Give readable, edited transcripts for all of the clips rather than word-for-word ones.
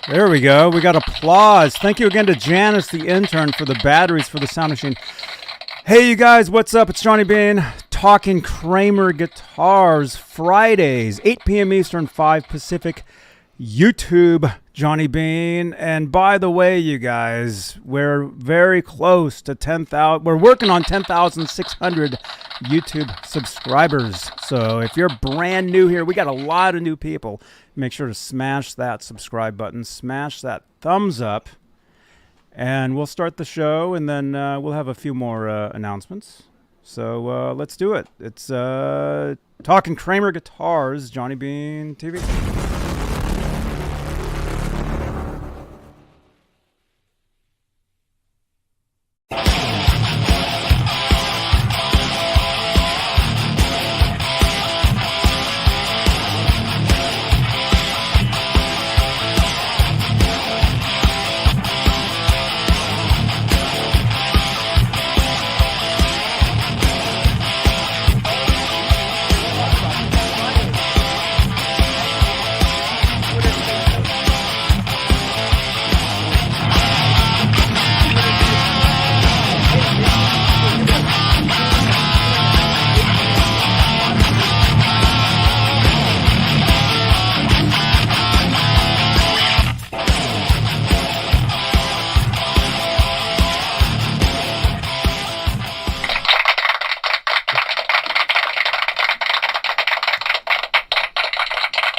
There we go. We got applause. Thank you again to Janice, the intern, for the batteries for the sound machine. Hey, you guys, what's up? It's Johnny Beane talking Kramer Guitars. Fridays, 8 p.m. Eastern, 5 Pacific. YouTube, Johnny Beane. And by the way, you guys, we're very close to 10,000. We're working on 10,600 YouTube subscribers. So if you're brand new here, we got a lot of new people. Make sure to smash that subscribe button, smash that thumbs up, and we'll start the show, and then we'll have a few more announcements. So let's do it. It's talking Kramer Guitars, Johnny Beane TV.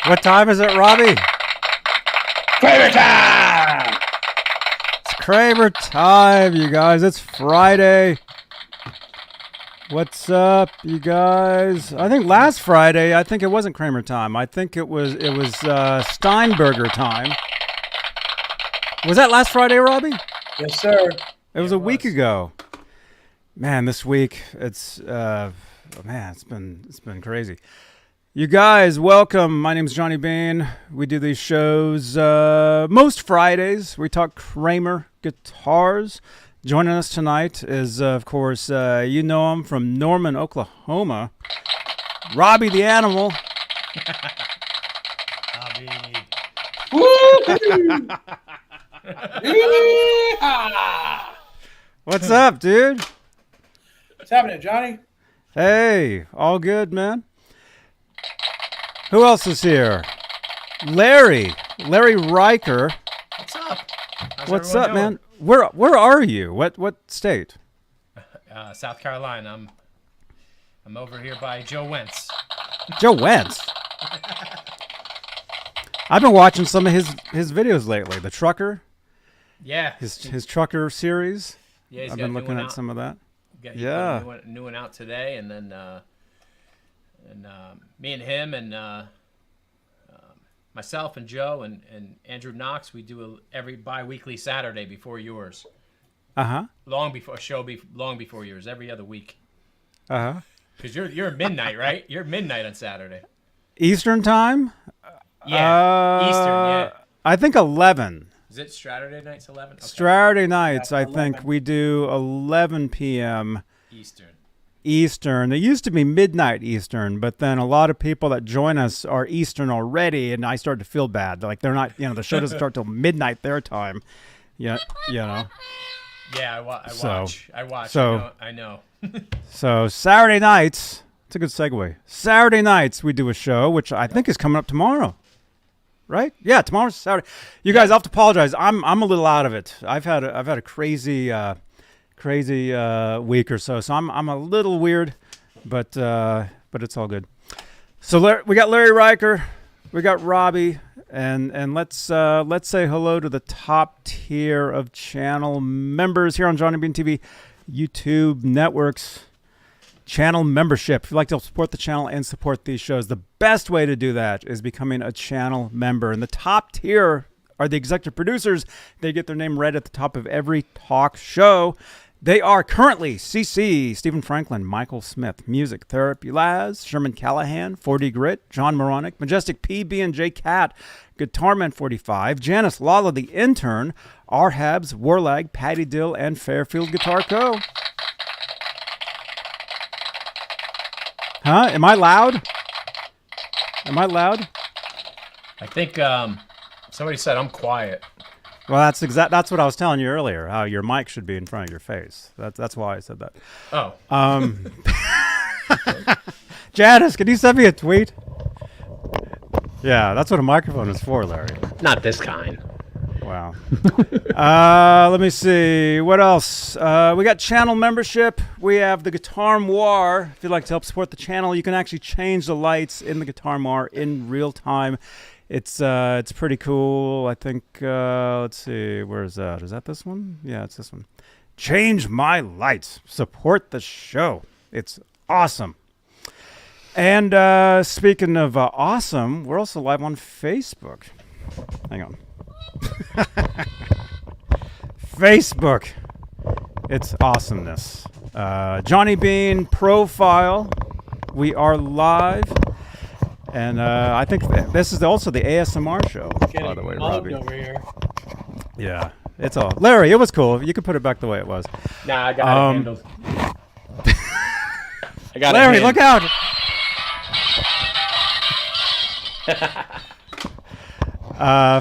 What time is it, Robbie? Kramer time! It's Kramer time, you guys. It's Friday. What's up, you guys? I think last Friday, it wasn't Kramer time. I think it was Steinberger time. Was that last Friday, Robbie? Yes, sir. It was a week ago. Man, this week it's been crazy. You guys, welcome. My name's Johnny Beane. We do these shows most Fridays. We talk Kramer Guitars. Joining us tonight is, of course, you know him from Norman, Oklahoma, Robbie the Animal. What's up, dude? What's happening, Johnny? Hey, all good, man. Who else is here? Larry Riker. What's up? What's up, man? Where are you? What state? South Carolina. I'm over here by Joe Wentz. Joe Wentz. I've been watching some of his videos lately. The Trucker. Yeah. His Trucker series. Yeah, I've been looking at some of that. Yeah. New one out today, and then me and him and myself and Joe and Andrew Knox, we do every bi-weekly Saturday before yours. Long before yours, every other week. Because you're midnight, right? You're midnight on Saturday. Eastern time? Yeah. Eastern, yeah. I think 11. Is it Saturday nights 11? Okay. Saturday nights, I 11. think we do 11 p.m. Eastern. It used to be midnight Eastern, but then a lot of people that join us are Eastern already, and I start to feel bad. Like they're not, the show doesn't start till midnight their time. Yeah, Yeah, I watch. So I know. So Saturday nights, it's a good segue. Saturday nights we do a show, which I think is coming up tomorrow. Right? Yeah, tomorrow's Saturday. You guys, I have to apologize. I'm a little out of it. I've had a crazy week or so I'm a little weird, but it's all good. So we got Larry Riker, we got Robbie, and let's say hello to the top tier of channel members here on Johnny Beane TV, YouTube networks. Channel membership. If you'd like to support the channel and support these shows, the best way to do that is becoming a channel member. And the top tier are the executive producers. They get their name read at the top of every talk show. They are currently CC, Stephen Franklin, Michael Smith, Music Therapy Laz, Sherman Callahan, 4D Grit, John Moronic, Majestic PB and J Cat, Guitarman 45, Janice Lala the Intern, R-Habs, Warlag, Patty Dill, and Fairfield Guitar Co. Huh? Am I loud? I think sounds Somebody said I'm quiet. Well, that's what I was telling you earlier. How your mic should be in front of your face. That's why I said that. Oh. Janice, can you send me a tweet? Yeah, that's what a microphone is for, Larry. Not this kind. Wow. Let me see. What else? We got channel membership. We have the Guitar Moir. If you'd like to help support the channel, you can actually change the lights in the Guitar Moir in real time. It's pretty cool. I think, let's see. Where is that? Is that this one? Yeah, it's this one. Change my lights. Support the show. It's awesome. And speaking of awesome, we're also live on Facebook. Hang on. Facebook. It's awesomeness. Johnny Beane profile. We are live. And I think this is also the ASMR show, by the way, Robbie. Over here. Yeah, it's all. Larry, it was cool. You could put it back the way it was. Nah, I got it handled. I got Larry, it look out!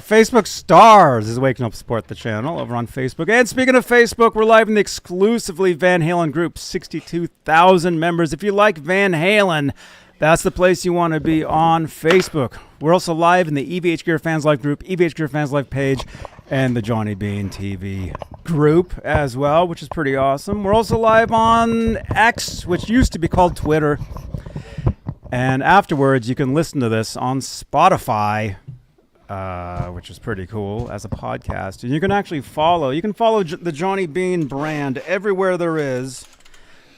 Facebook Stars is waking up to support the channel over on Facebook. And speaking of Facebook, we're live in the exclusively Van Halen group, 62,000 members. If you like Van Halen, that's the place you want to be on Facebook. We're also live in the EVH Gear Fans Live group, EVH Gear Fans Live page, and the Johnny Beane TV group as well, which is pretty awesome. We're also live on X, which used to be called Twitter. And afterwards, you can listen to this on Spotify, which is pretty cool, as a podcast. And you can actually follow. You can follow the Johnny Beane brand everywhere there is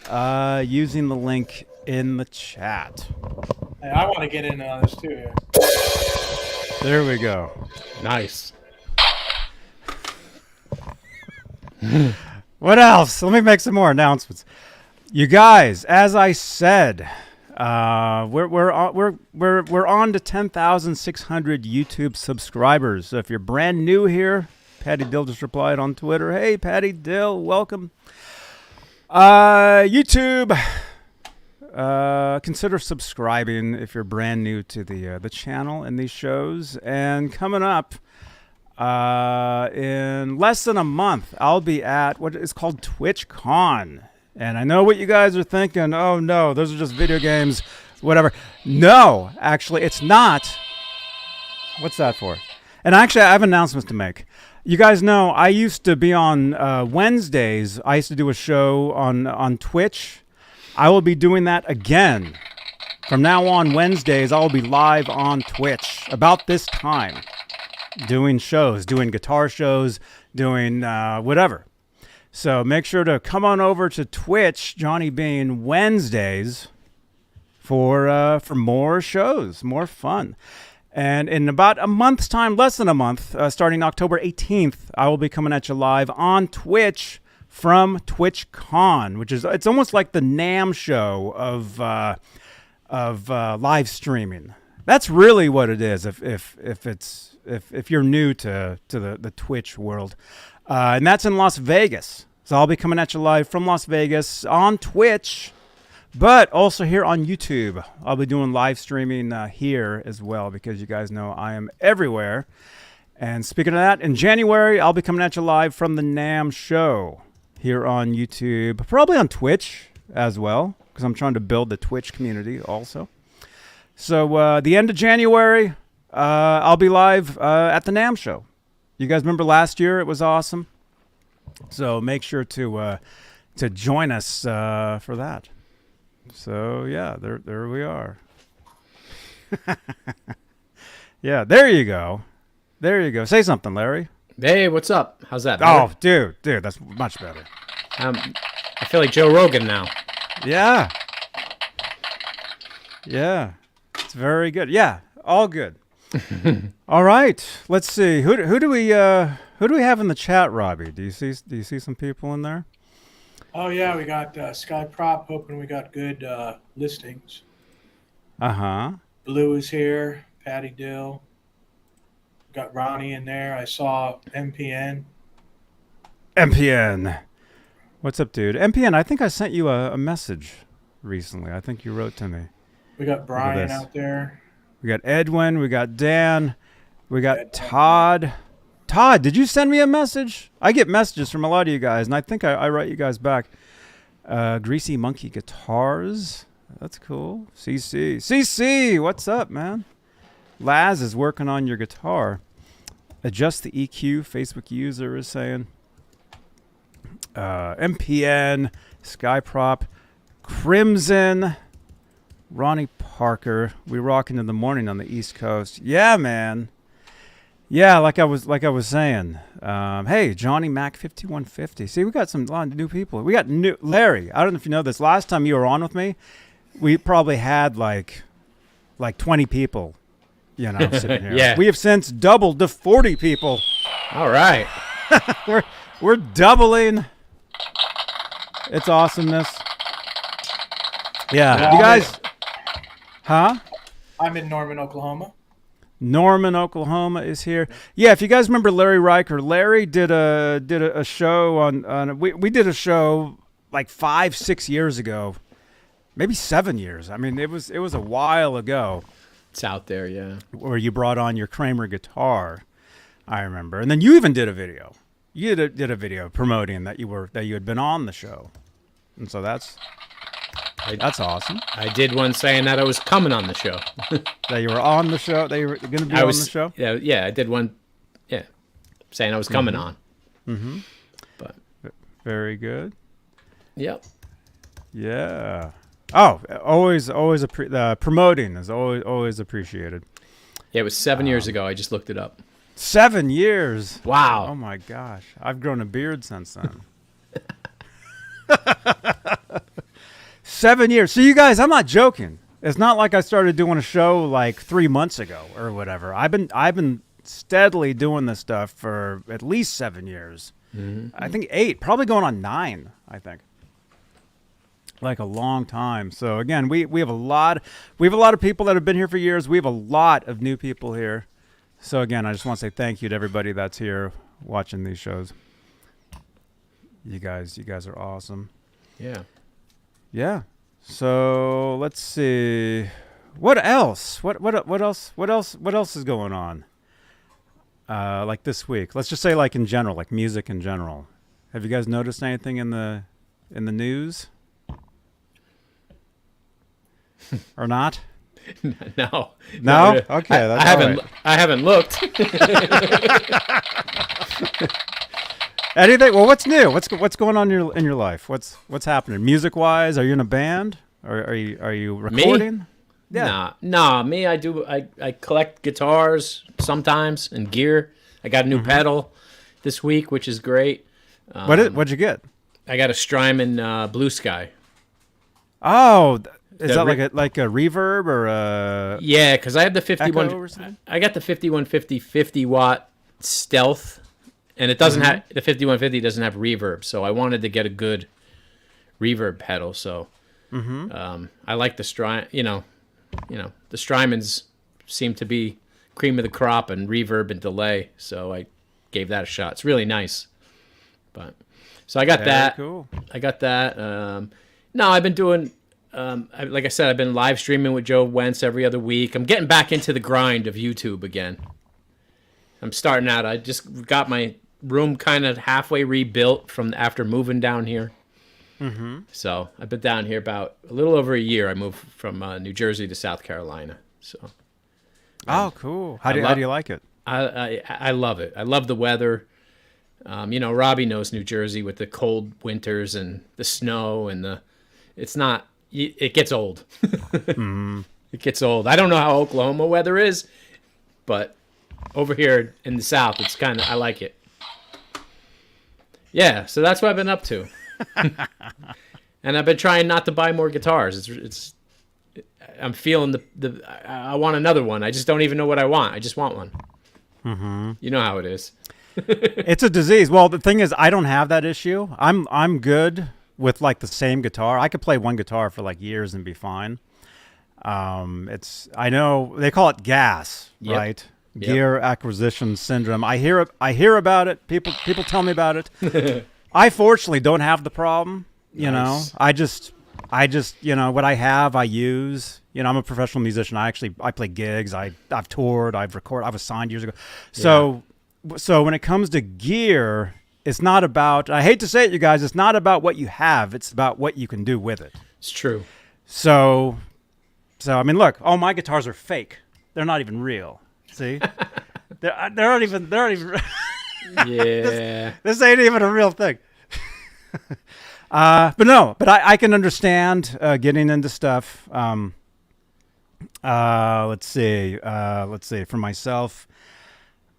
using the link in the chat. Hey, I want to get in on this too here. There we go. Nice. What else? Let me make some more announcements. You guys, as I said, we're on to 10,600 YouTube subscribers. So if you're brand new here, Patty Dill just replied on Twitter. Hey, Patty Dill, welcome. YouTube. Consider subscribing if you're brand new to the channel and these shows. And coming up in less than a month, I'll be at what is called TwitchCon. And I know what you guys are thinking. Oh no, those are just video games, whatever. No, actually, it's not. What's that for? And actually, I have announcements to make. You guys know I used to be on Wednesdays. I used to do a show on Twitch. I will be doing that again. From now on, Wednesdays, I will be live on Twitch about this time, doing shows, doing guitar shows, doing whatever. So make sure to come on over to Twitch, Johnny Beane, Wednesdays for more shows, more fun. And in about a month's time, less than a month, starting October 18th, I will be coming at you live on Twitch from TwitchCon, which is, it's almost like the NAMM show of live streaming. That's really what it is. If you're new to the Twitch world, and that's in Las Vegas. So I'll be coming at you live from Las Vegas on Twitch, but also here on YouTube. I'll be doing live streaming here as well, because you guys know I am everywhere. And speaking of that, in January, I'll be coming at you live from the NAMM show here on YouTube, probably on Twitch as well, because I'm trying to build the Twitch community also. So the end of January, I'll be live at the NAMM show. You guys remember last year? It was awesome. So make sure to join us for that. So yeah, there we are. Yeah, there you go. There you go. Say something, Larry. Hey, what's up? How's that? Oh, dude, that's much better. I feel like Joe Rogan now. Yeah. Yeah. It's very good. Yeah, all good. All right. Let's see. Who do we have in the chat, Robbie? Do you see some people in there? Oh yeah, we got Sky Prop hoping we got good listings. Uh-huh. Blue is here. Patty Dill. Got Ronnie in there. I saw MPN. MPN. What's up, dude? MPN, I think I sent you a message recently. I think you wrote to me. We got Brian out there. We got Edwin. We got Dan. We got Todd. Todd, did you send me a message? I get messages from a lot of you guys, and I think I write you guys back. Greasy Monkey Guitars. That's cool. CC, what's up, man? Laz is working on your guitar. Adjust the EQ, Facebook user is saying. MPN, Skyprop, Crimson, Ronnie Parker. We rocking in the morning on the East Coast. Yeah, man. Yeah, like I was saying. Hey, Johnny Mac 5150. See, we got a lot of new people. We got new Larry. I don't know if you know this. Last time you were on with me, we probably had like 20 people, sitting here. Yeah. We have since doubled to 40 people. All right. We're doubling. It's awesomeness. Yeah, you guys. Huh? I'm in Norman, Oklahoma. Norman, Oklahoma is here. Yeah, if you guys remember Larry Riker, Larry did a show on we did a show like 5-6 years ago, maybe 7 years. I mean, it was a while ago. It's out there, yeah. Where you brought on your Kramer guitar, I remember, and then you even did a video. You did a video promoting that you had been on the show, and so that's awesome. I did one saying that I was coming on the show. That you were on the show. That you were going to be on the show. Yeah, I did one. Yeah, saying I was coming on. Mm-hmm. But very good. Yep. Yeah. Oh, always promoting is always appreciated. Yeah, it was 7 years ago. I just looked it up. 7 years. Wow. Oh my gosh, I've grown a beard since then. 7 years. So you guys, I'm not joking. It's not like I started doing a show like 3 months ago or whatever. I've been steadily doing this stuff for at least 7 years. Mm-hmm. I think 8, probably going on 9. I think. Like a long time. So again, we have a lot of people that have been here for years. We have a lot of new people here. So again, I just want to say thank you to everybody that's here watching these shows. You guys are awesome. Yeah. Yeah. So let's see. What else? What else is going on? Like this week. Let's just say like in general, like music in general. Have you guys noticed anything in the news? Or not? No. No? Okay, that's I haven't looked. Anything? Well, what's new? What's going on in your life? What's happening? Music wise, are you in a band? Or are you recording? Me? Yeah. Nah. Me, I collect guitars sometimes and gear. I got a new pedal this week, which is great. What'd you get? I got a Strymon Blue Sky. Oh. Is that like a reverb or a? Yeah, because I have the 51. Echo or something? I got the 5150 50-watt stealth, and it doesn't have the 5150 doesn't have reverb. So I wanted to get a good reverb pedal. So I like the Strymon. The Strymons seem to be cream of the crop and reverb and delay. So I gave that a shot. It's really nice. But so I got that. Cool. I got that. No, I've been doing. Like I said, I've been live streaming with Joe Wentz every other week. I'm getting back into the grind of YouTube again. I'm starting out. I just got my room kind of halfway rebuilt from after moving down here. Mm-hmm. So I've been down here about a little over a year. I moved from New Jersey to South Carolina. So. Oh, cool. How do you like it? I love it. I love the weather. Robbie knows New Jersey with the cold winters and the snow and it's not. It gets old. It gets old. I don't know how Oklahoma weather is, but over here in the South, it's kind of, I like it. Yeah, so that's what I've been up to. And I've been trying not to buy more guitars. I'm feeling I want another one. I just don't even know what I want. I just want one. Mm-hmm. You know how it is. It's a disease. Well, the thing is, I don't have that issue. I'm good with like the same guitar. I could play one guitar for like years and be fine. I know they call it GAS, right? Yep. Gear acquisition syndrome. I hear about it. People tell me about it. I fortunately don't have the problem. You know, I just I just, what I have, I use. I'm a professional musician. I play gigs. I've toured. I've recorded. I was signed years ago. So when it comes to gear, it's not about. I hate to say it, you guys. It's not about what you have. It's about what you can do with it. It's true. So I mean, look. All my guitars are fake. They're not even real. See, they're not even. Yeah. This ain't even a real thing. But I can understand getting into stuff. Let's see. For myself,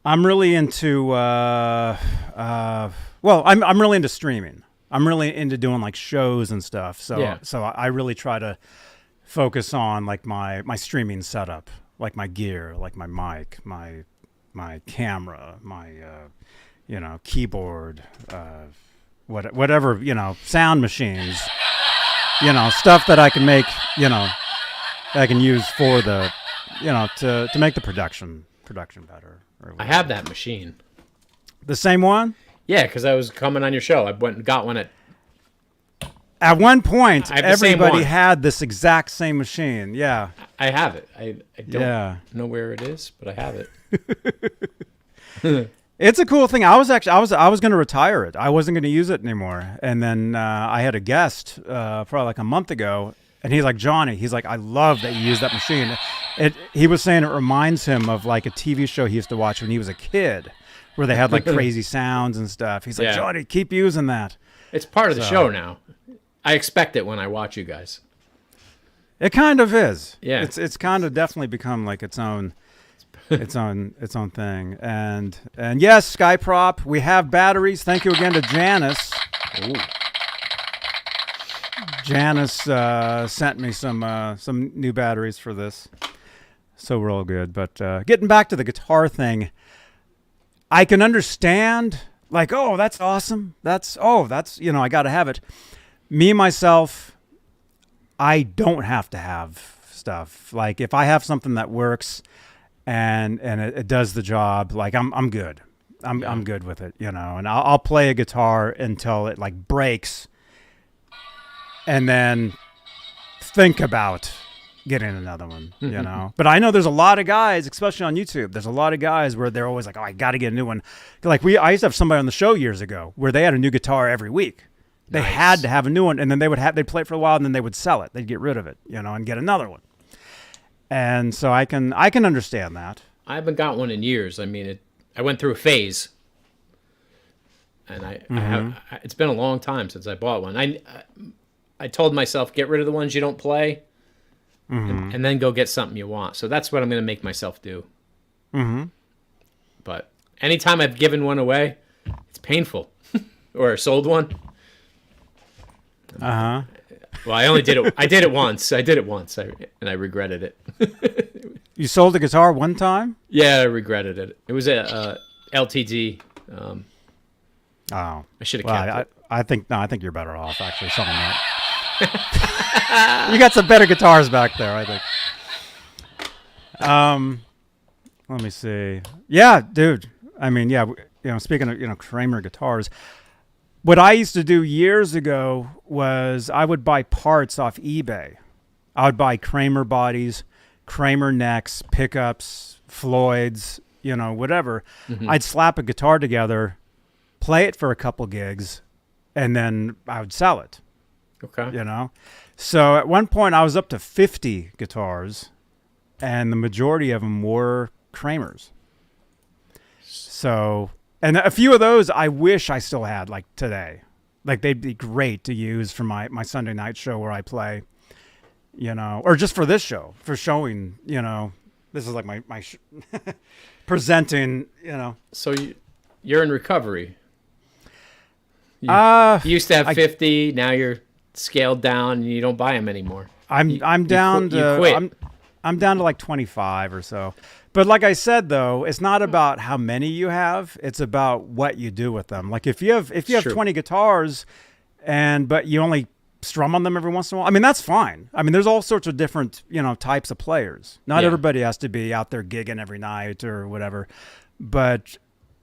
I'm really into. I'm really into streaming. I'm really into doing like shows and stuff. So I really try to focus on like my streaming setup, like my gear, like my mic, my camera, my keyboard, whatever, sound machines, stuff that I can make, that I can use for the, to make the production better. I have that machine. The same one? Yeah, because I was coming on your show. I went and got one At one point, everybody one. had this exact same machine. Yeah. I have it. I don't know where it is, but I have it. It's a cool thing. I was going to retire it. I wasn't going to use it anymore. And then I had a guest probably like a month ago, and he's like, Johnny, I love that you use that machine. He was saying it reminds him of like a TV show he used to watch when he was a kid, where they had like crazy sounds and stuff. He's like, Johnny, keep using that. It's part of the show now. I expect it when I watch you guys. It kind of is. Yeah. It's kind of definitely become like its own thing. And yes, Skyprop, we have batteries. Thank you again to Janice. Ooh. Janice sent me some new batteries for this, so we're all good. But getting back to the guitar thing, I can understand like, oh, that's awesome. That's I got to have it. Me myself, I don't have to have stuff. Like if I have something that works and it does the job, like I'm good. I'm good with it, and I'll play a guitar until it like breaks, and then think about getting another one, But I know there's a lot of guys, especially on YouTube, there's a lot of guys where they're always like, oh, I got to get a new one. Like I used to have somebody on the show years ago where they had a new guitar every week. They had to have a new one, and then they'd play it for a while, and then they would sell it. They'd get rid of it, and get another one. And so I can understand that. I haven't got one in years. I mean, I went through a phase, and I have. It's been a long time since I bought one. I told myself, get rid of the ones you don't play, and then go get something you want. So that's what I'm going to make myself do. But anytime I've given one away, it's painful, or sold one. Well, I only did it. I did it once. And I regretted it. You sold a guitar one time? Yeah, I regretted it. It was a LTD. I should have kept it. I think you're better off actually selling that. You got some better guitars back there, I think. Let me see. Yeah, dude. I mean, yeah. Speaking of Kramer guitars. What I used to do years ago was I would buy parts off eBay. I would buy Kramer bodies, Kramer necks, pickups, Floyds, whatever. I'd slap a guitar together, play it for a couple gigs, and then I would sell it. Okay. So at one point I was up to 50 guitars, and the majority of them were Kramers. So... And a few of those I wish I still had, like today. Like they'd be great to use for my Sunday night show where I play, or just for this show, for showing, this is like my presenting, So you're in recovery. You used to have 50, now you're scaled down and you don't buy them anymore. I'm down to I'm down to like 25 or so. But like I said, though, it's not about how many you have. It's about what you do with them. Like if you have 20 guitars, but you only strum on them every once in a while. I mean, that's fine. I mean, there's all sorts of different types of players. Not everybody has to be out there gigging every night or whatever. But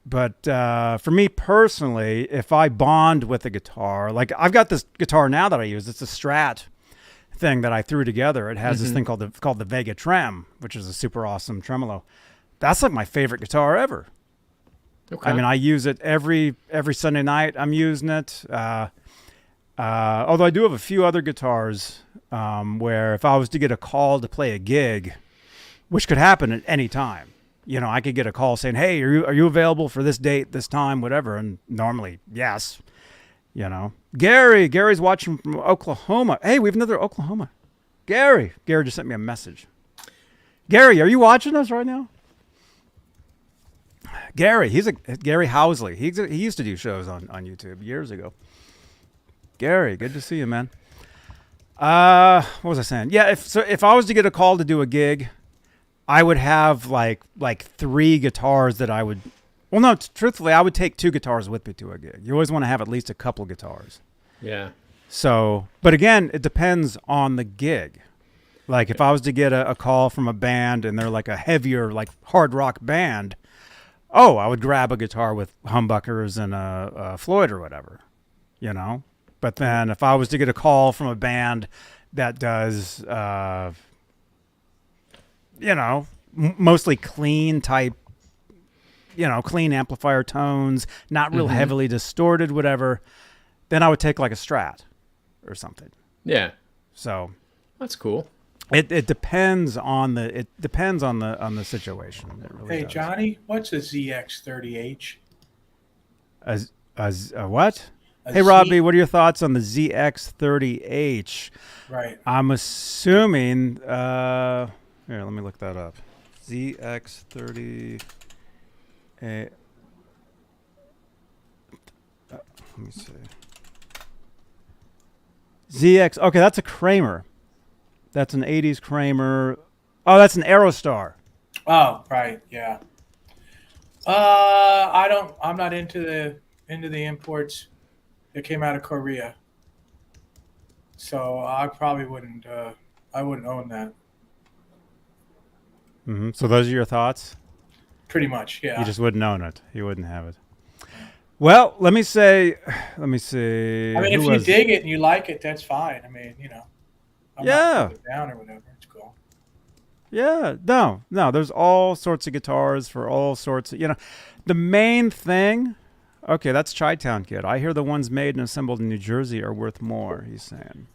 for me personally, if I bond with a guitar, like I've got this guitar now that I use. It's a Strat. thing that I threw together. It has this thing called the Vega Trem, which is a super awesome tremolo. That's like my favorite guitar ever. Okay. I mean, I use it every Sunday night. I'm using it. Although I do have a few other guitars where if I was to get a call to play a gig, which could happen at any time, you know, I could get a call saying, "Hey, are you available for this date, this time, whatever?" And normally, yes. You know, Gary's watching from Oklahoma. Hey, we have another Oklahoma. Gary just sent me a message. Gary, are you watching us right now? Gary Housley. He used to do shows on YouTube years ago. Gary, good to see you, man. What was I saying? Yeah, if I was to get a call to do a gig, I would have like 3 guitars that I would. Well, no, truthfully, I would take 2 guitars with me to a gig. You always want to have at least a couple guitars. Yeah. So, but again, it depends on the gig. Like if I was to get a call from a band and they're like a heavier, like hard rock band, I would grab a guitar with humbuckers and a Floyd or whatever, you know? But then if I was to get a call from a band that does, mostly clean type, clean amplifier tones, not real heavily distorted, whatever, then I would take like a Strat or something. Yeah. So that's cool. It depends on the situation. It really Hey, does. Johnny, what's a ZX30H? A what? Hey, Robbie, what are your thoughts on the ZX30H? Right. I'm assuming. Here, let me look that up. ZX30. Let me see. ZX. Okay, that's a Kramer. That's an 80s Kramer. Oh, that's an Aerostar. Oh, right. Yeah. I'm not into the imports that came out of Korea. So I probably wouldn't own that. Mm-hmm. So those are your thoughts? Pretty much, yeah. You just wouldn't own it. You wouldn't have it. Well, let me see. I mean, if you dig it and you like it, that's fine. I mean, I'm not putting it down or whatever. It's cool. Yeah, no. There's all sorts of guitars for all sorts of, the main thing. Okay, that's Chi-Town Kid. I hear the ones made and assembled in New Jersey are worth more, he's saying.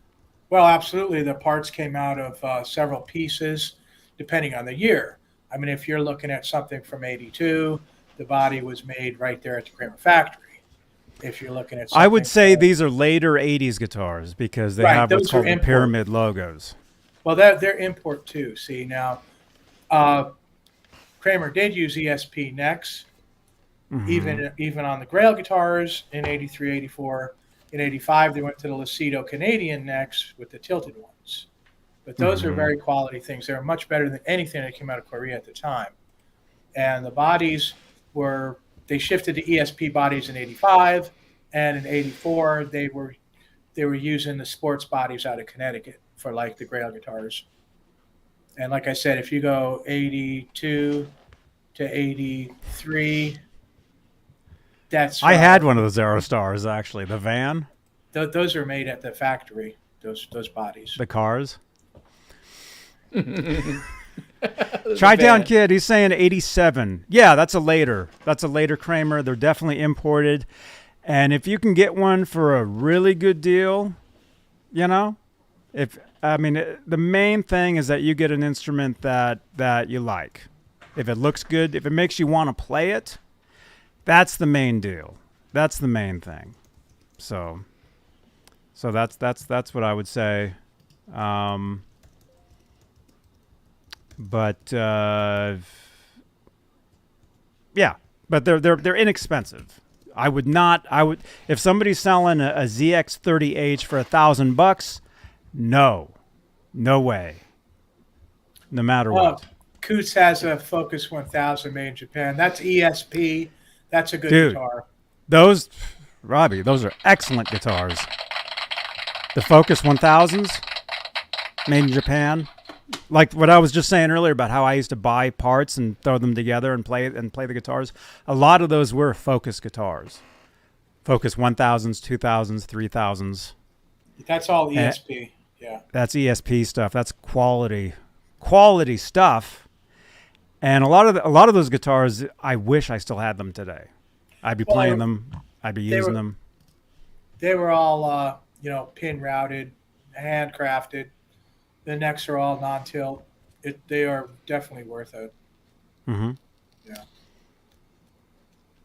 Well, absolutely. The parts came out of several pieces, depending on the year. I mean, if you're looking at something from '82, the body was made right there at the Kramer factory. If you're looking at something I would say these are later 80s guitars because they have what's called the pyramid logos. Well, they're import too. See, now, Kramer did use ESP necks, even on the Grail guitars in '83, '84. In '85, they went to the Lacido Canadian necks with the tilted ones. But those are very quality things. They're much better than anything that came out of Korea at the time. And the bodies they shifted to ESP bodies in '85, and in '84 they were using the sports bodies out of Connecticut for like the Grail guitars. And like I said, if you go '82 to '83, I had one of those Aerostars actually. The van. Those are made at the factory. Those bodies. The cars. Chi-Town Kid, he's saying 87. Yeah, that's a later Kramer. They're definitely imported. And if you can get one for a really good deal, the main thing is that you get an instrument that you like. If it looks good, if it makes you want to play it, that's the main deal. That's the main thing. So that's what I would say. But they're inexpensive. I would if somebody's selling a ZX30H for $1,000, no way. No matter what. Coots has a Focus 1000 made in Japan. That's ESP. That's a good guitar. Robbie, those are excellent guitars. The Focus 1000s made in Japan. Like what I was just saying earlier about how I used to buy parts and throw them together and play the guitars. A lot of those were Focus guitars. Focus 1000s, 2000s, 3000s. That's all ESP. Yeah. That's ESP stuff. That's quality stuff. And a lot of those guitars, I wish I still had them today. I'd be playing them. I'd be using them. They were all, pin routed, handcrafted. The necks are all non-tilt. They are definitely worth it. Mm-hmm. Yeah.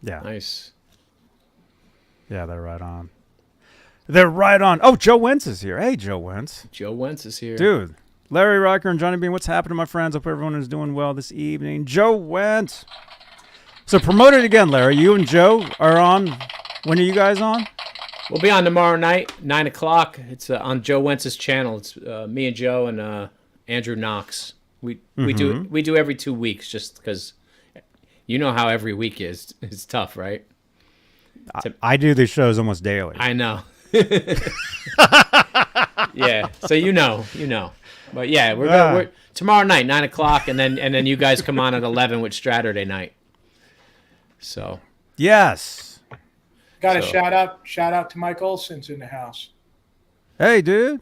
Yeah. Nice. Yeah, they're right on. They're right on. Oh, Joe Wentz is here. Hey, Joe Wentz. Joe Wentz is here. Dude. Larry Riker and Johnny Beane, what's happening, my friends? Hope everyone is doing well this evening. Joe Wentz. So promote it again, Larry. You and Joe are on. When are you guys on? We'll be on tomorrow night, 9 o'clock. It's on Joe Wentz's channel. It's me and Joe and Andrew Knox. We do every 2 weeks just because you know how every week is. It's tough, right? I do these shows almost daily. I know. Yeah, so you know. But yeah, we're tomorrow night, 9 o'clock, and then you guys come on at 11 with Saturday night. So yes. Got a shout out to Mike Olson's in the house. Hey, dude.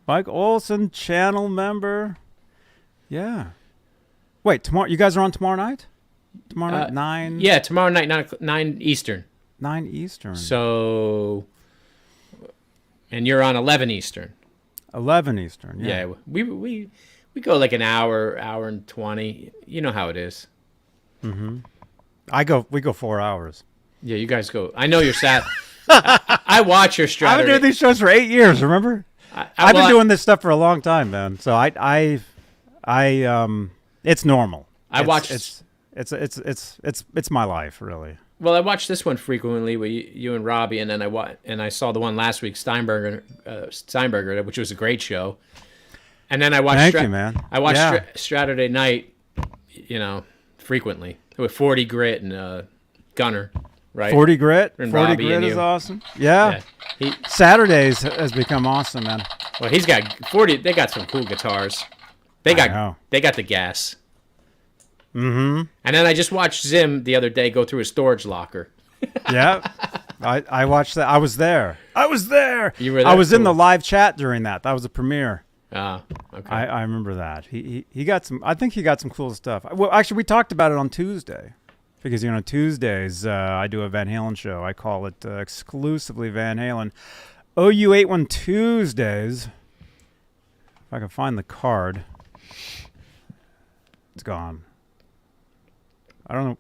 Mike Olson, channel member. Yeah. Wait, tomorrow? You guys are on tomorrow night? Tomorrow night, 9? Yeah, tomorrow night, 9 Eastern. 9 Eastern. So, and you're on 11 Eastern. 11 Eastern. Yeah, we go like an hour and 20. You know how it is. Mm-hmm. We go 4 hours. Yeah, you guys go. I know you're sad. I watch your strategy. I've been doing these shows for 8 years. Remember? I've been doing this stuff for a long time, man. So I it's normal. It's my life, really. Well, I watch this one frequently with you and Robbie, and then I saw the one last week, Steinberger, which was a great show. And then I watched. Thank you, man. I watched Saturday night, frequently with 40 Grit and Gunner, right? 40 Grit. And 40 Robbie Grit and is you. awesome. Yeah. Saturdays has become awesome, man. Well, he's got 40. They got some cool guitars. They got the gas. Mm-hmm. And then I just watched Zim the other day go through his storage locker. Yeah. I watched that. I was there. You were there? I was in Cool. the live chat during that. That was a premiere. Ah, okay. I remember that. He got some. I think he got some cool stuff. Well, actually, we talked about it on Tuesday, because Tuesdays I do a Van Halen show. I call it exclusively Van Halen. OU81 Tuesdays. If I can find the card, it's gone. I don't know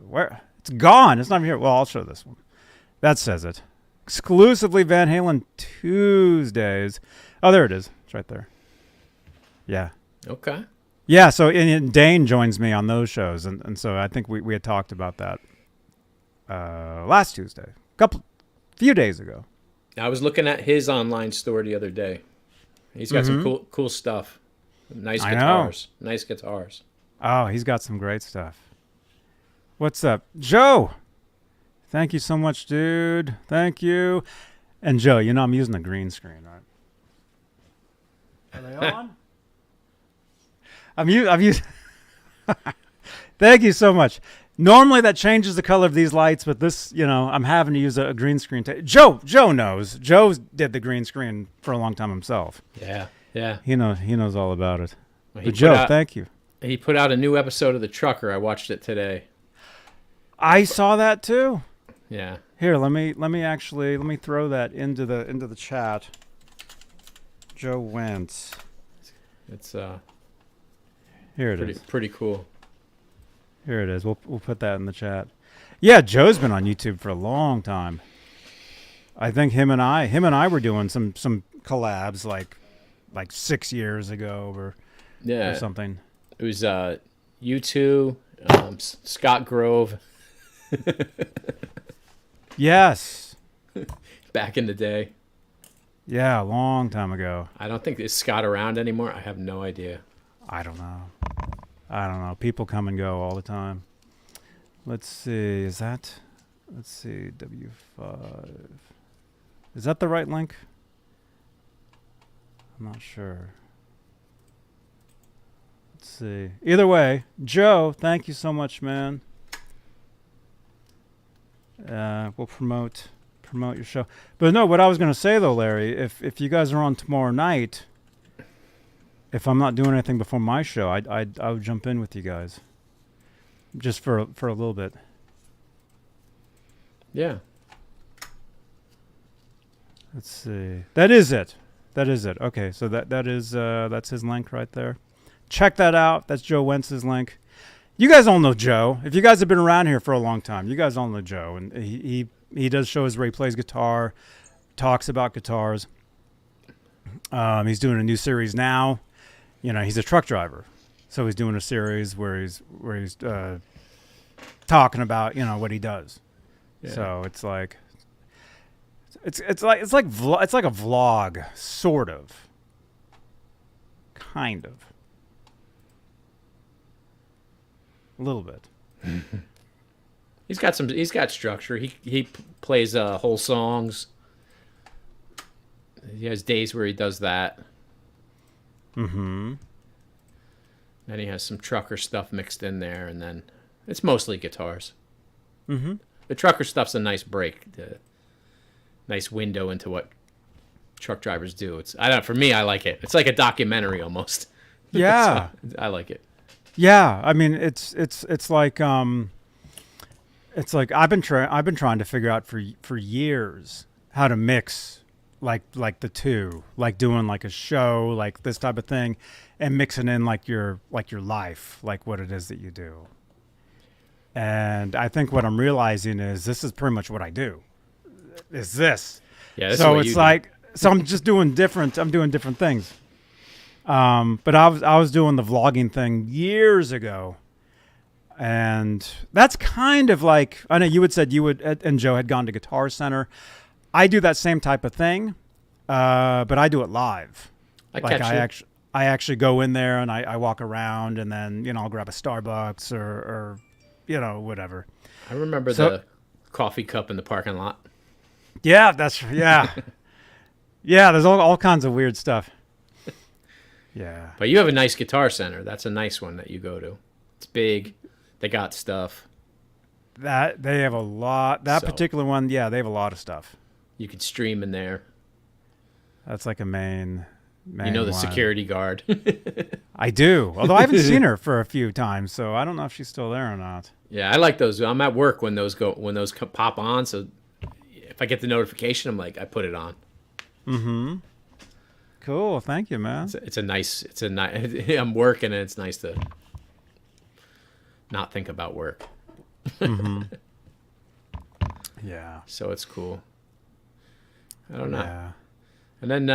where it's gone. It's not here. Well, I'll show this one. That says it. Exclusively Van Halen Tuesdays. Oh, there it is. It's right there. Yeah. Okay. Yeah, so and Dane joins me on those shows, and so I think we had talked about that last Tuesday, few days ago. I was looking at his online store the other day. He's got some cool stuff. Nice guitars. Nice guitars. Oh, he's got some great stuff. What's up, Joe? Thank you so much, dude. Thank you. And Joe, I'm using a green screen, right? Are they on? I'm using. Thank you so much. Normally that changes the color of these lights, but this, I'm having to use a green screen. Joe knows. Joe did the green screen for a long time himself. Yeah. He knows all about it. Well, but Joe, thank you. He put out a new episode of The Trucker. I watched it today. I saw that too. Yeah. Here, let me throw that into the chat. Joe Wentz. It's here it is. Pretty cool. Here it is. We'll put that in the chat. Yeah, Joe's been on YouTube for a long time. I think him and I were doing some collabs like 6 years ago or something. It was you two, Scott Grove. Yes. Back in the day. Yeah, a long time ago. I don't think is Scott around anymore. I have no idea. I don't know. People come and go all the time. Let's see. W5. Is that the right link? I'm not sure. Let's see. Either way, Joe, thank you so much, man. We'll promote promote your show. But no, what I was going to say though, Larry, if you guys are on tomorrow night, if I'm not doing anything before my show, I would jump in with you guys, just for a little bit. Yeah. Let's see. That is it. Okay, so that's his link right there. Check that out. That's Joe Wentz's link. You guys all know Joe. If you guys have been around here for a long time, you guys all know Joe, and he does shows where he plays guitar, talks about guitars. He's doing a new series now. You know, he's a truck driver, so he's doing a series where he's talking about, you know, what he does. Yeah. So it's like a vlog, sort of, kind of, a little bit. He's got structure. He plays whole songs. He has days where he does that. Mm-hmm. Then he has some trucker stuff mixed in there, and then it's mostly guitars. Mm-hmm. The trucker stuff's a nice break, the nice window into what truck drivers do. For me, I like it. It's like a documentary almost. Yeah, so, I like it. Yeah, I mean it's like I've been trying to figure out for years how to mix like the two, like doing like a show like this type of thing, and mixing in like your life, like what it is that you do. And I think what I'm realizing is this is pretty much what I do. Is this? Yeah. So it's like I'm just doing different. I'm doing different things. But I was doing the vlogging thing years ago, and that's kind of like, I know you had said you would, and Joe had gone to Guitar Center. I do that same type of thing, but I do it live. I actually go in there and I walk around, and then, you know, I'll grab a Starbucks or you know, whatever. I remember the coffee cup in the parking lot. Yeah, yeah. Yeah, there's all kinds of weird stuff. Yeah. But you have a nice Guitar Center. That's a nice one that you go to. It's big. They got stuff. That they have a lot. That particular one, yeah, they have a lot of stuff. You could stream in there. That's like a main you know the one. Security guard. I do. Although I haven't seen her for a few times, so I don't know if she's still there or not. Yeah, I like those. I'm at work when those pop on, so if I get the notification, I'm like, I put it on. Mm-hmm. Cool. Thank you, man. It's a nice. I'm working, and it's nice to not think about work. Mm-hmm. Yeah. So it's cool. I don't know. Yeah. And then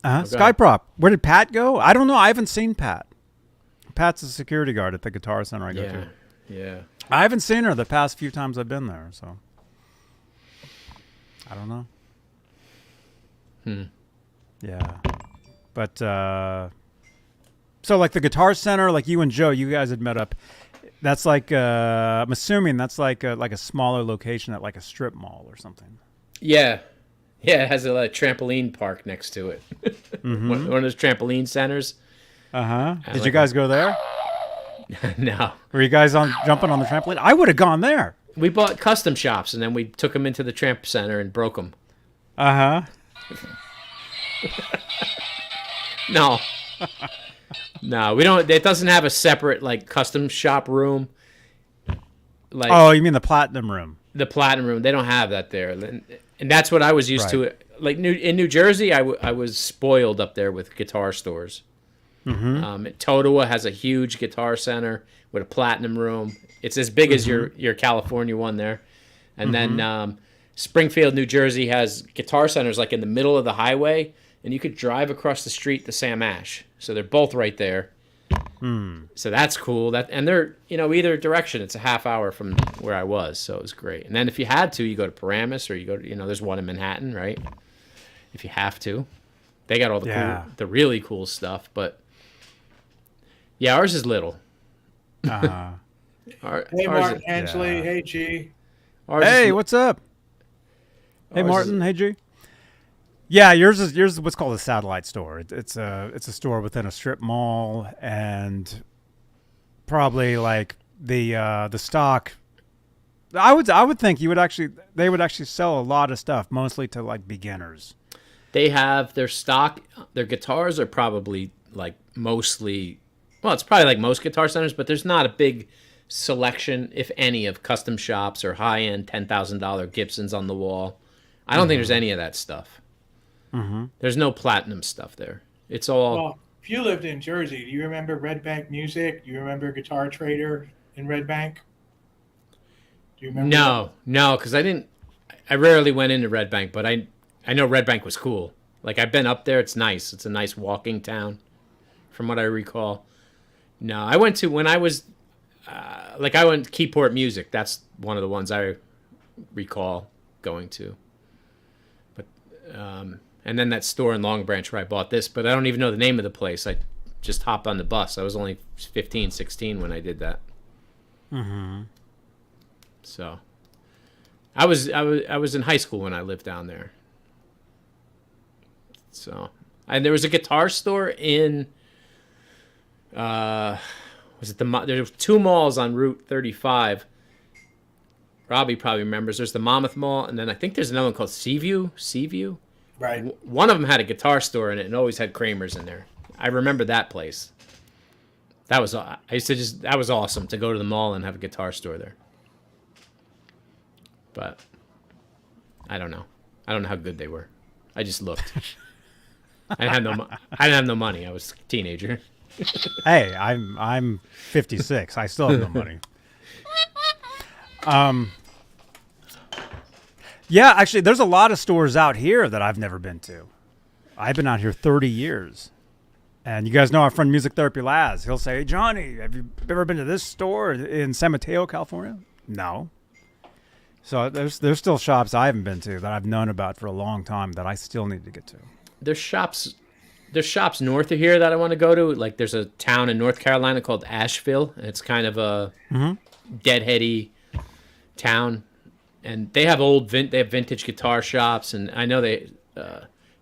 Skyprop. Where did Pat go? I don't know. I haven't seen Pat. Pat's a security guard at the Guitar Center I go to. Yeah. I haven't seen her the past few times I've been there, so I don't know. Yeah. But so like the Guitar Center, like you and Joe, you guys had met up. That's like I'm assuming that's like a smaller location at like a strip mall or something. Yeah. Yeah, it has a trampoline park next to it. Mm-hmm. One of those trampoline centers. Uh-huh. Did you guys go there? No. Were you guys jumping on the trampoline? I would have gone there. We bought custom shops, and then we took them into the tramp center and broke them. Uh-huh. No. No, we don't. It doesn't have a separate like custom shop room. Like, oh, you mean the platinum room? The platinum room. They don't have that there, and that's what I was used to. Like in New Jersey, I was spoiled up there with guitar stores. Mm-hmm. Totowa has a huge guitar center with a platinum room. It's as big as your California one there, and then Springfield, New Jersey has guitar centers like in the middle of the highway, and you could drive across the street to Sam Ash. So they're both right there. So that's cool. And they're, either direction. It's a half hour from where I was, so it was great. And then if you had to, you go to Paramus, or you go to, there's one in Manhattan, right? If you have to. They got all the really cool stuff, but yeah, ours is little. Hey, Martin Hensley. Hey, G. Hey, what's up? Hey, Martin. Hey, G. Yeah, yours is what's called a satellite store. It's a store within a strip mall, and probably like the stock I would think they would actually sell a lot of stuff, mostly to like beginners. They have their stock. Their guitars are probably like mostly. Well, it's probably like most guitar centers, but there's not a big selection, if any, of custom shops or high-end $10,000 Gibsons on the wall. I don't think there's any of that stuff. Mm-hmm. There's no platinum stuff there. It's all. Well, if you lived in Jersey, do you remember Red Bank Music? Do you remember Guitar Trader in Red Bank? Do you remember? No, because I rarely went into Red Bank, but I know Red Bank was cool. Like, I've been up there. It's nice. It's a nice walking town, from what I recall. No, I went to when I was. I went to Keyport Music. That's one of the ones I recall going to. But and then that store in Long Branch where I bought this, but I don't even know the name of the place. I just hopped on the bus. I was only 15, 16 when I did that. Mm-hmm. So I was in high school when I lived down there. So and there was a guitar store in was it there were two malls on Route 35. Robbie probably remembers. There's the Monmouth Mall, and then I think there's another one called Seaview. Right. One of them had a guitar store in it and always had Kramer's in there. I remember that place. That was awesome to go to the mall and have a guitar store there. But I don't know. I don't know how good they were. I just looked. I didn't have no money. I was a teenager. Hey, I'm 56. I still have no money. Yeah, actually, there's a lot of stores out here that I've never been to. I've been out here 30 years. And you guys know our friend Music Therapy Laz. He'll say, hey, Johnny, have you ever been to this store in San Mateo, California? No. So there's still shops I haven't been to that I've known about for a long time that I still need to get to. There's shops north of here that I want to go to. Like there's a town in North Carolina called Asheville, and it's kind of a deadheady town. And they have they have vintage guitar shops, and I know they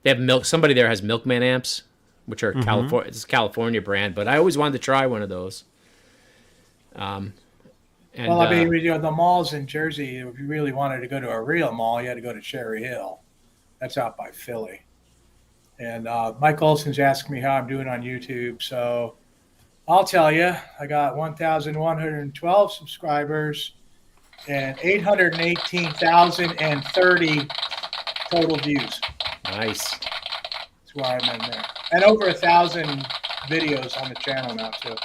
have somebody there has Milkman amps, which are California. It's a California brand, but I always wanted to try one of those. And, well, I mean, the malls in Jersey, if you really wanted to go to a real mall, you had to go to Cherry Hill. That's out by Philly. And Mike Olson's asking me how I'm doing on YouTube, so I'll tell you, I got 1,112 subscribers and 818,030 total views. Nice. That's where I'm in there. And over 1,000 videos on the channel now, too.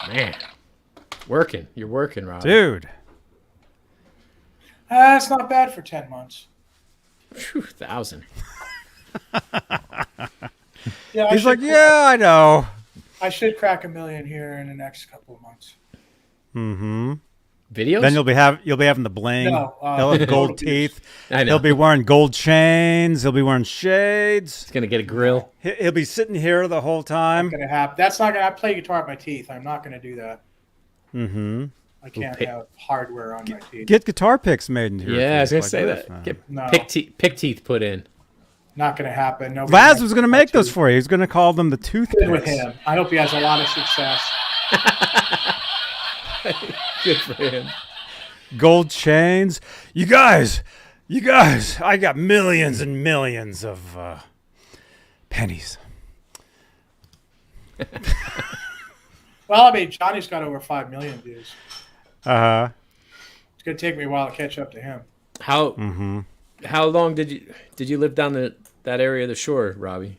Man. You're working, Rob. Dude. That's not bad for 10 months. 1,000. Yeah, he's like, yeah, I know. I should crack 1 million here in the next couple of months. Mm-hmm. Videos? Then you'll be having the bling. No, he'll have gold teeth. I know. He'll be wearing gold chains. He'll be wearing shades. He's gonna get a grill. He'll be sitting here the whole time. Not gonna happen. That's not gonna. I play guitar with my teeth. I'm not gonna do that. Mm-hmm. I can't have hardware on my teeth. Get guitar picks made in here. Yeah, I was gonna say that. Get pick teeth put in. Not gonna happen. Nobody Laz was gonna make those for you. He's gonna call them the toothpicks. Good with him. I hope he has a lot of success. Good for him. Gold chains. You guys, I got millions and millions of pennies. Well, I mean, Johnny's got over 5 million views. Uh-huh. It's gonna take me a while to catch up to him. How long did you live down that area of the shore, Robbie?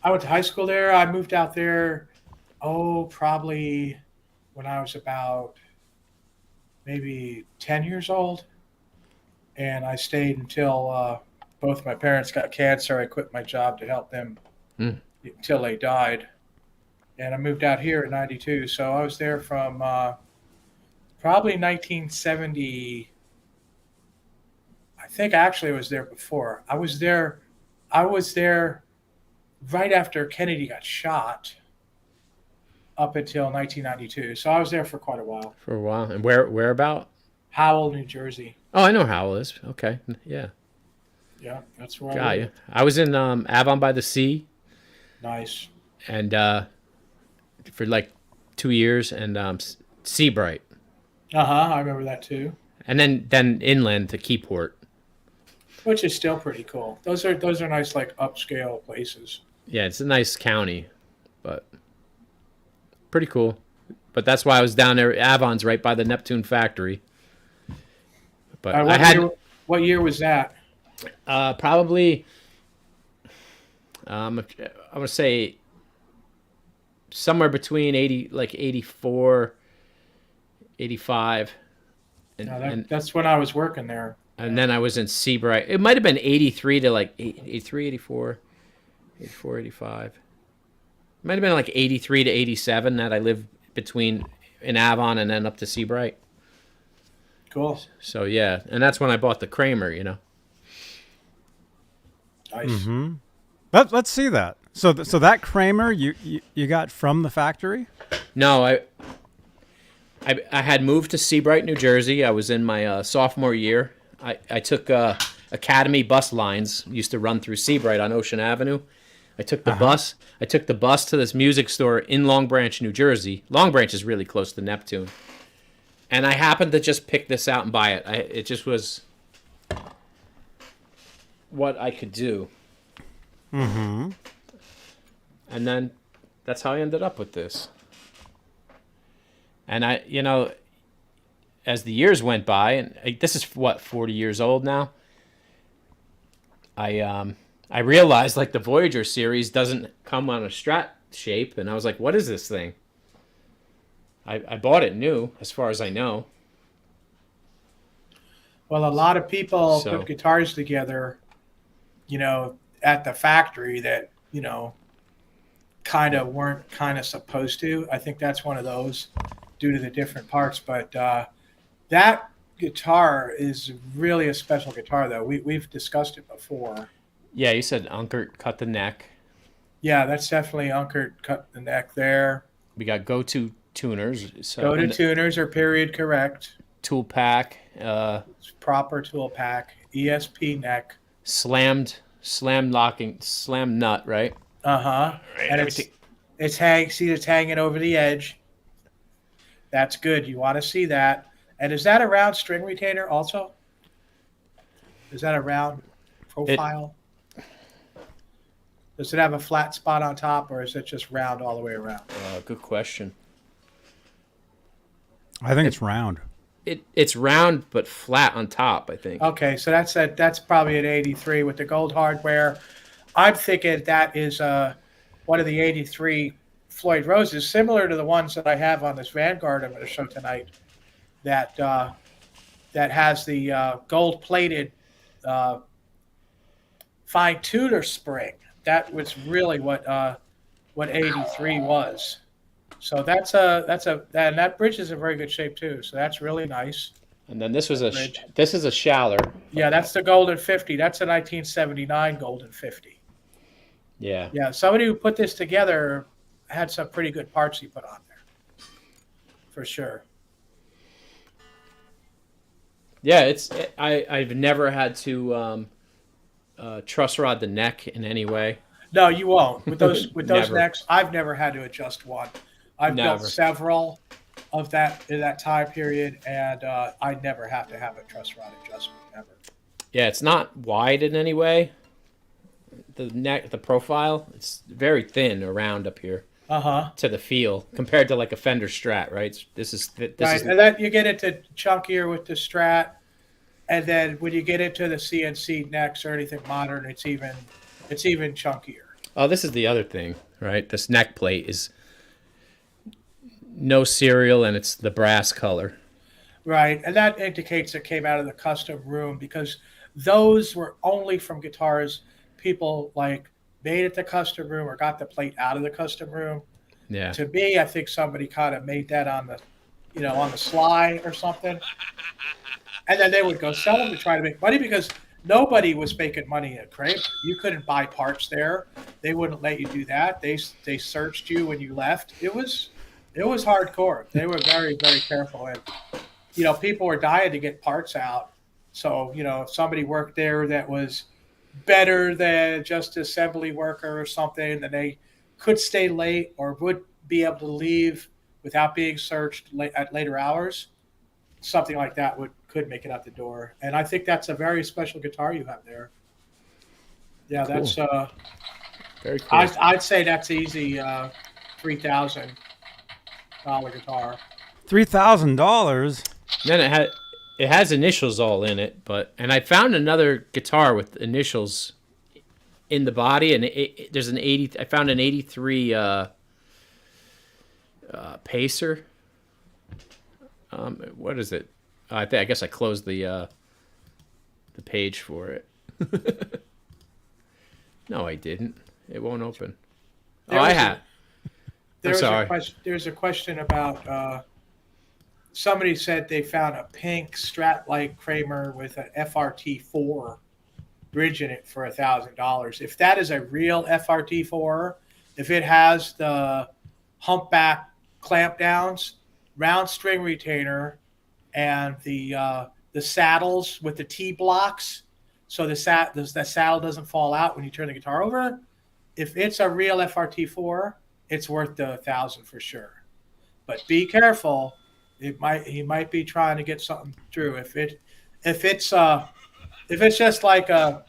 I went to high school there. I moved out there, probably when I was about maybe 10 years old. And I stayed until both my parents got cancer. I quit my job to help them until they died. And I moved out here in 92. So I was there from probably 1970. I think actually I was there before. I was there right after Kennedy got shot up until 1992. So I was there for quite a while. For a while. And where about? Howell, New Jersey. Oh, I know Howell is. Okay. Yeah. Yeah, that's where Got I you. lived. I was in Avon by the Sea. Nice. And for like 2 years, and Seabright. I remember that too. And then inland to Keyport. Which is still pretty cool. Those are nice, like upscale places. Yeah, it's a nice county, but pretty cool. But that's why I was down there. Avon's right by the Neptune factory. But what year was that? Probably. I'm gonna say somewhere between 84, 85. That's when I was working there. And then I was in Seabright. It might have been 83 to like 83, 84, 84, 85. It might have been like 83 to 87 that I lived between in Avon and then up to Seabright. Cool. So yeah, and that's when I bought the Kramer, you know. Nice. Mm-hmm. Let's see that. So that Kramer you got from the factory? No, I had moved to Seabright, New Jersey. I was in my sophomore year. I took Academy bus lines. Used to run through Seabright on Ocean Avenue. I took the bus. I took the bus to this music store in Long Branch, New Jersey. Long Branch is really close to Neptune. And I happened to just pick this out and buy it. It just was what I could do. Mm-hmm. And then that's how I ended up with this. And as the years went by, and this is 40 years old now. I realized like the Voyager series doesn't come on a Strat shape, and I was like, what is this thing? I bought it new, as far as I know. Well, a lot of people put guitars together, at the factory that, weren't supposed to. I think that's one of those due to the different parts. But that guitar is really a special guitar, though. We've discussed it before. Yeah, you said Unkert cut the neck. Yeah, that's definitely Unkert cut the neck there. We got go-to tuners. Go-to tuners are period correct. Tool pack. Proper tool pack. ESP neck. Slam nut, right? Uh-huh. Right, and everything. it's hanging over the edge. That's good. You want to see that. And is that a round string retainer also? Is that a round profile? Does it have a flat spot on top, or is it just round all the way around? Good question. I think it's round. It's round but flat on top, I think. Okay, so that's probably an 83 with the gold hardware. I'm thinking that is one of the 83 Floyd Roses, similar to the ones that I have on this Vanguard I'm going to show tonight, that has the gold-plated fine tuner spring. That was really what 83 was. So that bridge is in very good shape too. So that's really nice. And then this is a Schaller. Yeah, that's the Golden 50. That's a 1979 Golden 50. Yeah. Yeah, somebody who put this together had some pretty good parts he put on there, for sure. Yeah, I've never had to truss rod the neck in any way. No, you won't. With those Never. necks, I've never had to adjust one. I've built several of that in that time period, and I never have to have a truss rod adjustment ever. Yeah, it's not wide in any way. The neck, the profile, it's very thin around up here. To the feel compared to like a Fender Strat, right? And then you get into chunkier with the Strat, and then when you get into the CNC necks or anything modern, it's even chunkier. Oh, this is the other thing, right? This neck plate is no serial, and it's the brass color. Right, and that indicates it came out of the custom room, because those were only from guitars people like made at the custom room or got the plate out of the custom room. Yeah. To me, I think somebody kind of made that on the sly or something, and then they would go sell them to try to make money, because nobody was making money at Kramer. You couldn't buy parts there. They wouldn't let you do that. They searched you when you left. It was hardcore. They were very, very careful, and people were dying to get parts out. So if somebody worked there that was better than just assembly worker or something, then they could stay late or would be able to leave without being searched at later hours. something like that could make it out the door. And I think that's a very special guitar you have there. Yeah, Cool. that's Very cool. I'd say that's easy $3,000 guitar. $3,000. Then it has initials all in it, and I found another guitar with initials in the body, and there's an 80. I found an 83 Pacer. What is it? I guess I closed the page for it. No, I didn't. It won't open. I have. There's a question about somebody said they found a pink Strat-like Kramer with an FRT4 bridge in it for $1,000. If that is a real FRT4, if it has the humpback clamp downs, round string retainer, and the saddles with the T blocks, so the saddle doesn't fall out when you turn the guitar over. If it's a real FRT4, it's worth the $1,000 for sure. But be careful. He might be trying to get something through. If it's just like it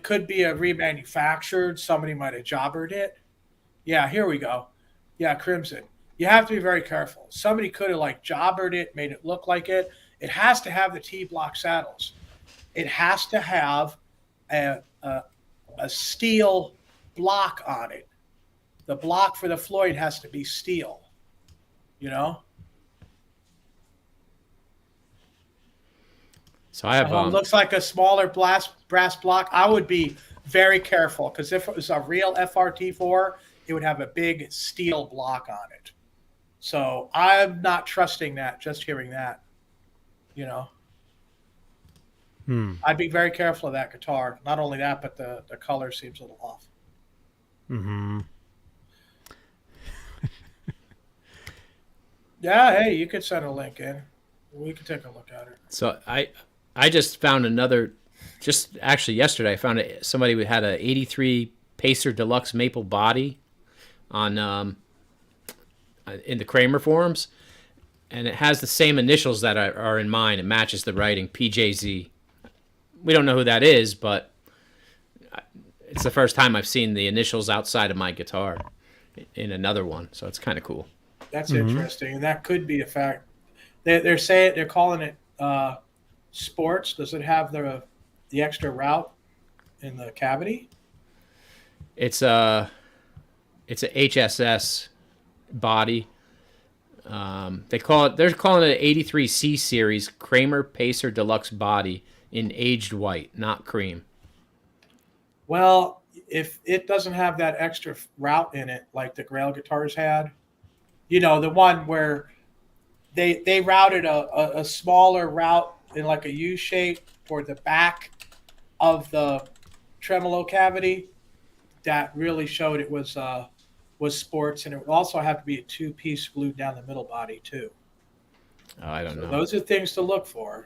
could be a remanufactured. Somebody might have jobbered it. Yeah, here we go. Yeah, Crimson. You have to be very careful. Somebody could have like jobbered it, made it look like it. It has to have the T-block saddles. It has to have a steel block on it. The block for the Floyd has to be steel. So I have looks like a smaller brass block. I would be very careful because if it was a real FRT4, it would have a big steel block on it. So I'm not trusting that. Just hearing that, I'd be very careful of that guitar. Not only that, but the color seems a little off. Mm-hmm. Yeah, hey, you could send a link in. We could take a look at it. So I just found another. Just actually yesterday, I found somebody who had a '83 Pacer Deluxe maple body on in the Kramer forums, and it has the same initials that are in mine. It matches the writing, PJZ. We don't know who that is, but it's the first time I've seen the initials outside of my guitar in another one, so it's kind of cool. That's interesting, and that could be a fact. They're saying they're calling it sports. Does it have the extra route in the cavity? It's a HSS body. They're calling it an 83 C series Kramer Pacer Deluxe body in aged white, not cream. Well, if it doesn't have that extra route in it, like the Grail guitars had, the one where they routed a smaller route in like a U shape toward the back of the tremolo cavity, that really showed it was sports, and it would also have to be a two-piece glued down the middle body too. Oh, I don't know. Those are things to look for.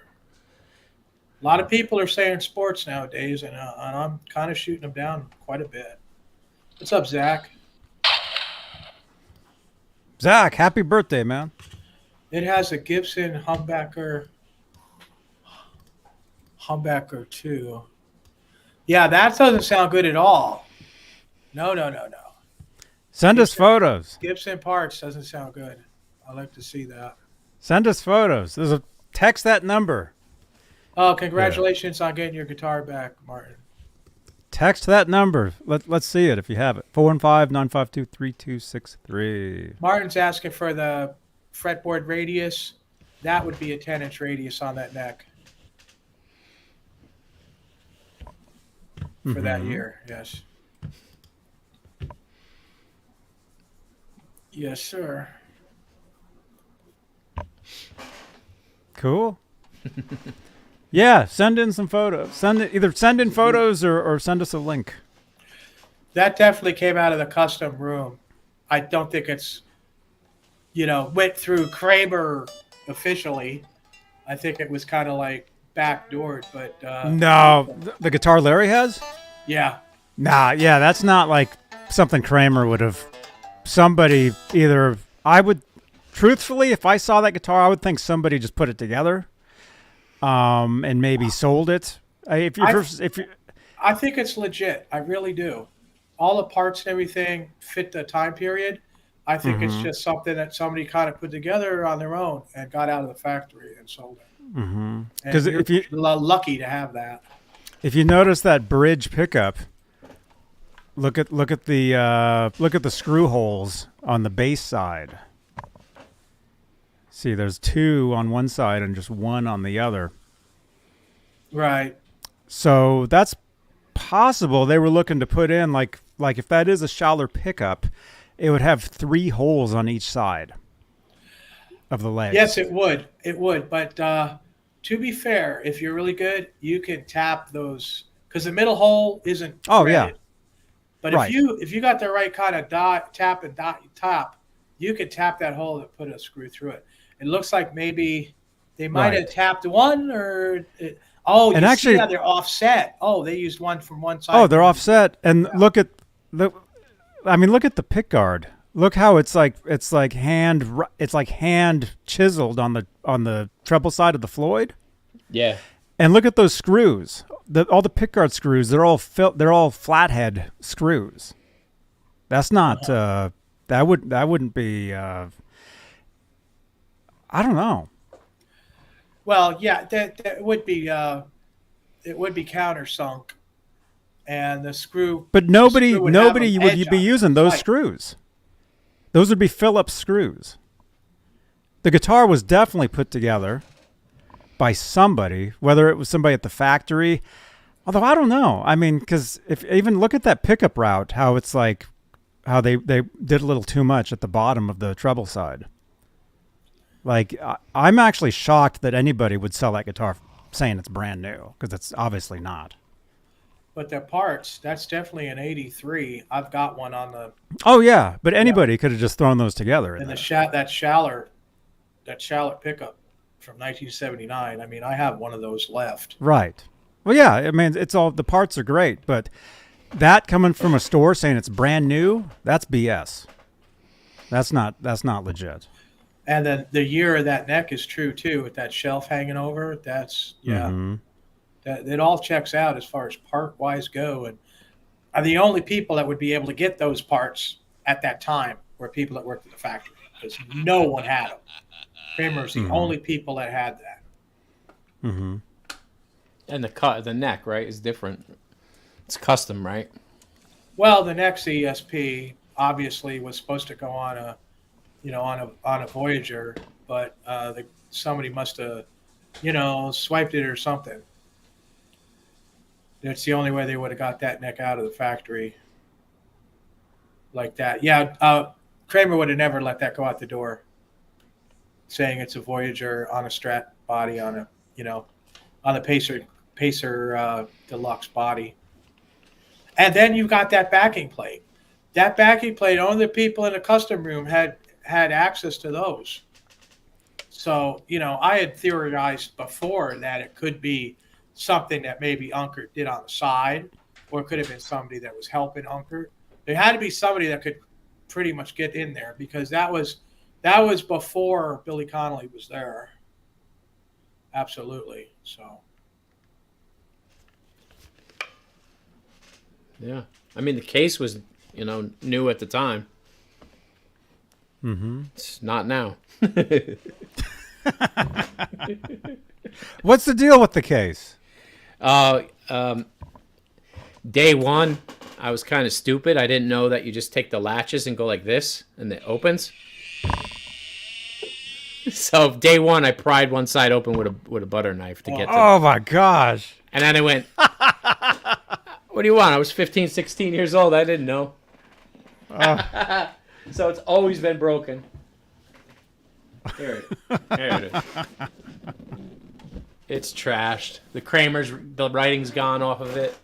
A lot of people are saying sports nowadays, and I'm kind of shooting them down quite a bit. What's up, Zach? Zach, happy birthday, man. It has a Gibson humbucker 2. Yeah, that doesn't sound good at all. No. Send us photos. Gibson parts doesn't sound good. I'd like to see that. Send us photos. Text that number. Oh, congratulations on getting your guitar back, Martin. Text that number. Let's see it if you have it. 415-952-3263. Martin's asking for the fretboard radius. That would be a 10-inch radius on that neck. For that year, yes. Yes, sir. Cool. Yeah, send in some photos. Either send in photos or send us a link. That definitely came out of the custom room. I don't think it's, went through Kramer officially. I think it was kind of like backdoored, but no, the guitar Larry has. Yeah. Nah, yeah, that's not like something Kramer would have. Somebody either I would truthfully, if I saw that guitar, I would think somebody just put it together, and maybe sold it. I think it's legit. I really do. All the parts and everything fit the time period. I think it's just something that somebody kind of put together on their own and got out of the factory and sold it. Because if you're lucky to have that. If you notice that bridge pickup, look at the screw holes on the bass side. See, there's 2 on one side and just 1 on the other. Right. So that's possible. They were looking to put in like if that is a Schaller pickup, it would have 3 holes on each side of the legs. Yes, it would. It would. But to be fair, if you're really good, you can tap those because the middle hole isn't. Oh threaded. Yeah. But if you got the right kind of tap, you could tap that hole and put a screw through it. It looks like maybe they might have tapped one and actually, see how they're offset. Oh, they used one from one side. Oh, they're offset. And look at the pick guard. Look how it's like hand chiseled on the treble side of the Floyd. Yeah. And look at those screws. All the pick guard screws, they're all flathead screws. That's not that wouldn't be I don't know. Well, yeah, that would be it would be countersunk, and the screw. But nobody would be using those screws. Those would be Phillips screws. The guitar was definitely put together by somebody, whether it was somebody at the factory. Although I don't know. I mean, because if even look at that pickup route, how it's like how they did a little too much at the bottom of the treble side. Like, I'm actually shocked that anybody would sell that guitar saying it's brand new, because it's obviously not. But the parts, that's definitely an 83. I've got one on the... Oh, yeah, but anybody could have just thrown those together. And that Schaller pickup from 1979, I mean, I have one of those left. Right. Well, yeah, I mean, it's all, the parts are great, but that coming from a store saying it's brand new, that's BS. That's not legit. And then the year of that neck is true too, with that shelf hanging over. That's that it all checks out as far as part wise go, and are the only people that would be able to get those parts at that time were people that worked at the factory, because no one had them. Kramer's the only people that had that. Mm-hmm. And the neck, right, is different. It's custom, right? Well, the neck's ESP obviously was supposed to go on a Voyager, but somebody must have, swiped it or something. That's the only way they would have got that neck out of the factory like that. Yeah, Kramer would have never let that go out the door, saying it's a Voyager on a Strat body on a, on the Pacer Deluxe body. And then you got that backing plate. That backing plate, only the people in the custom room had access to those. So, I had theorized before that it could be something that maybe Unkert did on the side, or it could have been somebody that was helping Unkert. There had to be somebody that could pretty much get in there, because that was before Billy Connolly was there. Absolutely. So. Yeah. I mean, the case was, new at the time. Mm-hmm. It's not now. What's the deal with the case? Day one, I was kind of stupid. I didn't know that you just take the latches and go like this, and it opens. So day one, I pried one side open with a butter knife to get to. Oh my gosh! And then I went, "What do you want?" I was 15, 16 years old. I didn't know. So it's always been broken. There it is. It's trashed. The writing's gone off of it.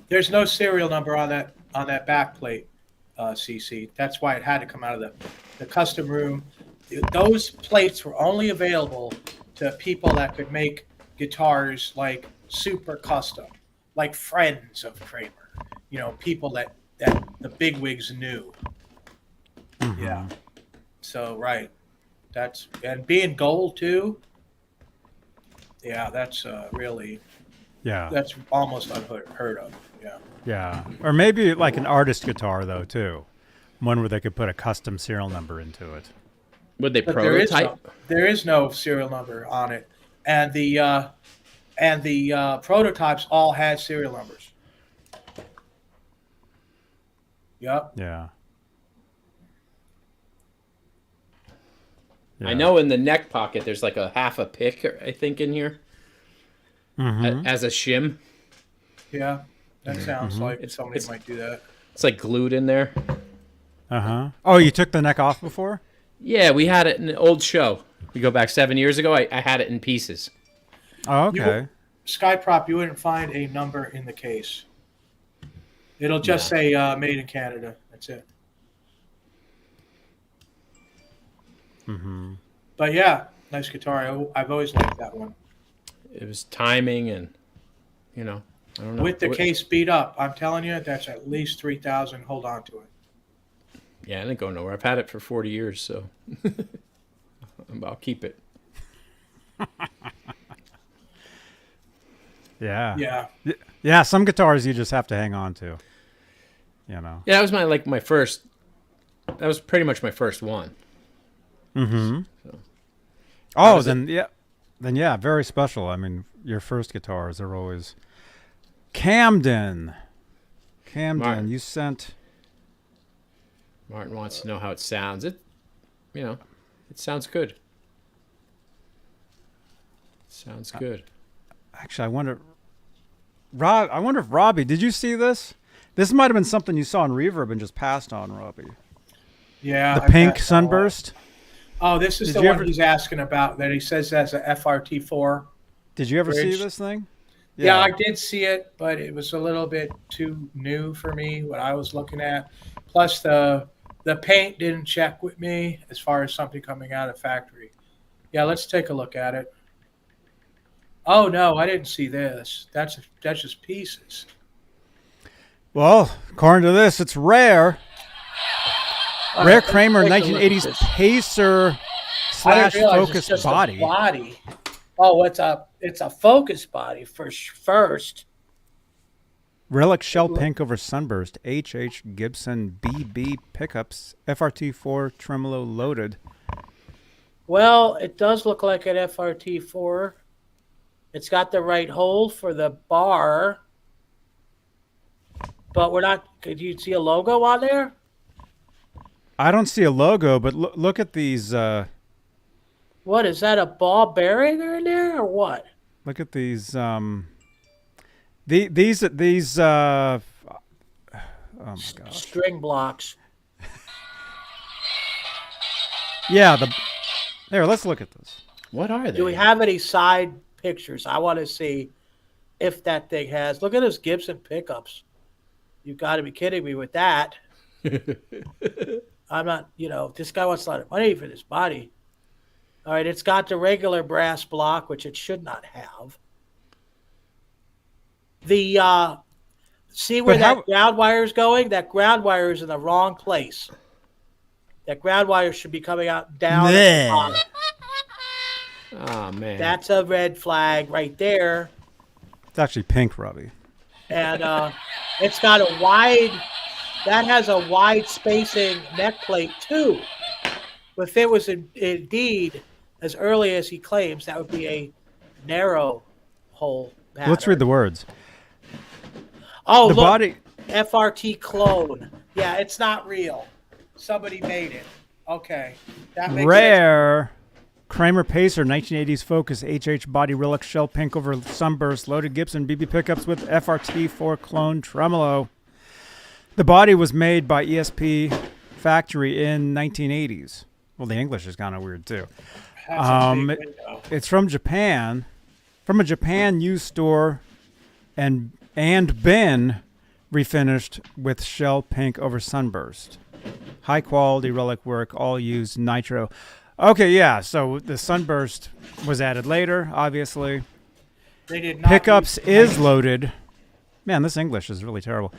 There's no serial number on that back plate, CC. That's why it had to come out of the custom room. Those plates were only available to people that could make guitars like super custom, like friends of Kramer. People that the bigwigs knew. Mm-hmm. Yeah. So right, and being gold too. Yeah, that's really. Yeah. That's almost unheard of. Yeah. Yeah. Or maybe like an artist guitar though too, one where they could put a custom serial number into it. Would they But prototype? there is no serial number on it, and the prototypes all had serial numbers. Yep. Yeah. I know in the neck pocket there's like a half a pick, I think, in here as a shim. Yeah, that sounds like somebody might do that. It's like glued in there. Oh, you took the neck off before? Yeah, we had it in an old show. We go back 7 years ago. I had it in pieces. Oh, okay. Skyprop, you wouldn't find a number in the case. It'll just say made in Canada. That's it. But yeah, nice guitar. I've always liked that one. It was timing and, I don't know. With the case beat up, I'm telling you, that's at least 3,000. Hold on to it. Yeah, it didn't go nowhere. I've had it for 40 years, so I'll keep it. Yeah. Yeah, some guitars you just have to hang on to. Yeah, that was my first. That was pretty much my first one. So. Then very special. I mean, your first guitars are always Camden, Martin. You sent. Martin wants to know how it sounds. It sounds good. Sounds good. Actually, I wonder if Robbie, did you see this? This might have been something you saw in Reverb and just passed on, Robbie. Yeah. The pink sunburst. Oh, this is the one he's asking about that he says has a FRT4. Did you ever see this thing? Yeah, I did see it, but it was a little bit too new for me, what I was looking at. Plus, the paint didn't check with me as far as something coming out of factory. Yeah, let's take a look at it. Oh, no, I didn't see this. That's just pieces. Well, according to this, it's rare. Rare Kramer 1980s Pacer / Focus body. Oh, it's a Focus body first. Relic shell pink over sunburst. HH Gibson BB pickups. FRT4 tremolo loaded. Well, it does look like an FRT4. It's got the right hole for the bar, but we're not. Could you see a logo on there? I don't see a logo, but look at these. What is that? A ball bearing in there, or what? Look at these. These. Oh my gosh. String blocks. Yeah. There. Let's look at this. What are they? Do we have any side pictures? I want to see if that thing has. Look at those Gibson pickups. You've got to be kidding me with that. I'm not, this guy wants a lot of money for this body. All right, it's got the regular brass block, which it should not have. See where that ground wire is going? That ground wire is in the wrong place. That ground wire should be coming out down at the bottom. Oh, man. That's a red flag right there. It's actually pink, Robbie. And it's got a wide... That has a wide spacing neck plate, too. If it was indeed as early as he claims, that would be a narrow hole pattern. Let's read the words. Oh, the look, body. FRT clone. Yeah, it's not real. Somebody made it. Okay. That makes Rare sense. Kramer Pacer 1980s Focus HH body relic shell pink over sunburst loaded Gibson BB pickups with FRT4 clone tremolo. The body was made by ESP factory in 1980s. Well, the English is kind of weird too. It's from Japan, from a Japan used store, and been refinished with shell pink over sunburst. High quality relic work, all used nitro. Okay, yeah. So the sunburst was added later, obviously. They did not Pickups is loaded. Man, this English is really terrible.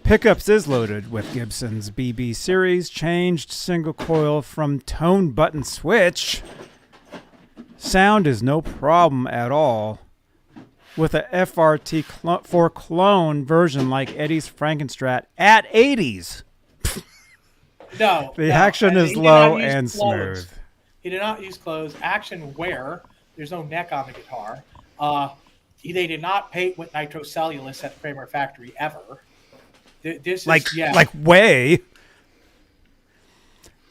Pickups is loaded with Gibson's BB series, changed single coil from tone button switch. Sound is no problem at all. With a FRT4 clone version like Eddie's Frankenstrat at 80s. No. The action is low and smooth. He did not use clothes. Action wear. There's no neck on the guitar. They did not paint with nitrocellulose at the Kramer factory ever. This like is, yeah. like way.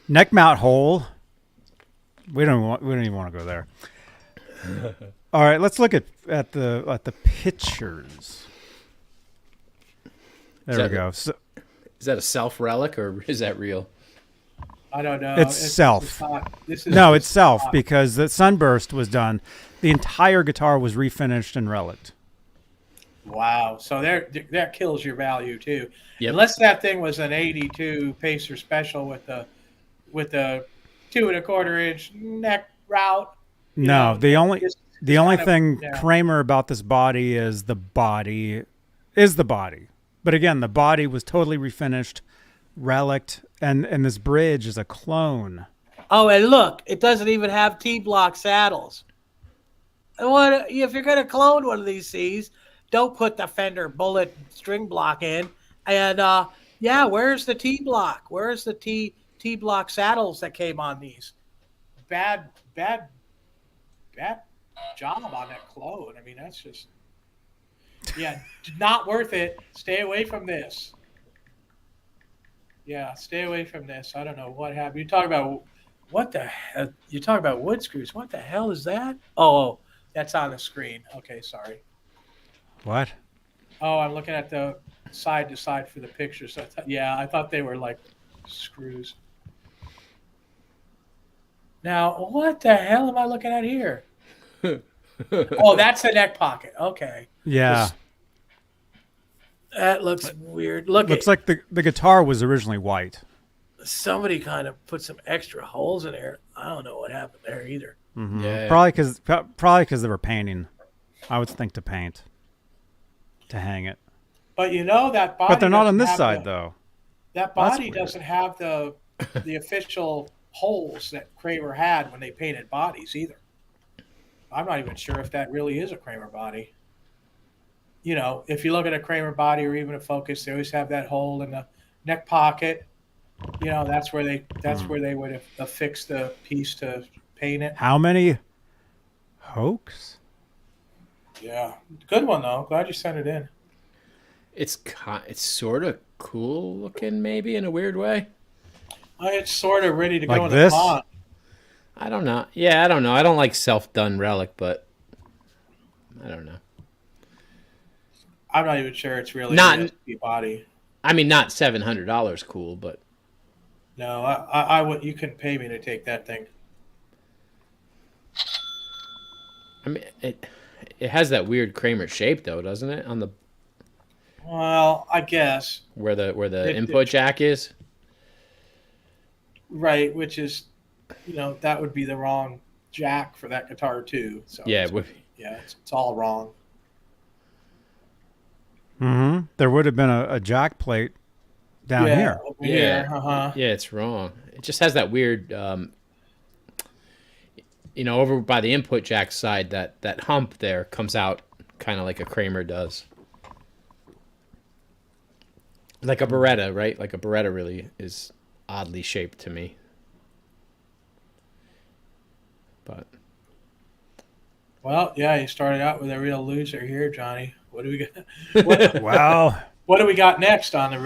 Neck mount hole. We don't even want to go there. All right, let's look at the pictures. There we go. So, is that a self relic or is that real? I don't know. It's self. It's self because the sunburst was done. The entire guitar was refinished and relicked. Wow. So that kills your value too. Yep. Unless that thing was an 82 Pacer Special with the 2 1/4 inch neck route. No, the only thing Kramer about this body is the body. But again, the body was totally refinished, relicked, and this bridge is a clone. Oh, and look, it doesn't even have T-block saddles. What if you're going to clone one of these C's? Don't put the Fender bullet string block in. And where's the T-block? Where's the T-block saddles that came on these? Bad job on that clone. I mean, that's just not worth it. Stay away from this. Yeah, stay away from this. I don't know what happened. You talk about you talk about wood screws. What the hell is that? Oh, that's on the screen. Okay, sorry. What? Oh, I'm looking at the side to side for the picture. So I thought they were like screws. Now, what the hell am I looking at here? Oh, that's the neck pocket. Okay. Yeah. That looks weird. Looks like the guitar was originally white. Somebody kind of put some extra holes in there. I don't know what happened there either. Mm-hmm. Yeah. Probably because they were painting. I would think to paint. To hang it. But that body. But they're not on this side though. That body doesn't have the official holes that Kramer had when they painted bodies either. I'm not even sure if that really is a Kramer body. If you look at a Kramer body or even a Focus, they always have that hole in the neck pocket. That's where they would have affixed the piece to paint it. How many hoax? Yeah, good one though. Glad you sent it in. It's sort of cool looking, maybe in a weird way. It's sort of ready to like go in this? the pot. I don't know. Yeah, I don't know. I don't like self-done relic, but I don't know. I'm not even sure it's really not an ESP body. I mean, not $700 cool, but no, I would. You couldn't pay me to take that thing. I mean, it has that weird Kramer shape though, doesn't it? On the I guess where the input jack is. Right, which is, that would be the wrong jack for that guitar too. So yeah, it's all wrong. Mm-hmm. There would have been a jack plate down here. Over here. Uh-huh. Yeah, it's wrong. It just has that weird, over by the input jack side, that hump there comes out kind of like a Kramer does. Like a Beretta, right? Like a Beretta really is oddly shaped to me. But well, yeah, you started out with a real loser here, Johnny. What do we got? Wow. What do we got next on the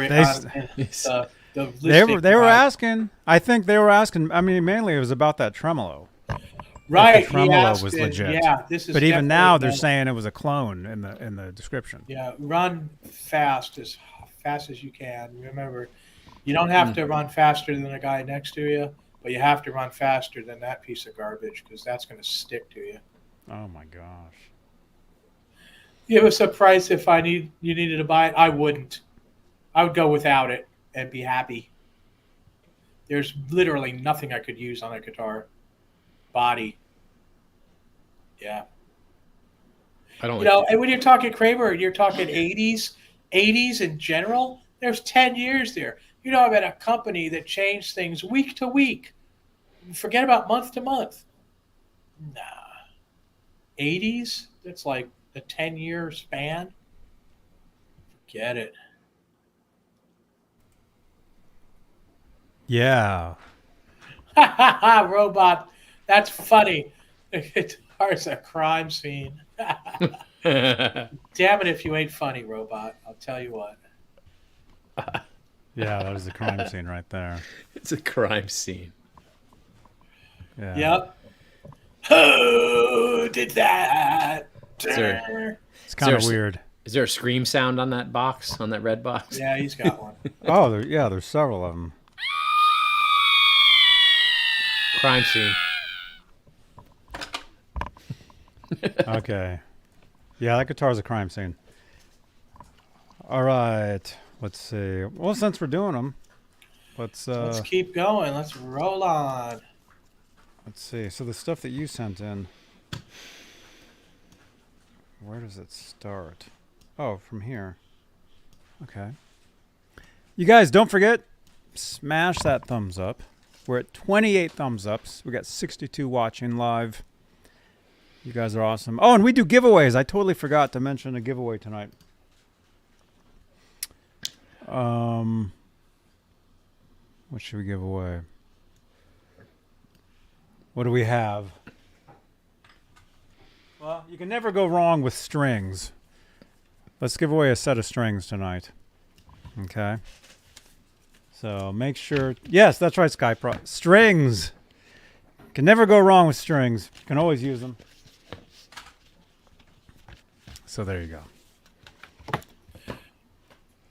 they were asking. I think they were asking. I mean, mainly it was about that tremolo. Right, the tremolo was legit. Yeah, this is. But even now, they're saying it was a clone in the description. Yeah, run fast as you can. Remember, you don't have to run faster than the guy next to you, but you have to run faster than that piece of garbage because that's going to stick to you. Oh my gosh. Give us a price if you needed to buy it. I wouldn't. I would go without it and be happy. There's literally nothing I could use on a guitar. Body. Yeah. I don't and when you're talking Kramer, you're talking 80s in general, There's 10 years there. You know, I'm at a company that changed things week to week. Forget about month to month. Nah. 80s? That's like a 10-year span. Forget it. Yeah. Robot. That's funny. The guitar's a crime scene. Damn it if you ain't funny, Robot. I'll tell you what. Yeah, that was the crime scene right there. It's a crime scene. Yeah. Yep. Who did that? It's kind of weird. Is there a scream sound on that box, on that red box? Yeah, he's got one. Oh, there's several of them. Crime scene. Okay. Yeah, that guitar's a crime scene. All right. Let's see. Well, since we're doing them, let's keep going. Let's roll on. Let's see. So the stuff that you sent in, where does it start? Oh, from here. Okay. You guys, don't forget, smash that thumbs up. We're at 28 thumbs ups. We got 62 watching live. You guys are awesome. Oh, and we do giveaways. I totally forgot to mention a giveaway tonight. What should we give away? What do we have? Well, you can never go wrong with strings. Let's give away a set of strings tonight. Okay. So make sure. Yes, that's right, Skypro. Strings. Can never go wrong with strings. You can always use them. So there you go.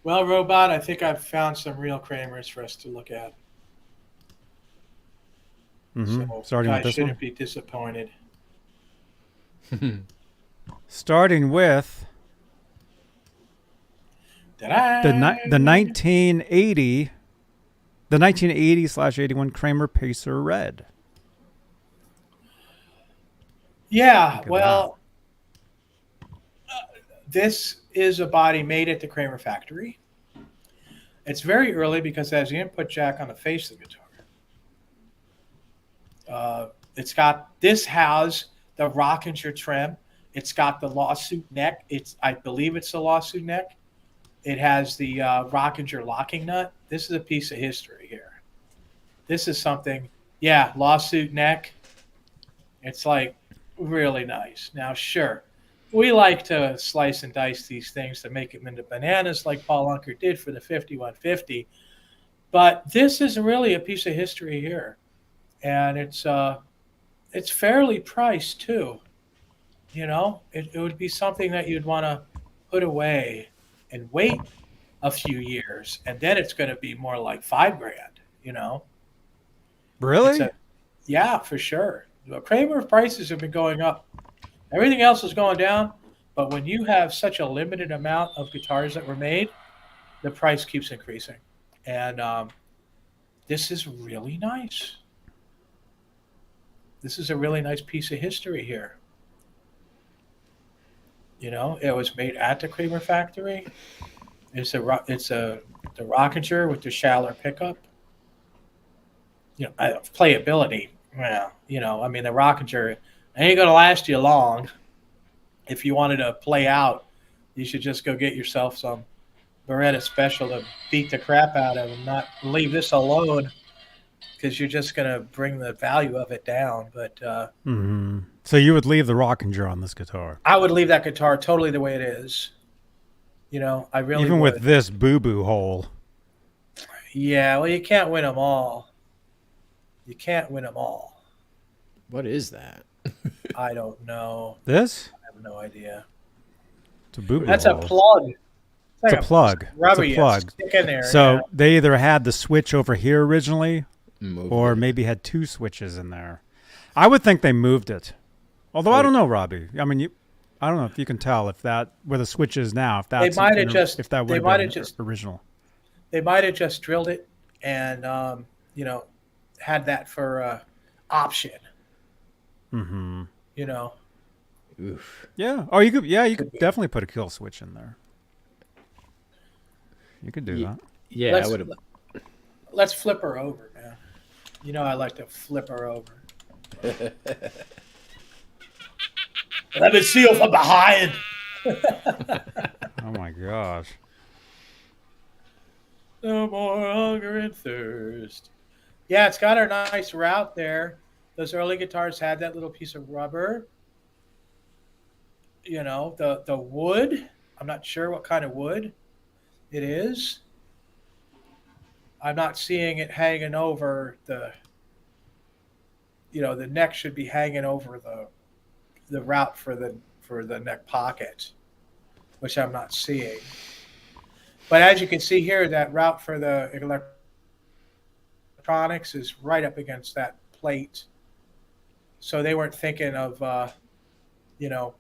Well, Robot, I think I've found some real Kramers for us to look at. Mm-hmm. So Starting with I this shouldn't one. be disappointed. Starting with the 1980, the 1980/81 Kramer Pacer Red. Yeah, well, this is a body made at the Kramer factory. It's very early because it has the input jack on the face of the guitar. It's got this has the Rockinger Trem. It's got the lawsuit neck. I believe it's the lawsuit neck. It has the Rockinger locking nut. This is a piece of history here. This is something, yeah, lawsuit neck. It's like really nice. Now, sure, we like to slice and dice these things to make them into bananas like Paul Unker did for the 5150. But this is really a piece of history here. And it's fairly priced too. You know, it would be something that you'd want to put away and wait a few years, and then it's going to be more like $5,000. You know, Really? Yeah, for sure. Kramer prices have been going up. Everything else is going down, but when you have such a limited amount of guitars that were made, the price keeps increasing. And this is really nice. This is a really nice piece of history here. You know, it was made at the Kramer factory. It's the Rockinger with the Schaller pickup. You know, playability. Well, you know, I mean, the Rockinger ain't gonna last you long. If you wanted to play out, you should just go get yourself some Beretta Special to beat the crap out of and not leave this alone, because you're just gonna bring the value of it down. But So you would leave the Rockinger on this guitar? I would leave that guitar totally the way it is. You know, I really even would. with this boo-boo hole. Yeah, well, you can't win them all. You can't win them all. What is that? I don't know. This? I have no idea. It's a boo-boo That's hole. a plug. It's a plug. Rubber It's a plug. stick in there. So yeah. they either had the switch over here originally, or it. maybe had two switches in there. I would think they moved it. Although I don't know, Robbie. I mean, I don't know if you can tell if that where the switch is now. If that's might have just- if that they would might have have been just- original. They might have just drilled it and you know, had that for option. Mm-hmm. You know. Oof. Yeah. Oh, you could. Yeah, you could definitely put a kill switch in there. You could do that. Yeah, I would have. Let's flip her over, man. You know I like to flip her over. Let me see you from behind. Oh my gosh. No more hunger and thirst. Yeah, it's got a nice route there. Those early guitars had that little piece of rubber. You know, the wood. I'm not sure what kind of wood it is. I'm not seeing it hanging over the. You know, the neck should be hanging over the route for the neck pocket, which I'm not seeing. But as you can see here, that route for the electronics is right up against that plate. So they weren't thinking of, you know,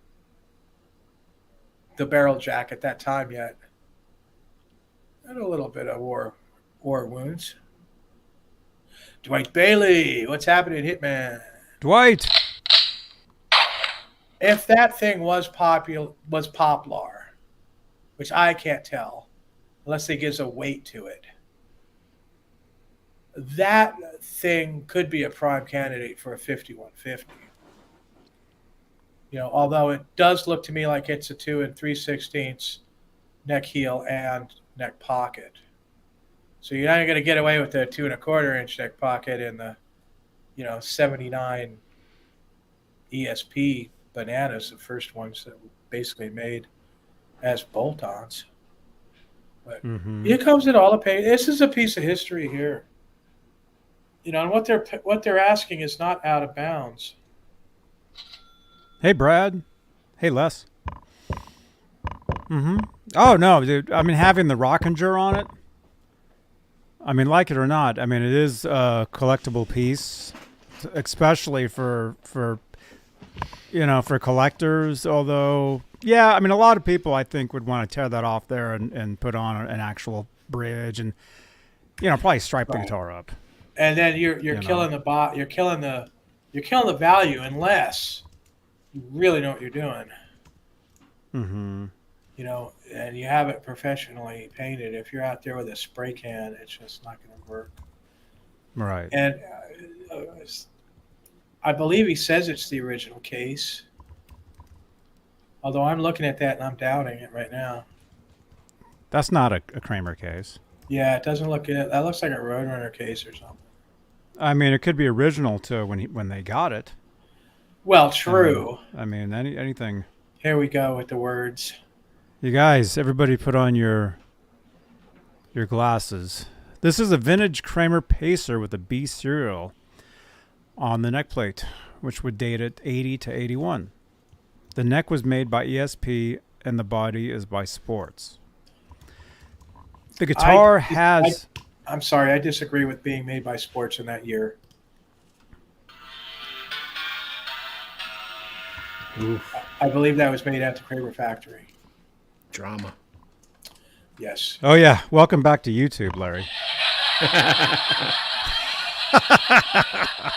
the barrel jack at that time yet. And a little bit of war wounds. Dwight Bailey, what's happening, Hitman? Dwight. If that thing was poplar, which I can't tell, unless it gives a weight to it, that thing could be a prime candidate for a 5150. You know, although it does look to me like it's a 2 3/16 neck heel and neck pocket. So you're not going to get away with the 2 1/4 inch neck pocket in the, you know, 79 ESP bananas, the first ones that were basically made as bolt-ons. But here comes it all a page. This is a piece of history here. You know, and what they're asking is not out of bounds. Hey, Brad. Hey, Les. Oh no, dude. I mean, having the Rockinger on it. I mean, like it or not, I mean, it is a collectible piece, especially for you know, for collectors. Although, yeah, I mean, a lot of people I think would want to tear that off there and put on an actual bridge and, you know, probably stripe the guitar up. And then you're killing you're killing the value unless you really know what you're doing. You know, and you have it professionally painted. If you're out there with a spray can, it's just not going to work. Right. And I believe he says it's the original case. Although I'm looking at that and I'm doubting it right now. That's not a Kramer case. Yeah, it doesn't look it. That looks like a Roadrunner case or something. I mean, it could be original to when they got it. Well, true. I mean, anything. Here we go with the words. You guys, everybody put on your glasses. This is a vintage Kramer Pacer with a B serial on the neck plate, which would date it 80 to 81. The neck was made by ESP and the body is by Sports. The guitar has... I'm sorry, I disagree with being made by Sports in that year. Oof. I believe that was made at the Kramer factory. Drama. Yes. Oh yeah, welcome back to YouTube, Larry.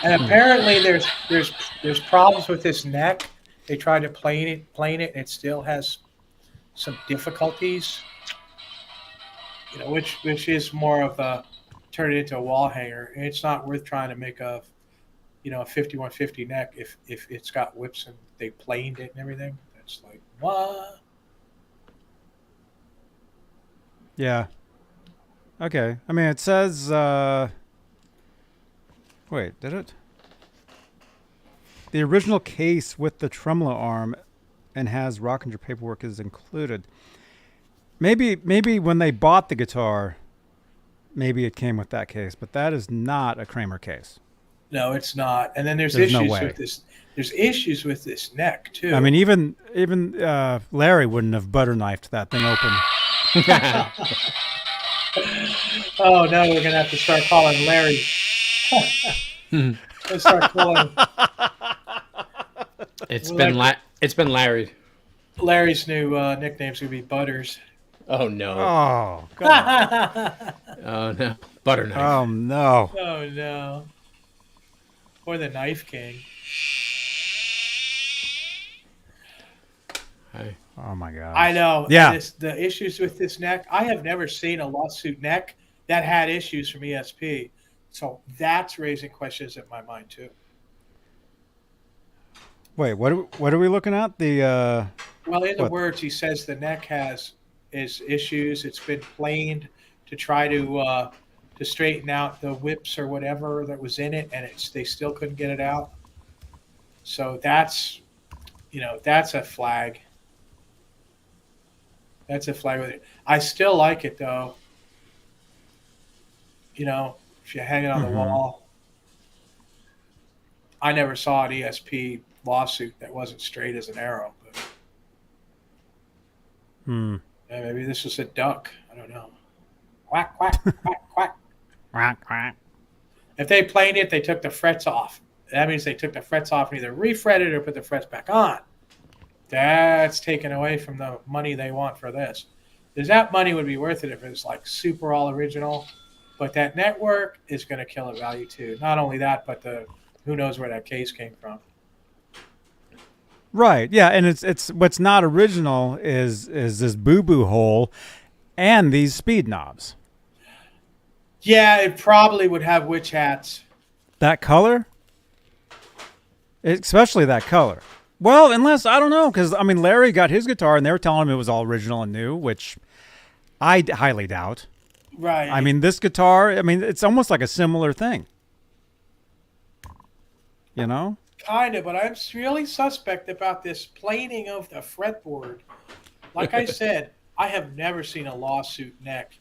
And apparently there's problems with this neck. They tried to plane it, and it still has some difficulties. You know, which is more of a turn it into a wall hanger. And it's not worth trying to make a 5150 neck if it's got whips and they planed it and everything. That's like what? Yeah. Okay. I mean, it says... Wait, did it? The original case with the tremolo arm and has Rockinger paperwork is included. Maybe when they bought the guitar, maybe it came with that case, but that is not a Kramer case. No, it's not. And then there's no issues way. with this. There's issues with this neck too. I mean, even Larry wouldn't have butter knifed that thing open. Oh no, we're gonna have to start calling Larry. Let's start calling. It's been Larry. Larry's new nickname's gonna be Butters. Oh no. Oh God. Oh no. Butter knife. Oh no. Oh no. Or the Knife King. Oh my god! I know. Yeah. The issues with this neck. I have never seen a lawsuit neck that had issues from ESP. So that's raising questions in my mind too. Wait, what are we looking at? The Well, in the what? words, he says the neck has issues. It's been planed to try to straighten out the whips or whatever that was in it, and they still couldn't get it out. So that's that's a flag. That's a flag with it. I still like it though. If you hang it on the wall. I never saw an ESP lawsuit that wasn't straight as an arrow. But maybe this was a duck. I don't know. Quack, quack, quack, quack. Quack, quack. If they planed it, they took the frets off. That means they took the frets off and either refretted or put the frets back on. That's taken away from the money they want for this. Because that money would be worth it if it was like super all original. But that network is going to kill a value too. Not only that, but who knows where that case came from. Right. Yeah, and it's what's not original is this boo-boo hole and these speed knobs. Yeah, it probably would have witch hats. That color? Especially that color. Well, unless, I don't know, because, I mean, Larry got his guitar and they were telling him it was all original and new, which I highly doubt. Right. I mean, this guitar, I mean, it's almost like a similar thing. You know? Kind of, but I'm really suspect about this planing of the fretboard. Like I said, I have never seen a lawsuit neck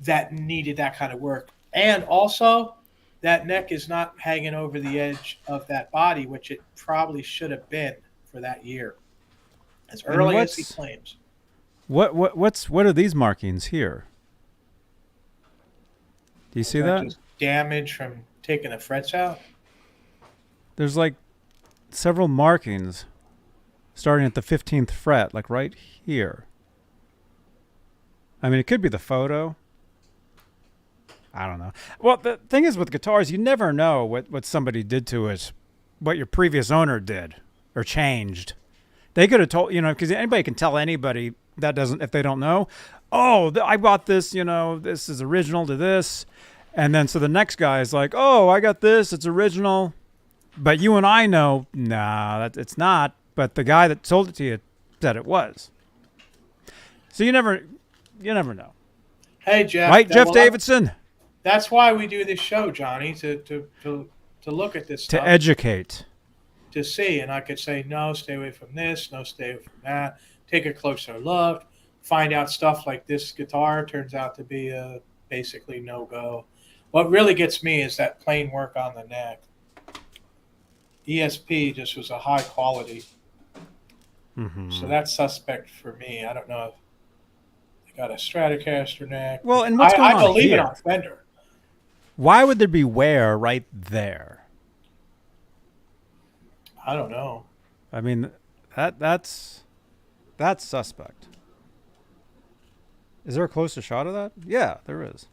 that needed that kind of work. And also, that neck is not hanging over the edge of that body, which it probably should have been for that year, as early as he claims. What are these markings here? Do you see that? Just damage from taking the frets out? There's like several markings starting at the 15th fret, like right here. I mean, it could be the photo. I don't know. Well, the thing is with guitars, you never know what somebody did to it, what your previous owner did or changed. They could have told, because anybody can tell anybody that doesn't, if they don't know, I bought this, this is original to this. And then so the next guy is like, oh, I got this, it's original. But you and I know, nah, it's not. But the guy that sold it to you said it was. So you never know. Hey, Jeff. Right, Jeff Davidson? That's why we do this show, Johnny, to look at this stuff. To educate. To see. And I could say, no, stay away from this. No, stay away from that. Take a closer look. Find out stuff like this guitar turns out to be a basically no-go. What really gets me is that plain work on the neck. ESP just was a high quality. Mm-hmm. So that's suspect for me. I don't know if they got a Stratocaster neck. Well, and what's going on here? I believe it on Fender. Why would there be wear right there? I don't know. I mean, that's suspect. Is there a closer shot of that? Yeah, there is.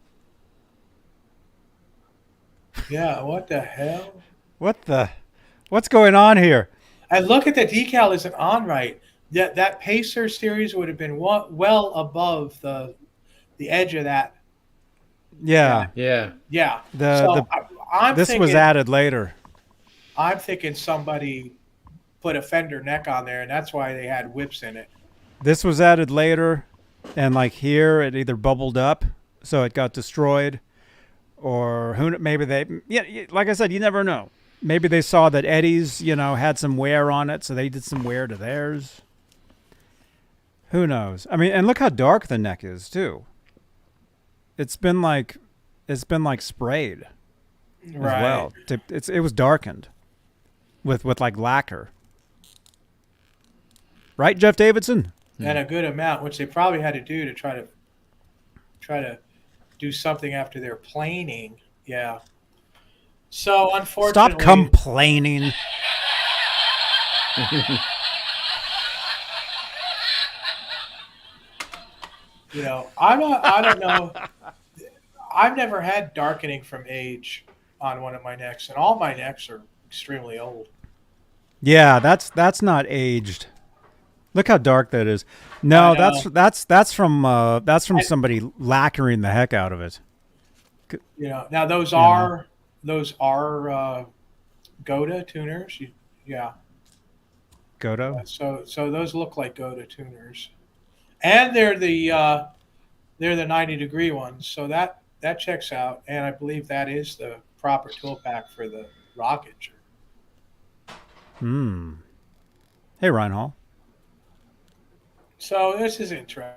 Yeah, what the hell? What's going on here? And look at the decal isn't on right. That Pacer series would have been well above the edge of that. Yeah. Yeah. Yeah. This was added later. I'm thinking somebody put a Fender neck on there, and that's why they had whips in it. This was added later, and like here, it either bubbled up, so it got destroyed, or maybe like I said, you never know. Maybe they saw that Eddie's, had some wear on it, so they did some wear to theirs. Who knows? I mean, and look how dark the neck is too. It's been like sprayed, right? As well. It was darkened with like lacquer, right, Jeff Davidson? And a good amount, which they probably had to do to try to do something after their planing. Yeah. So unfortunately, stop complaining. I don't know. I've never had darkening from age on one of my necks, and all my necks are extremely old. Yeah, that's not aged. Look how dark that is. No, that's from somebody lacquering the heck out of it. Now those are Goda tuners. Yeah. Godo. So those look like Goda tuners, and they're the 90-degree ones. So that checks out, and I believe that is the proper tool pack for the Rockinger. Hey, Reinhold. So this is interesting.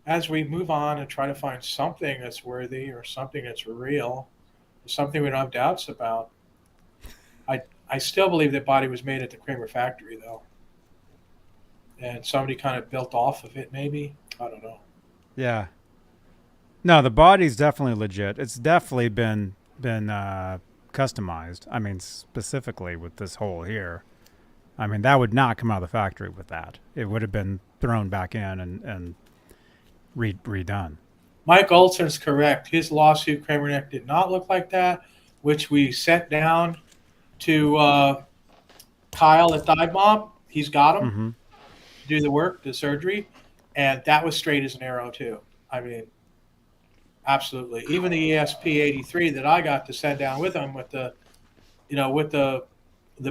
As we move on and try to find something that's worthy or something that's real, something we don't have doubts about, I still believe that body was made at the Kramer factory, though. And somebody kind of built off of it, maybe. I don't know. Yeah. No, the body's definitely legit. It's definitely been customized. I mean, specifically with this hole here. I mean, that would not come out of the factory with that. It would have been thrown back in and redone. Mike Olson's correct. His lawsuit, Kramer neck, did not look like that, which we sent down to Kyle at Dive Mob. He's got him to do the work, the surgery, and that was straight as an arrow too. I mean, absolutely. Even the ESP 83 that I got to send down with him with the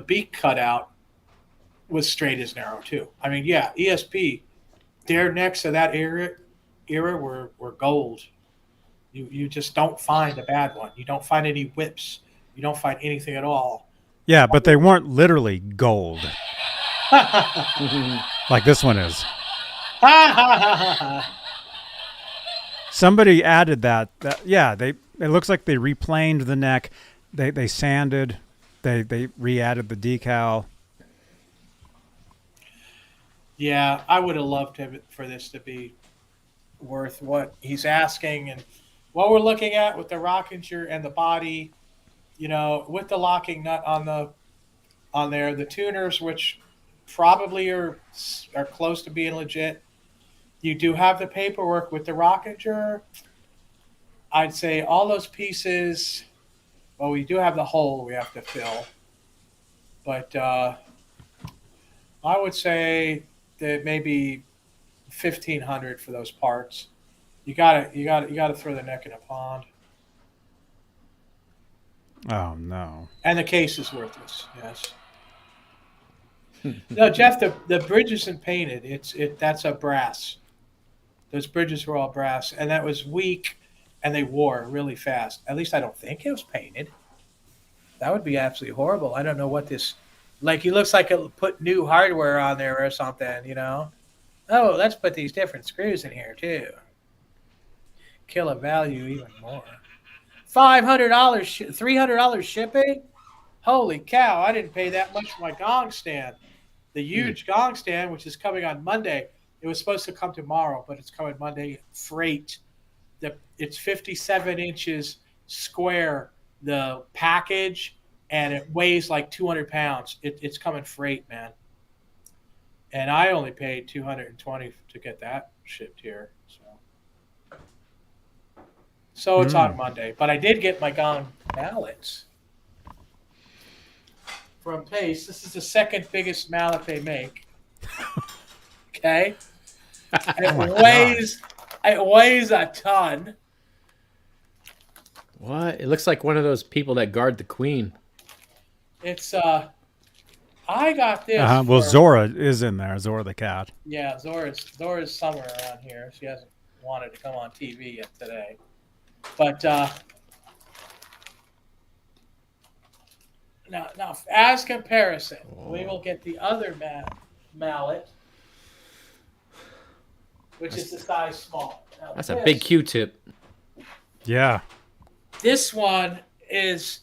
beak cut out was straight as an arrow too. I mean, yeah, ESP, their necks of that era were gold. You just don't find a bad one. You don't find any whips. You don't find anything at all. Yeah, but they weren't literally gold. Like this one is. Somebody added that yeah, it looks like they replaned the neck. They sanded. They re-added the decal. Yeah, I would have loved for this to be worth what he's asking and what we're looking at with the Rockinger and the body, with the locking nut on there, the tuners, which probably are close to being legit. You do have the paperwork with the Rockinger. I'd say all those pieces. Well, we do have the hole we have to fill, but I would say that maybe $1,500 for those parts. You gotta throw the neck in a pond. Oh no! And the case is worthless. Yes. No, Jeff, the bridge isn't painted. That's a brass. Those bridges were all brass, and that was weak, and they wore really fast. At least I don't think it was painted. That would be absolutely horrible. I don't know what this. Like, he looks like it put new hardware on there or something. Oh, let's put these different screws in here too. Kill a value even more. $500, $300 shipping. Holy cow! I didn't pay that much for my gong stand. The huge gong stand, which is coming on Monday. It was supposed to come tomorrow, but it's coming Monday. Freight. It's 57 inches square. The package, and it weighs like 200 pounds. It's coming freight, man. And I only paid $220 to get that shipped here. So it's on Monday. But I did get my gong mallets from Pace. This is the second biggest mallet they make. Okay? It weighs a ton. What? It looks like one of those people that guard the queen. It's I got this. Well, Zora is in there. Zora the cat. Yeah, Zora's somewhere around here. She hasn't wanted to come on TV yet today. But now, as comparison, we will get the other mallet, which is the size small. Now, that's a big Q-tip. Yeah. This one is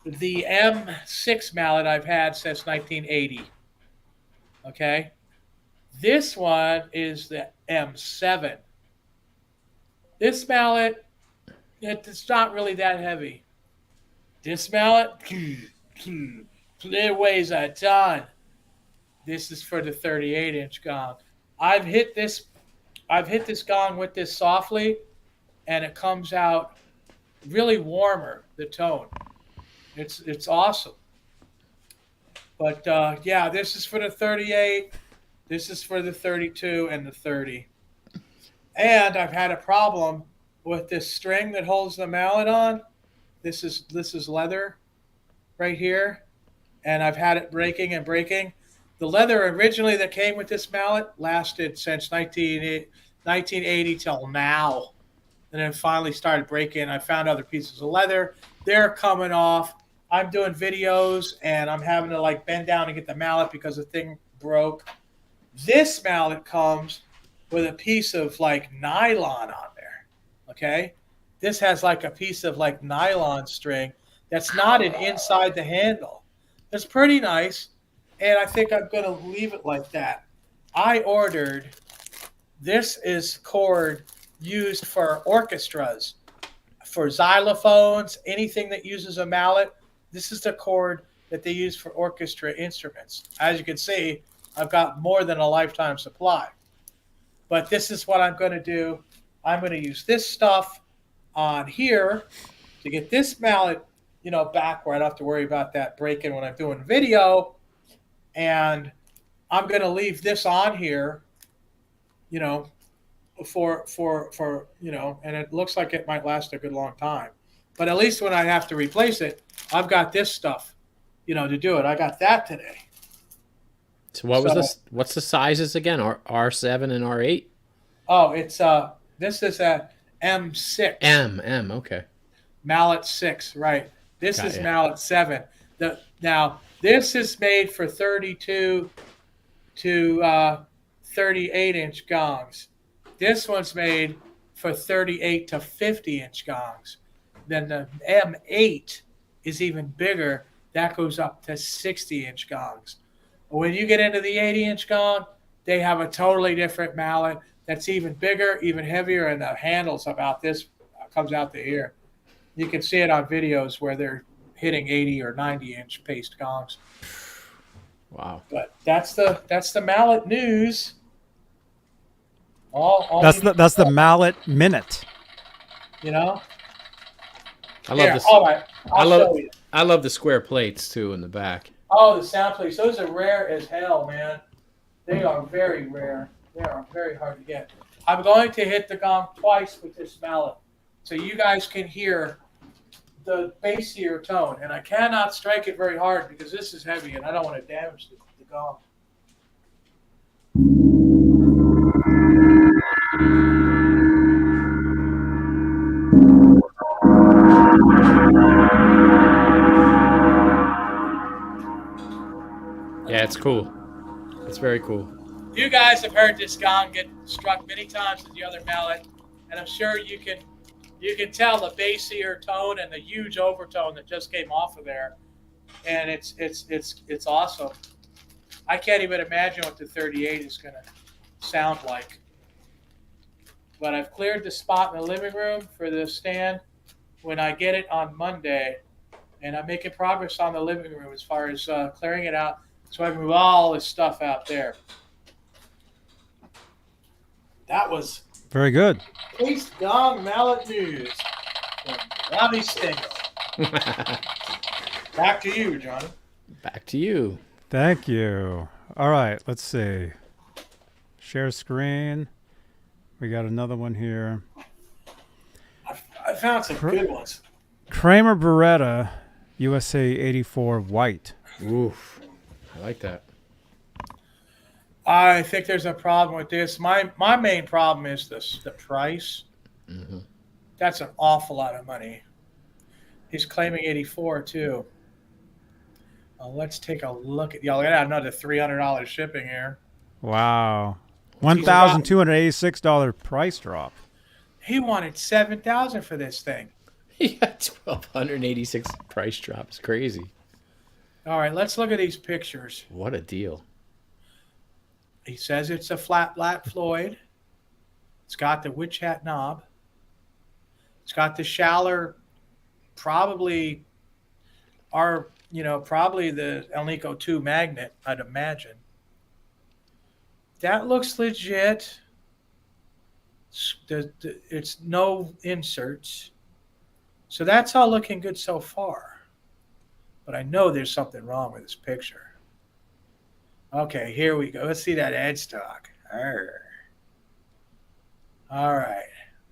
the M6 mallet I've had since 1980. Okay? This one is the M7. This mallet, it's not really that heavy. This mallet, it weighs a ton. This is for the 38-inch gong. I've hit this gong with this softly, and it comes out really warmer, the tone. It's awesome. But yeah, this is for the 38. This is for the 32 and the 30. And I've had a problem with this string that holds the mallet on. This is leather right here, and I've had it breaking and breaking. The leather originally that came with this mallet lasted since 1980 till now, and then finally started breaking. I found other pieces of leather. They're coming off. I'm doing videos, and I'm having to like bend down to get the mallet because the thing broke. This mallet comes with a piece of like nylon on there, okay? This has like a piece of like nylon string that's knotted inside the handle. It's pretty nice, and I think I'm going to leave it like that. I ordered, this is cord used for orchestras, for xylophones, anything that uses a mallet. This is the cord that they use for orchestra instruments. As you can see, I've got more than a lifetime supply. But this is what I'm going to do. I'm going to use this stuff on here to get this mallet, back where I don't have to worry about that breaking when I'm doing video. And I'm going to leave this on here, for and it looks like it might last a good long time. But at least when I have to replace it, I've got this stuff, to do it. I got that today. So what's the sizes again? R7 and R8? Oh, it's this is a M6. M, okay. Mallet 6, right. This is it. Mallet 7. Now, this is made for 32 to 38-inch gongs. This one's made for 38 to 50-inch gongs. Then the M8 is even bigger. That goes up to 60-inch gongs. When you get into the 80-inch gong, they have a totally different mallet that's even bigger, even heavier, and the handle's about this, comes out to here. You can see it on videos where they're hitting 80 or 90-inch paste gongs. Wow. But that's the mallet news. That's the mallet minute. I love this. All right, I'll show you. I love the square plates too in the back. Oh, the sound plates. Those are rare as hell, man. They are very rare. They are very hard to get. I'm going to hit the gong twice with this mallet so you guys can hear the bassier tone. And I cannot strike it very hard because this is heavy and I don't want to damage the gong. Yeah, it's cool. It's very cool. You guys have heard this gong get struck many times with the other mallet, and I'm sure you can tell the bassier tone and the huge overtone that just came off of there, and it's awesome. I can't even imagine what the 38 is going to sound like. But I've cleared the spot in the living room for the stand when I get it on Monday, and I'm making progress on the living room as far as clearing it out so I can move all this stuff out there. That was very good. Paste Gong Mallet News from Robbie Stengel. Back to you, Johnny. Back to you. Thank you. All right, let's see. Share screen. We got another one here. I found some good ones. Kramer Beretta USA 84 white. Oof. I like that. I think there's a problem with this. My main problem is the price. Mm-hmm. That's an awful lot of money. He's claiming 84 too. Let's take a look at y'all. Got another $300 shipping here. Wow, $1,286 price drop. He wanted $7,000 for this thing. He got $1,286 price drop. It's crazy. All right, let's look at these pictures. What a deal. He says it's a flat black Floyd. It's got the witch hat knob. It's got the Schaller, probably the Alnico 2 magnet, I'd imagine. That looks legit. It's no inserts. So that's all looking good so far. But I know there's something wrong with this picture. Okay, here we go. Let's see that headstock. Arr. All right.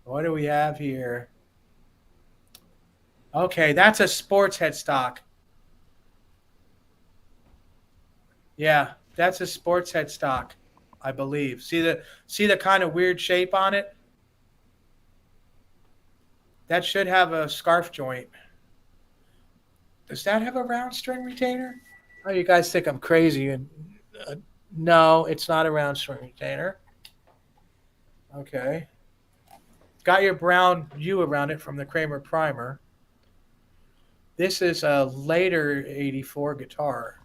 What do we have here? Okay, that's a sports headstock. Yeah, that's a sports headstock, I believe. See the kind of weird shape on it? That should have a scarf joint. Does that have a round string retainer? Oh, you guys think I'm crazy. And no, it's not a round string retainer. Okay. Got your brown U around it from the Kramer primer. This is a later 84 guitar.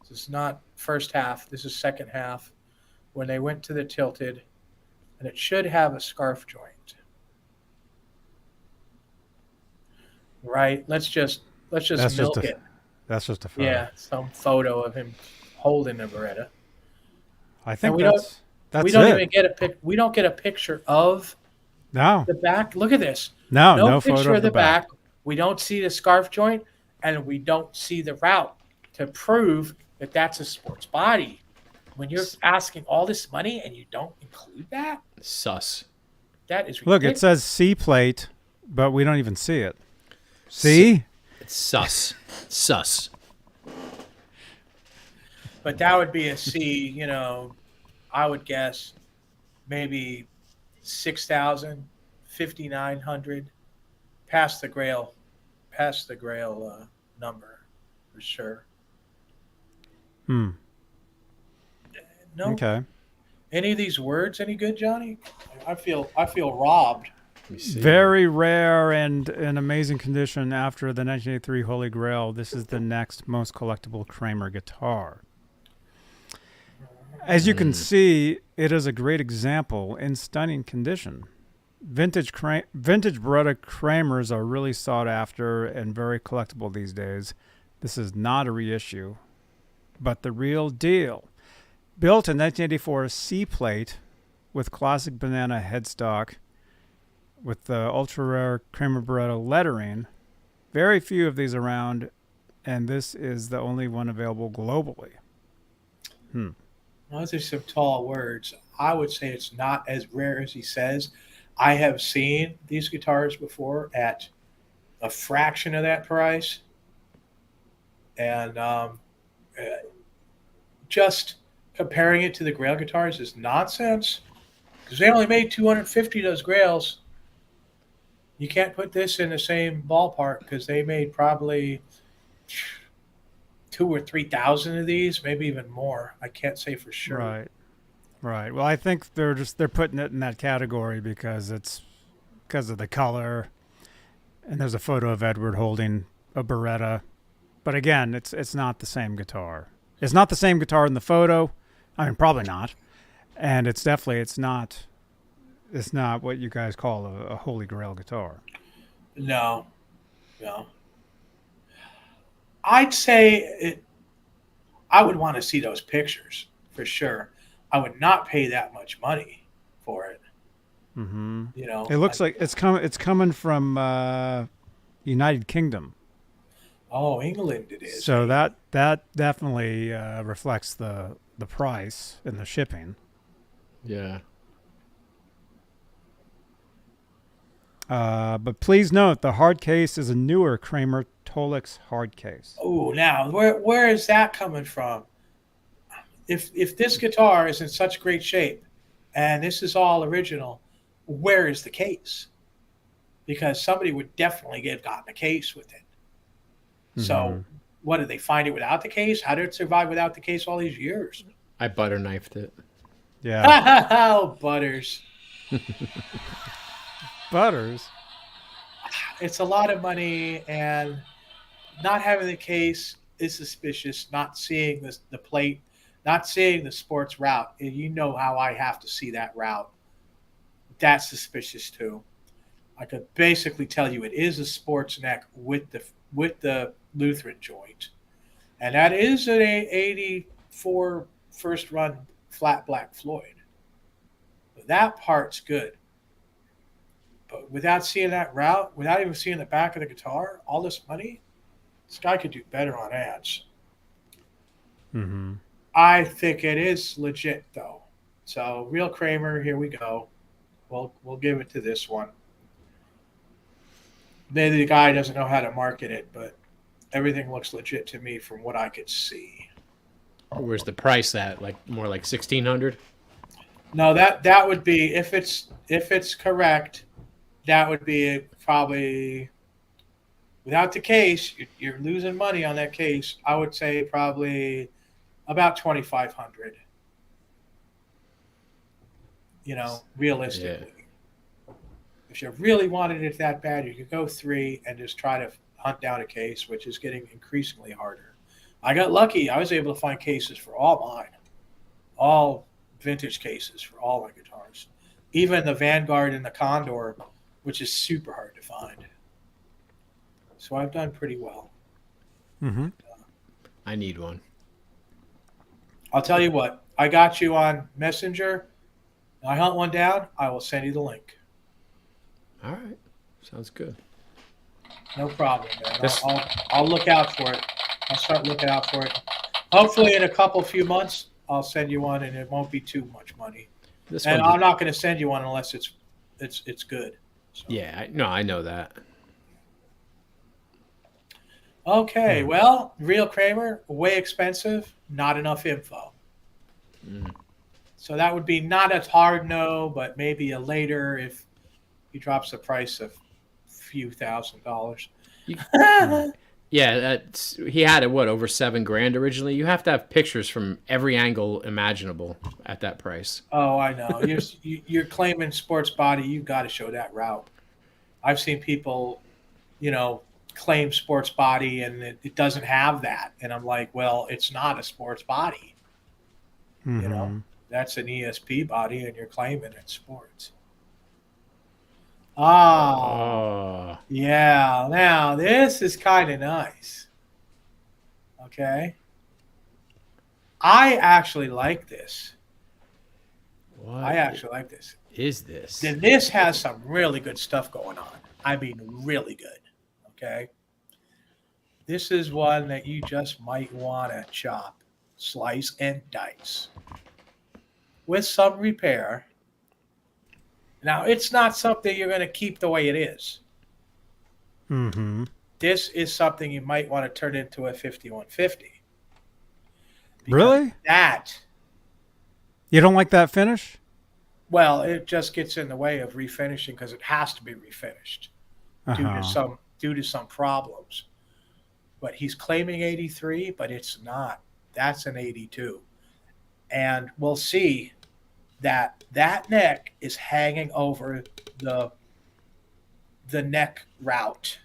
This is not first half. This is second half when they went to the tilted. And it should have a scarf joint. Right? Let's just milk it. That's just a photo. Yeah, some photo of him holding the Beretta. I think we that's we don't it. even get we don't get a picture of the back. Look at this. No picture photo of the back. We don't see the scarf joint, and we don't see the route to prove that that's a sports body. When you're asking all this money and you don't include that, sus. That is Look, ridiculous. it says C plate, but we don't even see it. See? It's sus. Sus. But that would be a C, I would guess maybe 6,000, 5,900, past the grail number for sure. No. No. Okay. Any of these words any good, Johnny? I feel robbed. Very rare and in amazing condition after the 1983 Holy Grail. This is the next most collectible Kramer guitar. As you can see, it is a great example in stunning condition. Vintage Beretta Kramers are really sought after and very collectible these days. This is not a reissue, but the real deal. Built in 1984 C plate with classic banana headstock with the ultra-rare Kramer Beretta lettering. Very few of these around, and this is the only one available globally. Those are some tall words. I would say it's not as rare as he says. I have seen these guitars before at a fraction of that price. And just comparing it to the Grail guitars is nonsense because they only made 250 of those Grails. You can't put this in the same ballpark because they made probably 2,000 or 3,000 of these, maybe even more. I can't say for sure. Right. Well, I think they're putting it in that category because of the color, and there's a photo of Edward holding a Beretta. But again, it's not the same guitar. It's not the same guitar in the photo. I mean, probably not. And it's not what you guys call a Holy Grail guitar. No. I'd say I would want to see those pictures for sure. I would not pay that much money for it. Mm-hmm. It looks like it's coming from United Kingdom. Oh, England it is. So that definitely reflects the price and the shipping. Yeah. But please note the hard case is a newer Kramer Tolix hard case. Oh, now where is that coming from? If this guitar is in such great shape and this is all original, where is the case? Because somebody would definitely have gotten a case with it. Mm-hmm. So what, did they find it without the case? How did it survive without the case all these years? I butter knifed it. Yeah. Oh, Butters. Butters. It's a lot of money, and not having the case is suspicious. Not seeing the plate, not seeing the sports route. You know how I have to see that route. That's suspicious too. I could basically tell you it is a sports neck with the Lutheran joint, and that is an 84 first run flat black Floyd. That part's good. But without seeing that route, without even seeing the back of the guitar, all this money, this guy could do better on ads. Mm-hmm. I think it is legit, though. So, real Kramer, here we go. We'll give it to this one. Maybe the guy doesn't know how to market it, but everything looks legit to me from what I could see. Where's the price at? Like more like 1,600? No, that would be if it's correct. That would be probably without the case. You're losing money on that case. I would say probably about 2,500. Realistically. Yeah. If you really wanted it that bad, you could go 3 and just try to hunt down a case, which is getting increasingly harder. I got lucky. I was able to find cases for all mine, all vintage cases for all my guitars, even the Vanguard and the Condor, which is super hard to find. So I've done pretty well. Mm-hmm. I need one. I'll tell you what. I got you on Messenger. I hunt one down. I will send you the link. All right. Sounds good. No problem, man. I'll look out for it. I'll start looking out for it. Hopefully in a few months, I'll send you one, and it won't be too much money. I'm not going to send you one unless it's good. So. Yeah, I know that. Okay, well, real Kramer, way expensive, not enough info. So that would be not a hard no, but maybe a later if he drops the price of a few $1,000s. Yeah, he had it, over $7,000 originally. You have to have pictures from every angle imaginable at that price. Oh, I know. You're claiming sports body. You've got to show that route. I've seen people, claim sports body and it doesn't have that. And I'm like, well, it's not a sports body. Mm-hmm. That's an ESP body and you're claiming it's sports. Yeah. Now, this is kind of nice. Okay. I actually like this. What I actually like this. Is this? Then this has some really good stuff going on. I mean, really good. Okay. This is one that you just might want to chop, slice, and dice with some repair. Now, it's not something you're going to keep the way it is. Mm-hmm. This is something you might want to turn into a 5150. Really? You don't like that finish? Well, it just gets in the way of refinishing because it has to be refinished due to some problems. But he's claiming 83, but it's not. That's an 82. And we'll see that neck is hanging over the neck route.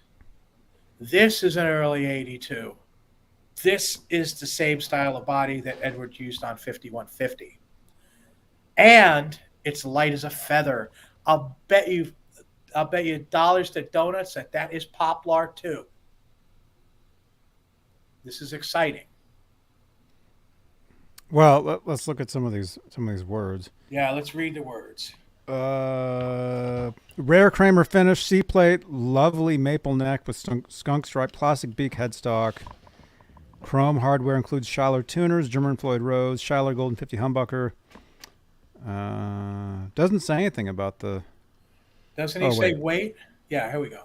This is an early 82. This is the same style of body that Edward used on 5150. And it's light as a feather. I'll bet you dollars to donuts that is poplar too. This is exciting. Well, let's look at some of these words. Yeah, let's read the words. Rare Kramer finish, C-plate, lovely maple neck with skunk stripe, plastic beak headstock. Chrome hardware includes Schaller tuners, German Floyd Rose, Schaller Golden 50 humbucker. Doesn't say anything about the... Doesn't he say weight? Yeah, here we go.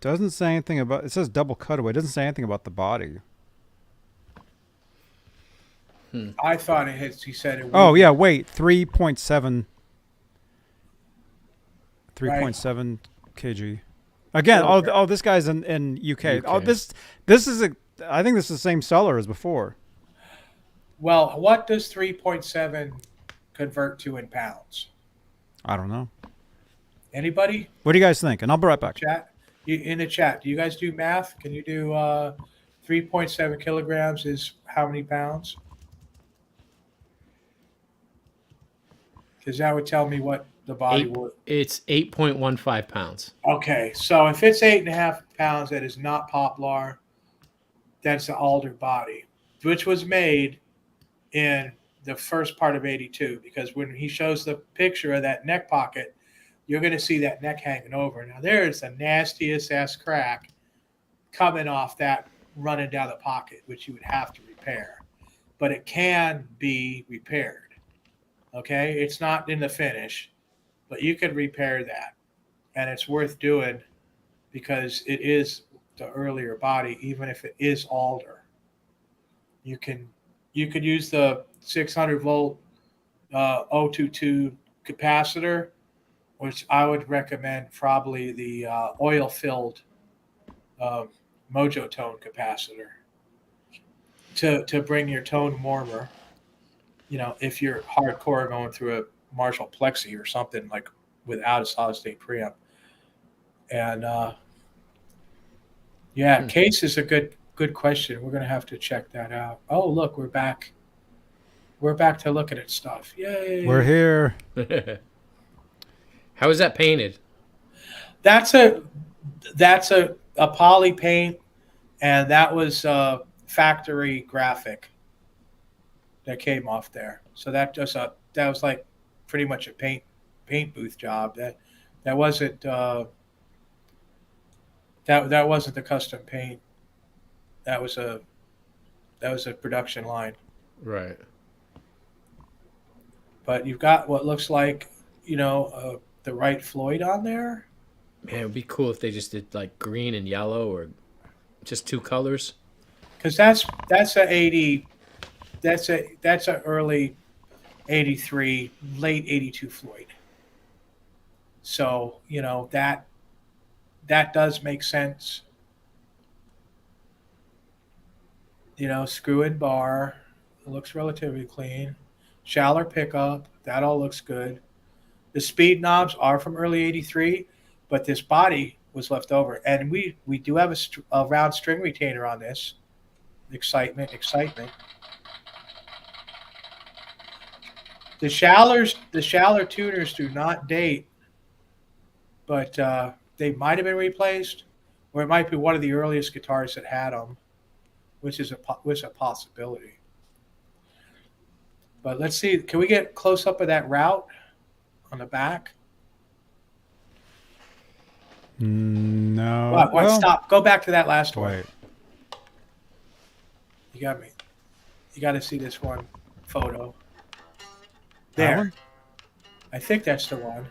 Doesn't say anything about... It says double cutaway. Doesn't say anything about the body. I thought he said it. Oh, yeah, weight. 3.7 kg. Again, this guy's in UK. Oh, this is I think this is the same seller as before. Well, what does 3.7 convert to in pounds? I don't know. Anybody? What do you guys think? And I'll be right back. In the chat, do you guys do math? Can you do 3.7 kilograms is how many pounds? Because that would tell me what the body would. It's 8.15 pounds. Okay, so if it's 8.5 pounds, that is not poplar. That's the alder body, which was made in the first part of 82. Because when he shows the picture of that neck pocket, you're going to see that neck hanging over. Now, there is the nastiest ass crack coming off that running down the pocket, which you would have to repair. But it can be repaired. Okay, it's not in the finish, but you can repair that, and it's worth doing because it is the earlier body, even if it is alder. You could use the 600 volt 022 capacitor, which I would recommend probably the oil filled Mojo tone capacitor to bring your tone warmer. You know, if you're hardcore going through a Marshall Plexi or something like without a solid state preamp. And case is a good question. We're gonna have to check that out. Oh, look, we're back. We're back to looking at stuff. Yay! We're here. How is that painted? That's a poly paint, and that was a factory graphic that came off there. So that was like pretty much a paint booth job. That wasn't that wasn't the custom paint. That was a production line. Right. But you've got what looks like, the right Floyd on there. Man, it would be cool if they just did like green and yellow or just two colors. Because that's a early 83, late 82 Floyd. So, that does make sense. Screw in bar, it looks relatively clean. Shallow pickup, that all looks good. The speed knobs are from early 83, but this body was left over. And we do have a round string retainer on this. Excitement. The shallow tuners do not date, but they might have been replaced, or it might be one of the earliest guitars that had them, which is a possibility. But let's see, can we get close up of that route on the back? No. What? Stop. Go back to that last one. Wait. You got me. You got to see this one photo. There. One? I think that's the one.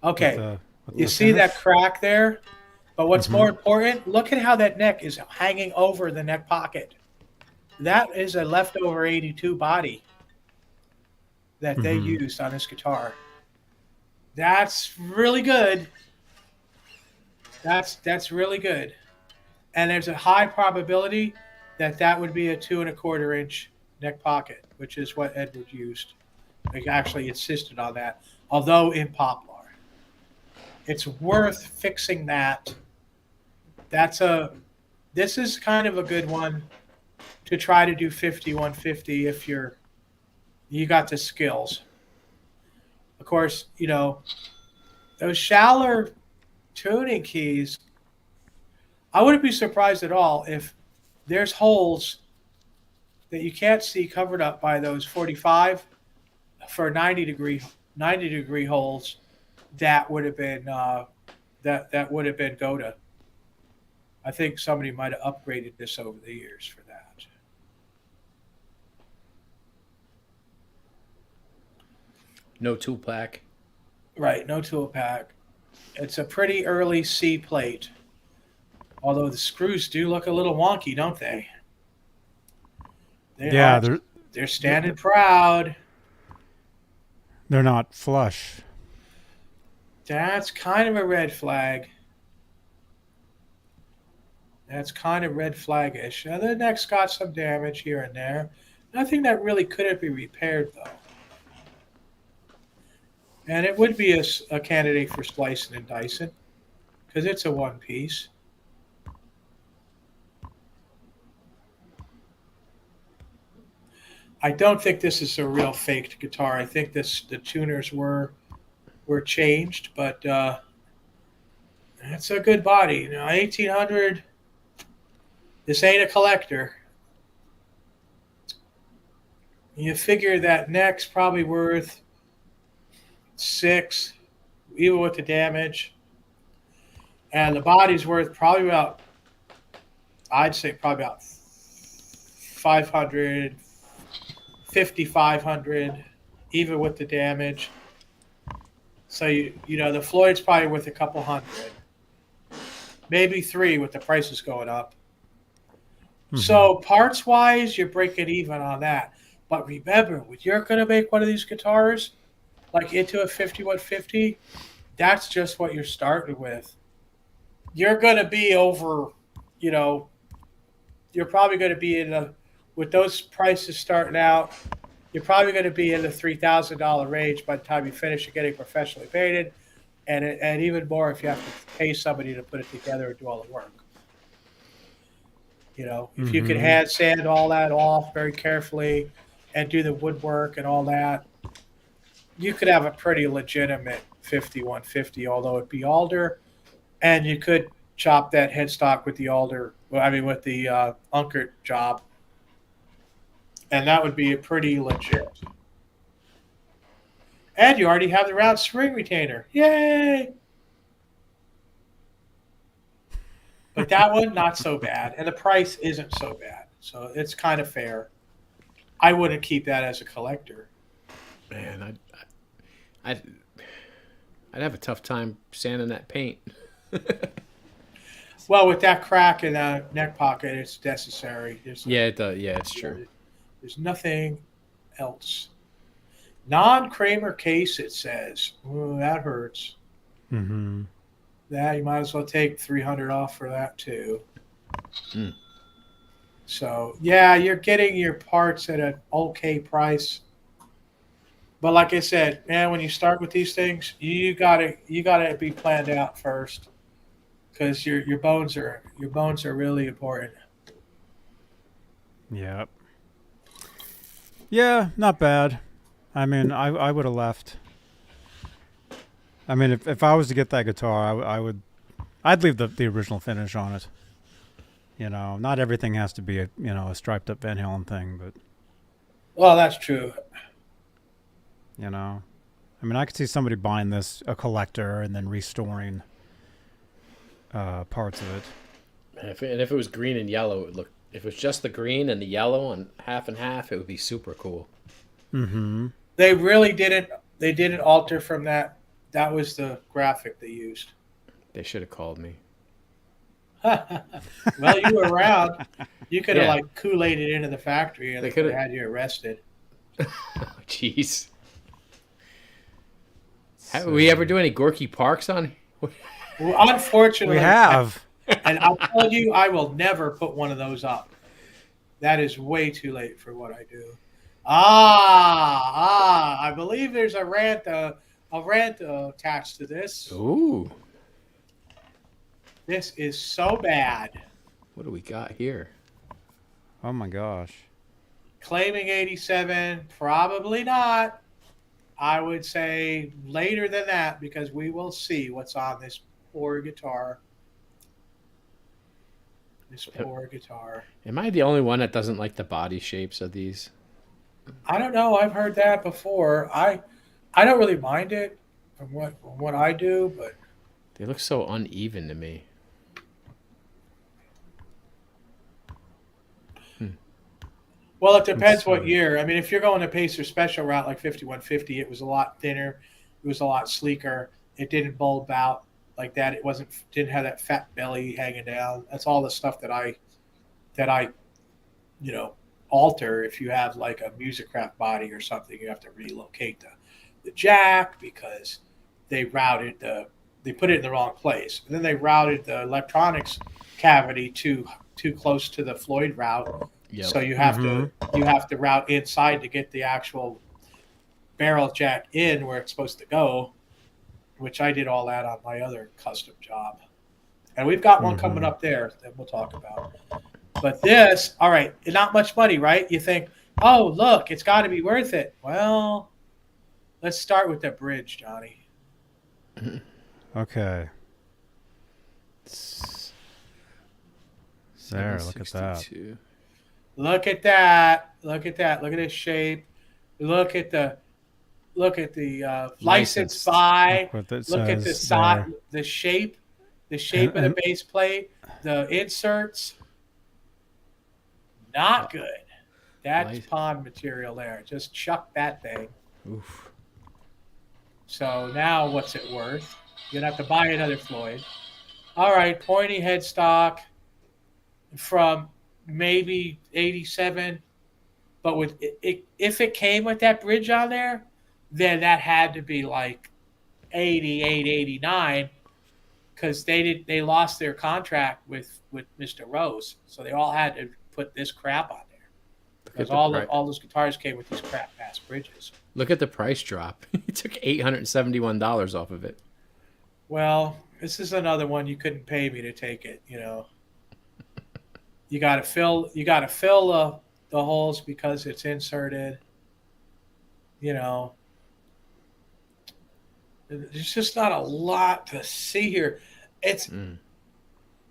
Okay. With You the see finish? that crack there? But what's more important, look at how that neck is hanging over the neck pocket. That is a leftover 82 body that they used on this guitar. That's really good. That's really good. And there's a high probability that would be a 2 1/4 inch neck pocket, which is what Edward used. They actually insisted on that, although in Poplar. It's worth fixing that. This is kind of a good one to try to do 5150 if you got the skills. Of course, those shallow tuning keys, I wouldn't be surprised at all if there's holes that you can't see covered up by those 45 for 90 degree holes that would have been that would have been Goda. I think somebody might have upgraded this over the years for that. No tool pack. Right, no tool pack. It's a pretty early C plate. Although the screws do look a little wonky, don't they? They're standing proud. They're not flush. That's kind of a red flag. That's kind of red flag-ish. Now, the neck's got some damage here and there. Nothing that really couldn't be repaired, though. And it would be a candidate for splicing and dicing because it's a one-piece. I don't think this is a real faked guitar. I think the tuners were changed, but it's a good body. 1800. This ain't a collector. You figure that neck's probably worth $6, even with the damage, and the body's worth probably about I'd say probably about 500, 5,500, even with the damage. So the Floyd's probably worth a couple hundred, maybe 3 with the prices going up. Mm-hmm. So parts wise, you're breaking even on that. But remember, when you're going to make one of these guitars, like into a 5150, that's just what you're starting with. You're going to be over, you're probably going to be with those prices starting out, you're probably going to be in the $3,000 range by the time you finish it getting professionally painted, and even more if you have to pay somebody to put it together and do all the work. If you can hand sand all that off very carefully and do the woodwork and all that, you could have a pretty legitimate 5150, although it'd be alder, and you could chop that headstock with the alder. With the Unkert job, and that would be a pretty legit. And you already have the round spring retainer. Yay! But that one, not so bad. And the price isn't so bad. So it's kind of fair. I wouldn't keep that as a collector. Man, I'd have a tough time sanding that paint. Well, with that crack in the neck pocket, it's necessary. It does. Yeah, it's true. There's nothing else. Non-Kramer case, it says. Ooh, that hurts. Mm-hmm. That you might as well take $300 off for that too. Mm. So yeah, you're getting your parts at an okay price. But like I said, man, when you start with these things, you gotta be planned out first. Because your bones are really important. Yep. Yeah, not bad. I mean, I would have left. I mean, if I was to get that guitar, I'd leave the original finish on it. Not everything has to be a striped up Van Halen thing, but. Well, that's true. I mean, I could see somebody buying this, a collector, and then restoring parts of it. And if it was green and yellow, it would look. If it was just the green and the yellow and half, it would be super cool. Mm-hmm. They really didn't. They didn't alter from that. That was the graphic they used. They should have called me. Well, you were around. You could have Kool-Aid it into the factory, and they could have had you arrested. Jeez. Have we ever do any Gorky Parks on? Well, unfortunately, we have. And I'll tell you, I will never put one of those up. That is way too late for what I do. I believe there's a rant attached to this. Ooh. This is so bad. What do we got here? Oh my gosh. Claiming 87, probably not. I would say later than that, because we will see what's on this poor guitar. This poor guitar. Am I the only one that doesn't like the body shapes of these? I don't know. I've heard that before. I don't really mind it from what I do, but they look so uneven to me. Well, it depends what year. I mean, if you're going to Pacer Special route like 5150, it was a lot thinner. It was a lot sleeker. It didn't bulb out like that. It didn't have that fat belly hanging down. That's all the stuff that I alter. If you have like a Musicraft body or something, you have to relocate the jack because they put it in the wrong place. And then they routed the electronics cavity too close to the Floyd route. Yep. So you have to route inside to get the actual barrel jack in where it's supposed to go, which I did all that on my other custom job. And we've got one coming up there that we'll talk about. But this, all right, not much money, right? You think, oh, look, it's got to be worth it. Well, let's start with the bridge, Johnny. Okay. There, look at that. Look at that. Look at that. Look at this shape. Look at the license by. Look at the side, the shape of the base plate, the inserts. Not good. That's Nice. pond material there. Just chuck that thing. Oof. So now what's it worth? You're going to have to buy another Floyd. All right, pointy headstock from maybe 87. But with it, if it came with that bridge on there, then that had to be like 88, 89, because they lost their contract with Mr. Rose. So they all had to put this crap on there. Because all those guitars came with these crap ass bridges. Look at the price drop. He took $871 off of it. Well, this is another one you couldn't pay me to take it. You know, you got to fill the holes because it's inserted. You know, there's just not a lot to see here. It's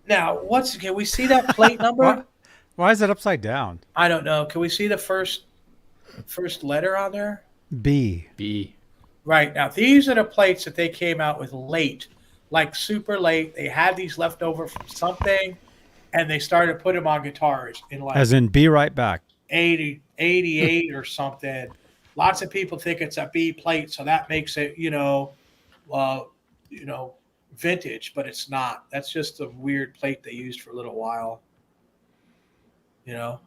now can we see that plate number? Why is it upside down? I don't know. Can we see the first letter on there? B. Right. Now, these are the plates that they came out with late, like super late. They had these left over from something, and they started to put them on guitars in like As in be right back. 88 or something. Lots of people think it's a B plate, so that makes it, vintage, but it's not. That's just a weird plate they used for a little while. You know,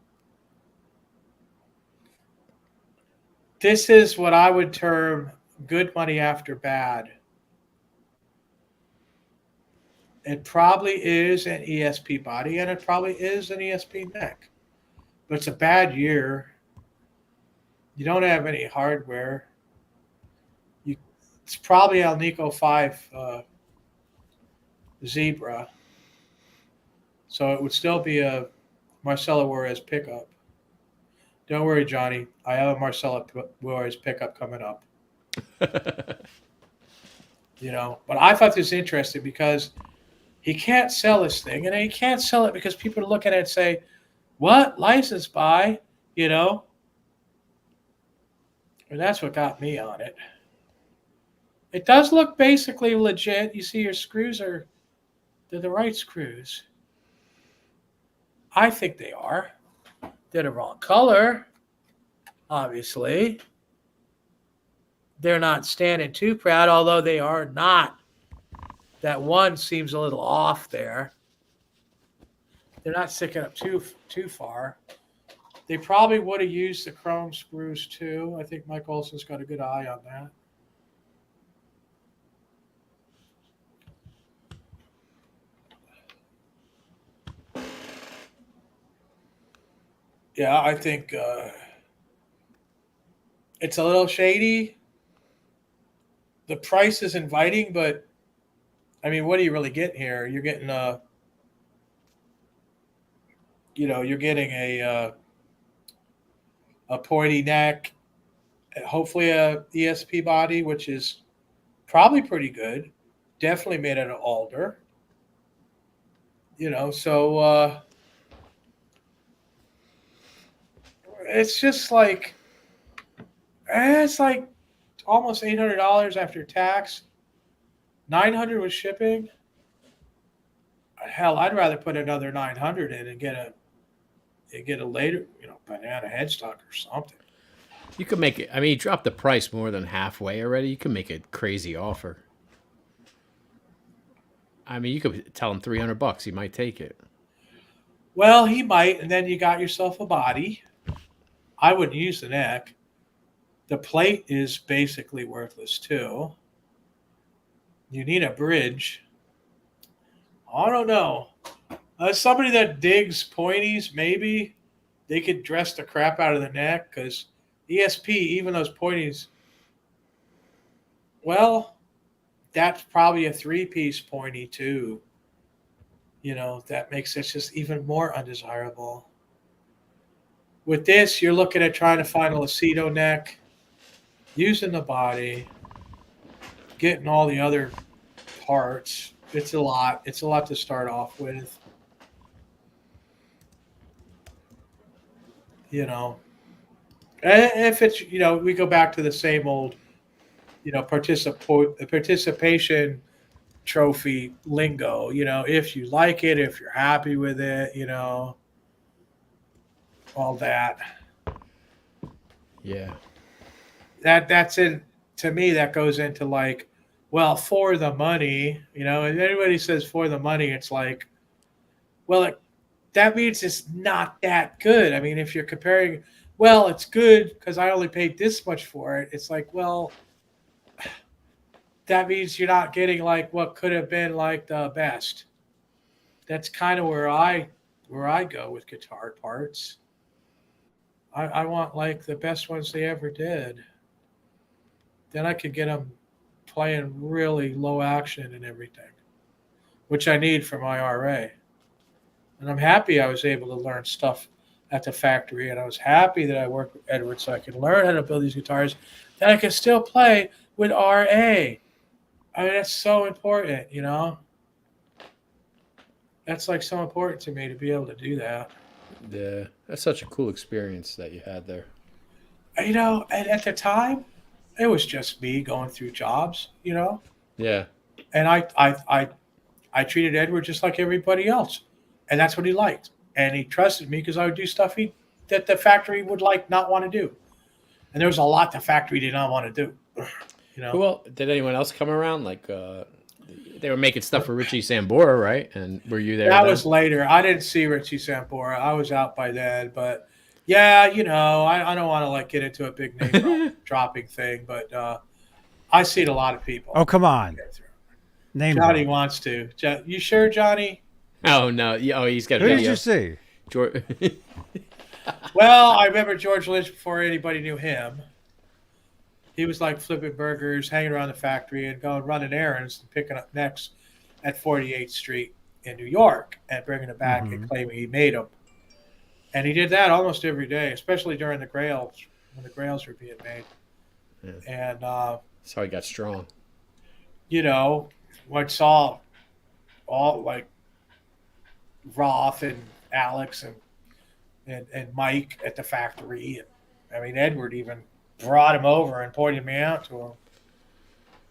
this is what I would term good money after bad. It probably is an ESP body, and it probably is an ESP neck, but it's a bad year. You don't have any hardware. It's probably Alnico 5 Zebra, so it would still be a Marcelo Juarez pickup. Don't worry, Johnny. I have a Marcelo Juarez pickup coming up. But I thought this was interesting because he can't sell this thing, and he can't sell it because people look at it and say, "What license by?" And that's what got me on it. It does look basically legit. You see, your screws they're the right screws. I think they are. They're the wrong color, obviously. They're not standing too proud, although they are not. That one seems a little off there. They're not sticking up too far. They probably would have used the chrome screws too. I think Mike Olson's got a good eye on that. Yeah, I think it's a little shady. The price is inviting, but I mean, what are you really getting here? You're getting you're getting a pointy neck, hopefully a ESP body, which is probably pretty good. Definitely made out of alder. So it's just like it's like almost $800 after tax. $900 with shipping. Hell, I'd rather put another $900 in and get a later, banana headstock or something. You could make it. I mean, you dropped the price more than halfway already. You can make a crazy offer. I mean, you could tell him $300. He might take it. Well, he might, and then you got yourself a body. I wouldn't use the neck. The plate is basically worthless too. You need a bridge. I don't know. Somebody that digs pointies, maybe they could dress the crap out of the neck, because ESP, even those pointies, well, that's probably a 3-piece pointy too. That makes it just even more undesirable. With this, you're looking at trying to find a Lacido neck, using the body, getting all the other parts. It's a lot. It's a lot to start off with. If it's, we go back to the same old, participation trophy lingo, if you like it, if you're happy with it, all that. Yeah. That's in, to me, that goes into like, well, for the money, you know, and anybody says for the money, it's like, well, that means it's not that good. I mean, if you're comparing, well, it's good because I only paid this much for it. It's like, well, that means you're not getting like what could have been like the best. That's kind of where I go with guitar parts. I want like the best ones they ever did. Then I could get them playing really low action and everything, which I need for my RA. And I'm happy I was able to learn stuff at the factory, and I was happy that I worked with Edward so I could learn how to build these guitars that I could still play with RA. I mean, that's so important, you know? That's like so important to me to be able to do that. Yeah, that's such a cool experience that you had there. You know, and at the time, it was just me going through jobs, you know? Yeah. And I treated Edward just like everybody else. And that's what he liked. And he trusted me because I would do stuff that the factory would like not want to do. And there was a lot the factory did not want to do. You know? Well, did anyone else come around? Like, they were making stuff for Richie Sambora, right? And were you there? That was later. I didn't see Richie Sambora. I was out by then. But yeah, you know, I don't want to like get into a big name dropping thing, but I seen a lot of people. Oh, come on. Name Johnny drop. wants to. You sure, Johnny? Oh no! Oh, he's got a Who video. did you see? George. Well, I remember George Lynch before anybody knew him. He was like flipping burgers, hanging around the factory, and going running errands and picking up necks at 48th Street in New York and bringing it back and claiming he made them. And he did that almost every day, especially during the Grails, when the Grails were being made. Yeah. And that's how he got strong. You know, I saw all like Roth and Alex and Mike at the factory. And I mean, Edward even brought him over and pointed me out to him.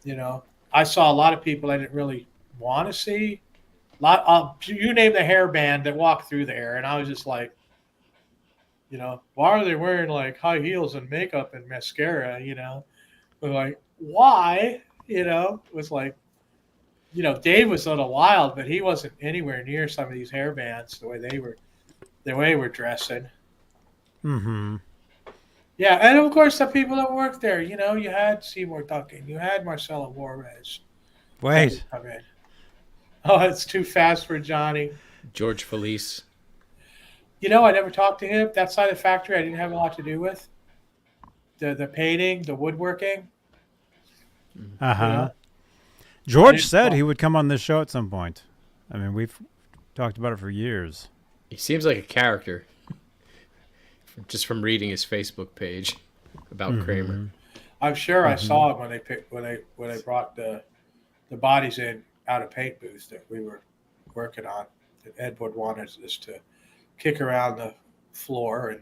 You know, I saw a lot of people I didn't really want to see. You name the hair band that walked through there, and I was just like, you know, why are they wearing like high heels and makeup and mascara? You know, we're like, why? You know, it was like, you know, Dave was a little wild, but he wasn't anywhere near some of these hair bands the way they were dressing. Mm-hmm. Yeah, and of course the people that worked there, you know, you had Seymour Duncan, you had Marcelo Juarez. Wait. Oh, it's too fast for Johnny. George Felice. You know, I never talked to him. That side of the factory I didn't have a lot to do with. The painting, the woodworking. Uh-huh. You know? George said he would come on this show at some point. I mean, we've talked about it for years. He seems like a character. Just from reading his Facebook page about Kramer. I'm sure I saw it when they brought the bodies in out of paint booths that we were working on. That Edward wanted us to kick around the floor, and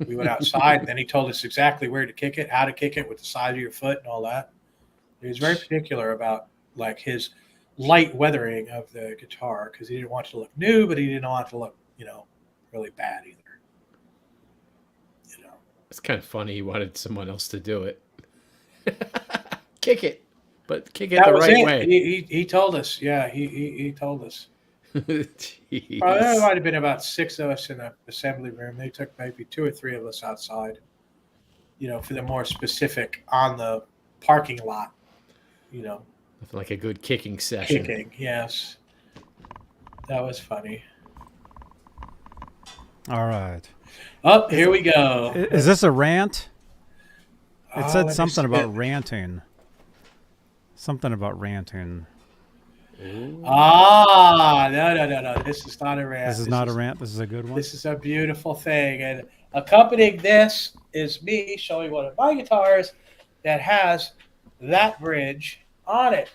we went outside, and then he told us exactly where to kick it, how to kick it with the side of your foot and all that. He was very particular about like his light weathering of the guitar because he didn't want it to look new, but he didn't want it to look, you know, really bad either. You know, it's kind of funny. He wanted someone else to do it. Kick it, but kick it the right way. He told us. Yeah, he told us. There might have been about 6 of us in the assembly room. They took maybe 2 or 3 of us outside, you know, for the more specific on the parking lot, you know. Like a good kicking session. Kicking, yes. That was funny. All right. Oh, here we go. Is this a rant? It said let me something see about it. ranting. Something about ranting. No. This is not a rant. This is not a rant. This is a good one. This is a beautiful thing. And accompanying this is me showing one of my guitars that has that bridge on it.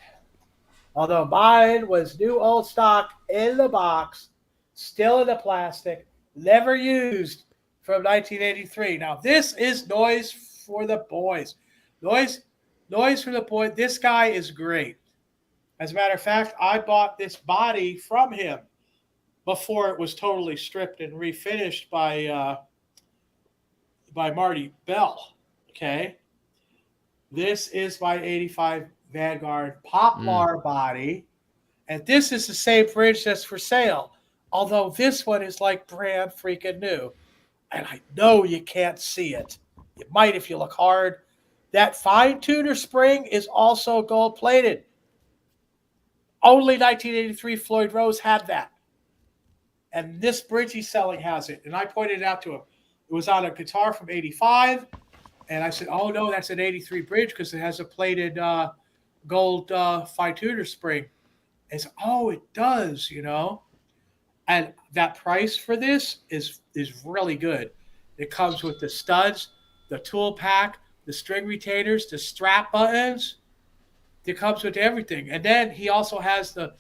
Although mine was new old stock in the box, still in the plastic, never used from 1983. Now, this is noise for the boys. Noise for the boys. This guy is great. As a matter of fact, I bought this body from him before it was totally stripped and refinished by by Marty Bell. Okay. This is my 85 Vanguard Poplar body. And this is the same bridge that's for sale. Although this one is like brand freaking new. And I know you can't see it. You might if you look hard. That fine tuner spring is also gold plated. Only 1983 Floyd Rose had that. And this bridge he's selling has it. And I pointed it out to him. It was on a guitar from 85. And I said, oh, no, that's an 83 bridge because it has a plated gold fine tuner spring. And he said, oh, it does, you know. And that price for this is really good. It comes with the studs, the tool pack, the string retainers, the strap buttons. It comes with everything. And then he also has the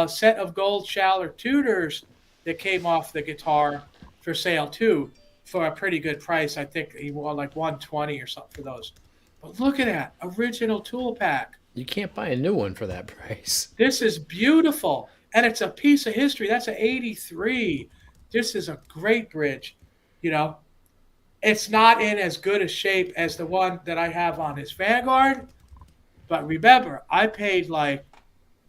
set of gold Schaller tuners that came off the guitar for sale too, for a pretty good price. I think he won like $120 or something for those. But look at that original tool pack. You can't buy a new one for that price. This is beautiful, and it's a piece of history. That's an 83. This is a great bridge. You know, it's not in as good a shape as the one that I have on his Vanguard. But remember, I paid like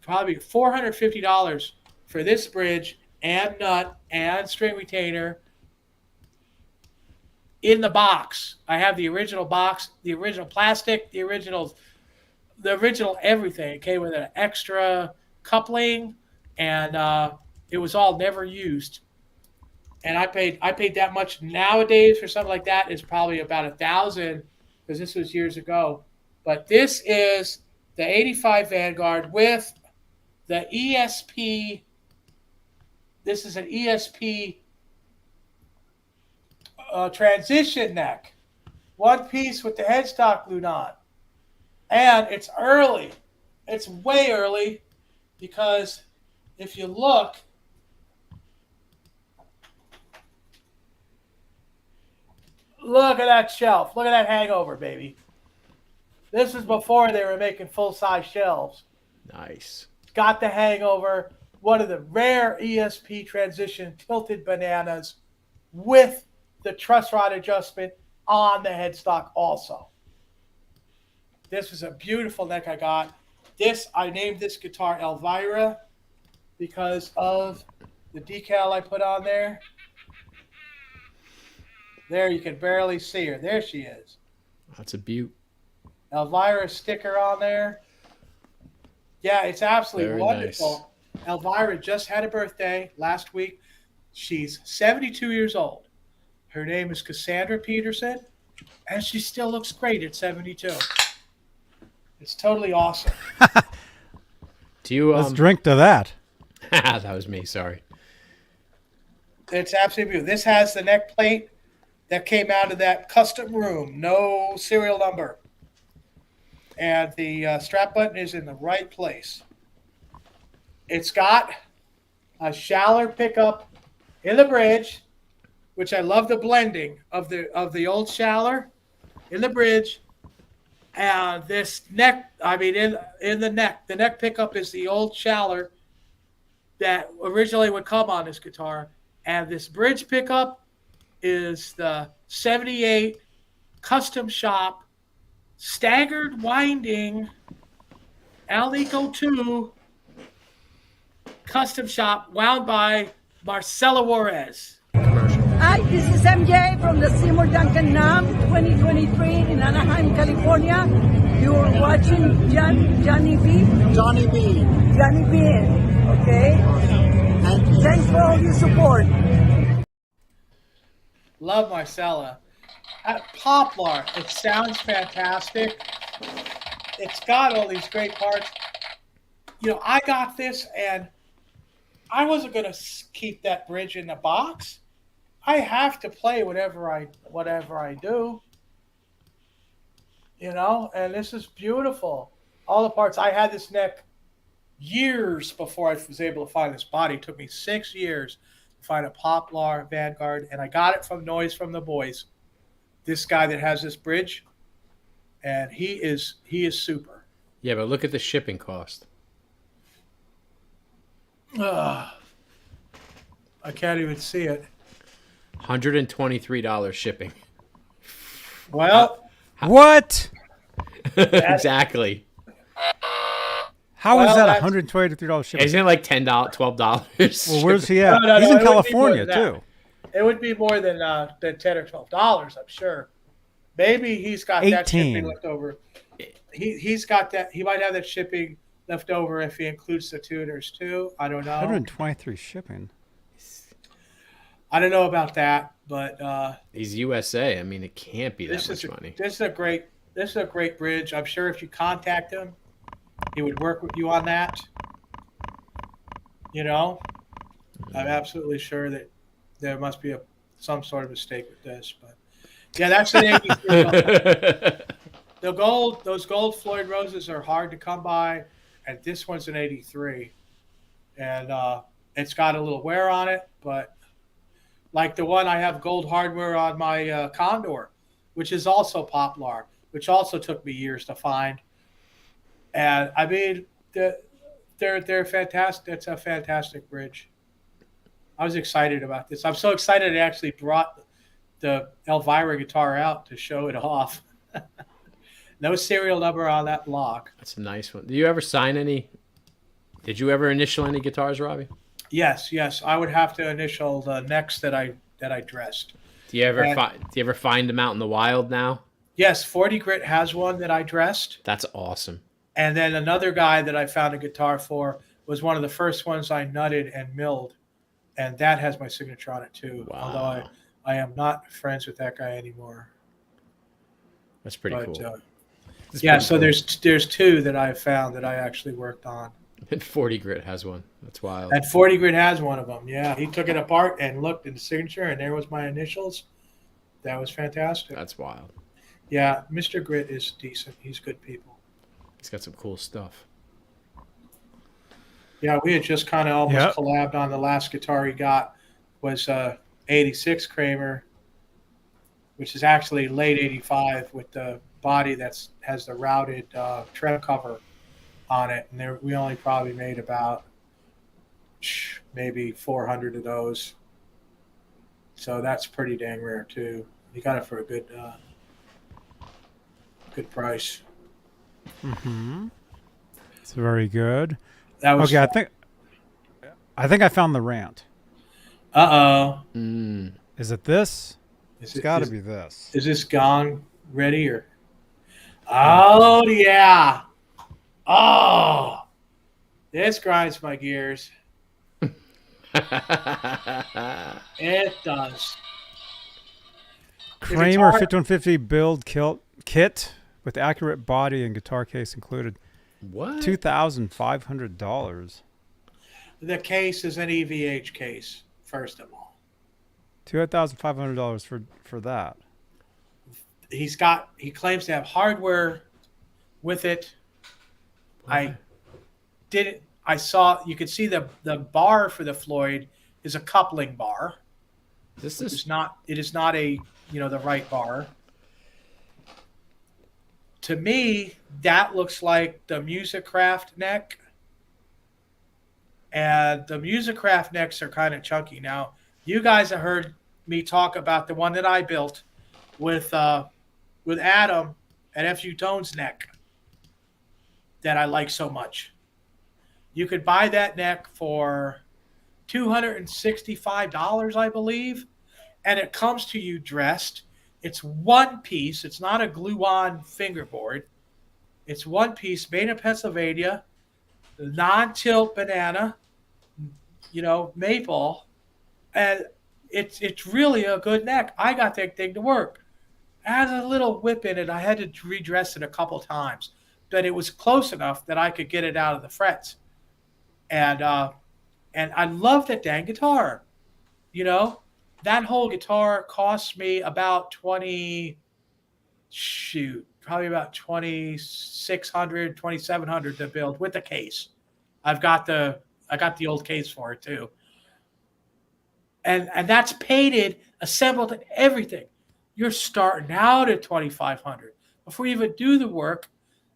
probably $450 for this bridge and nut and string retainer in the box. I have the original box, the original plastic, the original everything. It came with an extra coupling, and it was all never used. And I paid that much. Nowadays for something like that is probably about $1,000 because this was years ago. But this is the 85 Vanguard with the ESP. This is an ESP transition neck. One piece with the headstock glued on. And it's early. It's way early because if you look, look at that shelf. Look at that hangover, baby. This is before they were making full-size shelves. Nice. It's got the hangover, one of the rare ESP transition tilted bananas with the truss rod adjustment on the headstock also. This was a beautiful neck I got. I named this guitar Elvira because of the decal I put on there. There, you can barely see her. There she is. That's a beaut. Elvira sticker on there. Yeah, it's absolutely Very wonderful. Nice. Elvira just had a birthday last week. She's 72 years old. Her name is Cassandra Peterson, and she still looks great at 72. It's totally awesome. Do you? Let's drink to that. That was me. Sorry. It's absolutely beautiful. This has the neck plate that came out of that custom room. No serial number. And the strap button is in the right place. It's got a Schaller pickup in the bridge, which I love the blending of the old Schaller in the bridge. And this neck, in the neck pickup is the old Schaller that originally would come on this guitar. And this bridge pickup is the 78 custom shop staggered winding Alico 2 custom shop wound by Marcela Juarez. Hi, this is MJ from the Seymour Duncan NAMM 2023 in Anaheim, California. You're watching Johnny Beane. Johnny Beane. Johnny Beane, okay? Thank you. Thanks for all your support. Love Marcella. Poplar, it sounds fantastic. It's got all these great parts. You know, I got this and I wasn't going to keep that bridge in the box. I have to play whatever I do. You know, and this is beautiful. All the parts. I had this neck years before I was able to find this body. It took me 6 years to find a Poplar Vanguard, and I got it from Noise from the Boys. This guy that has this bridge, and he is super. Yeah, but look at the shipping cost. I can't even see it. $123 shipping Well, What? Exactly. How is Well, that that's- $123 shipping? Isn't it like $10, $12? Well, where's he at? No, He's no, in it would be more California than that. too. It would be more than $10 or $12, I'm sure. Maybe he's got that 18. shipping left over. He's got that. He might have that shipping left over if he includes the tuners too. I don't know. 123 shipping. I don't know about that, but He's USA. I mean, it can't be that much money. This is a great bridge. I'm sure if you contact him, he would work with you on that. You know, I'm absolutely sure that there must be some sort of mistake with this, but yeah, that's an 83. Those gold Floyd Roses are hard to come by, and this one's an 83, and it's got a little wear on it, but like the one I have gold hardware on my Condor, which is also Poplar, which also took me years to find, and I mean they're fantastic. It's a fantastic bridge. I was excited about this. I'm so excited I actually brought the Elvira guitar out to show it off. No serial number on that block. That's a nice one. Do you ever sign any? Did you ever initial any guitars, Robbie? Yes. I would have to initial the necks that I dressed. Do you ever find them out in the wild now? Yes, 40 Grit has one that I dressed. That's awesome. And then another guy that I found a guitar for was one of the first ones I nutted and milled. And that has my signature on it too. Wow. Although I am not friends with that guy anymore. That's pretty cool. Yeah, so there's two that I found that I actually worked on. And 40 Grit has one. That's wild. And 40 Grit has one of them. Yeah, he took it apart and looked at the signature, and there was my initials. That was fantastic. That's wild. Yeah, Mr. Grit is decent. He's good people. He's got some cool stuff. Yeah, we had just kind of almost collabed on the last guitar he got was 86 Kramer, which is actually late 85 with the body that has the routed Trem cover on it. And we only probably made about maybe 400 of those. So that's pretty dang rare too. You got it for a good price. Mm-hmm. It's very good. That was okay. I think I found the rant. Is it this? It's got to be this. Is this gone ready or? Oh yeah. Oh, this grinds my gears. It does. Kramer 5150 build kit with accurate body and guitar case included. What? $2,500. The case is an EVH case, first of all. $2,500 for that. He claims to have hardware with it. What? You could see the bar for the Floyd is a coupling bar. It is not a, the right bar. To me, that looks like the Musicraft neck. And the Musicraft necks are kind of chunky. Now, you guys have heard me talk about the one that I built with Adam at FUTONE's neck that I like so much. You could buy that neck for $265, I believe, and it comes to you dressed. It's one piece. It's not a glue-on fingerboard. It's one piece made in Pennsylvania, non-tilt banana, maple, and it's really a good neck. I got that thing to work. It has a little whip in it. I had to redress it a couple times, but it was close enough that I could get it out of the frets. And I love that dang guitar. That whole guitar cost me about probably about $2,600, $2,700 to build with the case. I got the old case for it too. And that's painted, assembled, and everything. You're starting out at $2,500 before you even do the work.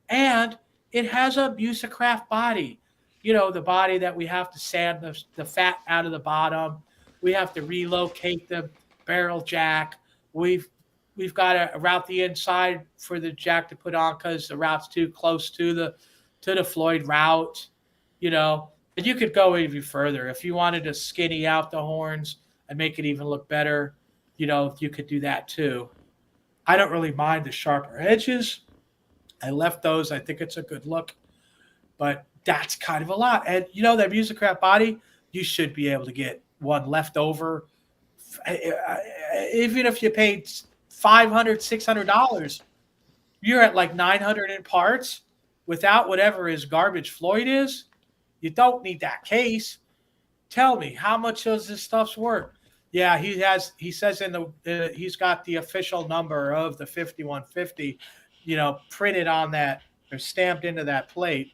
And it has a Musicraft body. The body that we have to sand the fat out of the bottom. We have to relocate the barrel jack. We've we've got to route the inside for the jack to put on because the route's too close to the Floyd route, you know. And you could go even further if you wanted to skinny out the horns and make it even look better. You know, you could do that too. I don't really mind the sharper edges. I left those. I think it's a good look, but that's kind of a lot. And you know, that Musicraft body, you should be able to get one left over. Even if you paid $500, $600, you're at like 900 in parts without whatever his garbage Floyd is. You don't need that case. Tell me, how much does this stuff's worth? Yeah, he says in the he's got the official number of the 5150, you know, printed on that or stamped into that plate.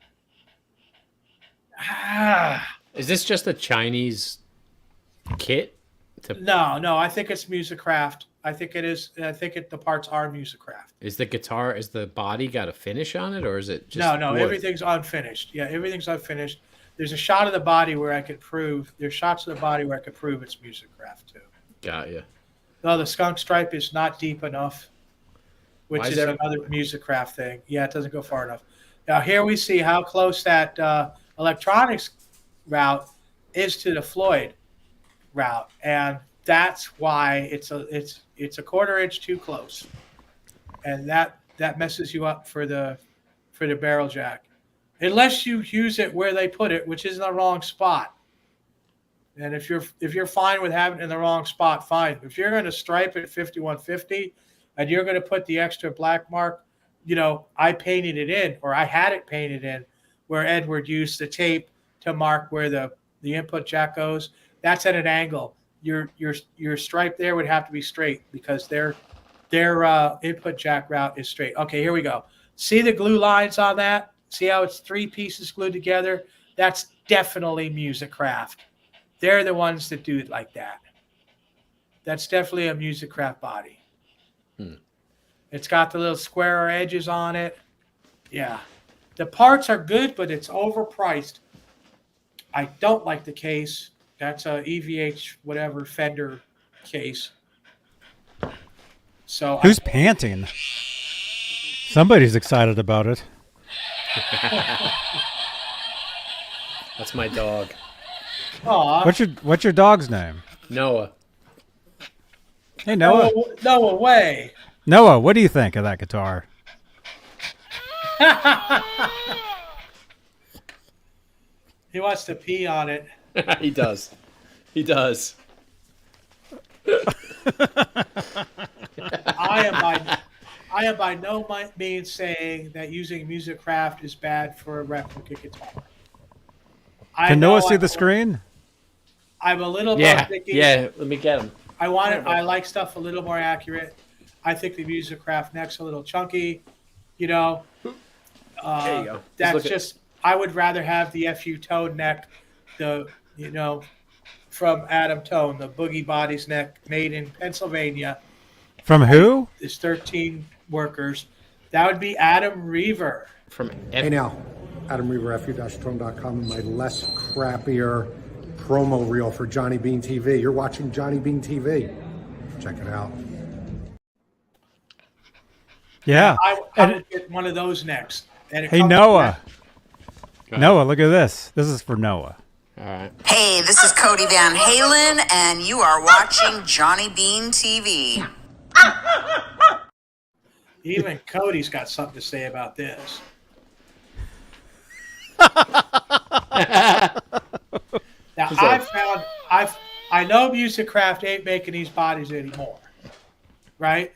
Is this just a Chinese kit? No, I think it's Musicraft. I think it is. I think the parts are Musicraft. Is the body got a finish on it, or is it just No, wood? everything's unfinished. Yeah, everything's unfinished. There's a shot of the body where I could prove. There's shots of the body where I could prove it's Musicraft too. Got you. No, the skunk stripe is not deep enough, which is another Musicraft thing. Yeah, it doesn't go far enough. Now here we see how close that electronics route is to the Floyd route, and that's why it's a quarter inch too close, and that messes you up for the barrel jack. Unless you use it where they put it, which is in the wrong spot. And if you're fine with having it in the wrong spot, fine. If you're going to stripe it 5150 and you're going to put the extra black mark, you know, I painted it in, or I had it painted in, where Edward used the tape to mark where the input jack goes. That's at an angle. Your stripe there would have to be straight because their input jack route is straight. Okay, here we go. See the glue lines on that? See how it's 3 pieces glued together? That's definitely Musicraft. They're the ones that do it like that. That's definitely a Musicraft body. It's got the little square edges on it. Yeah. The parts are good, but it's overpriced. I don't like the case. That's a EVH whatever Fender case. So who's panting? Somebody's excited about it. That's my dog. Aw. What's your dog's name? Noah. Hey Noah. No way. Noah, what do you think of that guitar? He wants to pee on it. He does. He does. I am by no means saying that using Musicraft is bad for a replica guitar. Can Noah see the screen? I'm a little more picky. Yeah, let me get him. I like stuff a little more accurate. I think the Musicraft neck's a little chunky. You know, there you go. That's just. I would rather have the FUTONE neck, from Adam Tone, the Boogie Bodies neck, made in Pennsylvania. From who? There's 13 workers. That would be Adam Reaver. Hey now, Adam Reaver, fu-tone.com, and my less crappier promo reel for Johnny Beane TV. You're watching Johnny Beane TV. Check it out. Yeah. I would get one of those next. Hey, Noah. Noah, look at this. This is for Noah. All right. Hey, this is Cody Van Halen, and you are watching Johnny Beane TV. Even Cody's got something to say about this. Now, I know Musicraft ain't making these bodies anymore, right?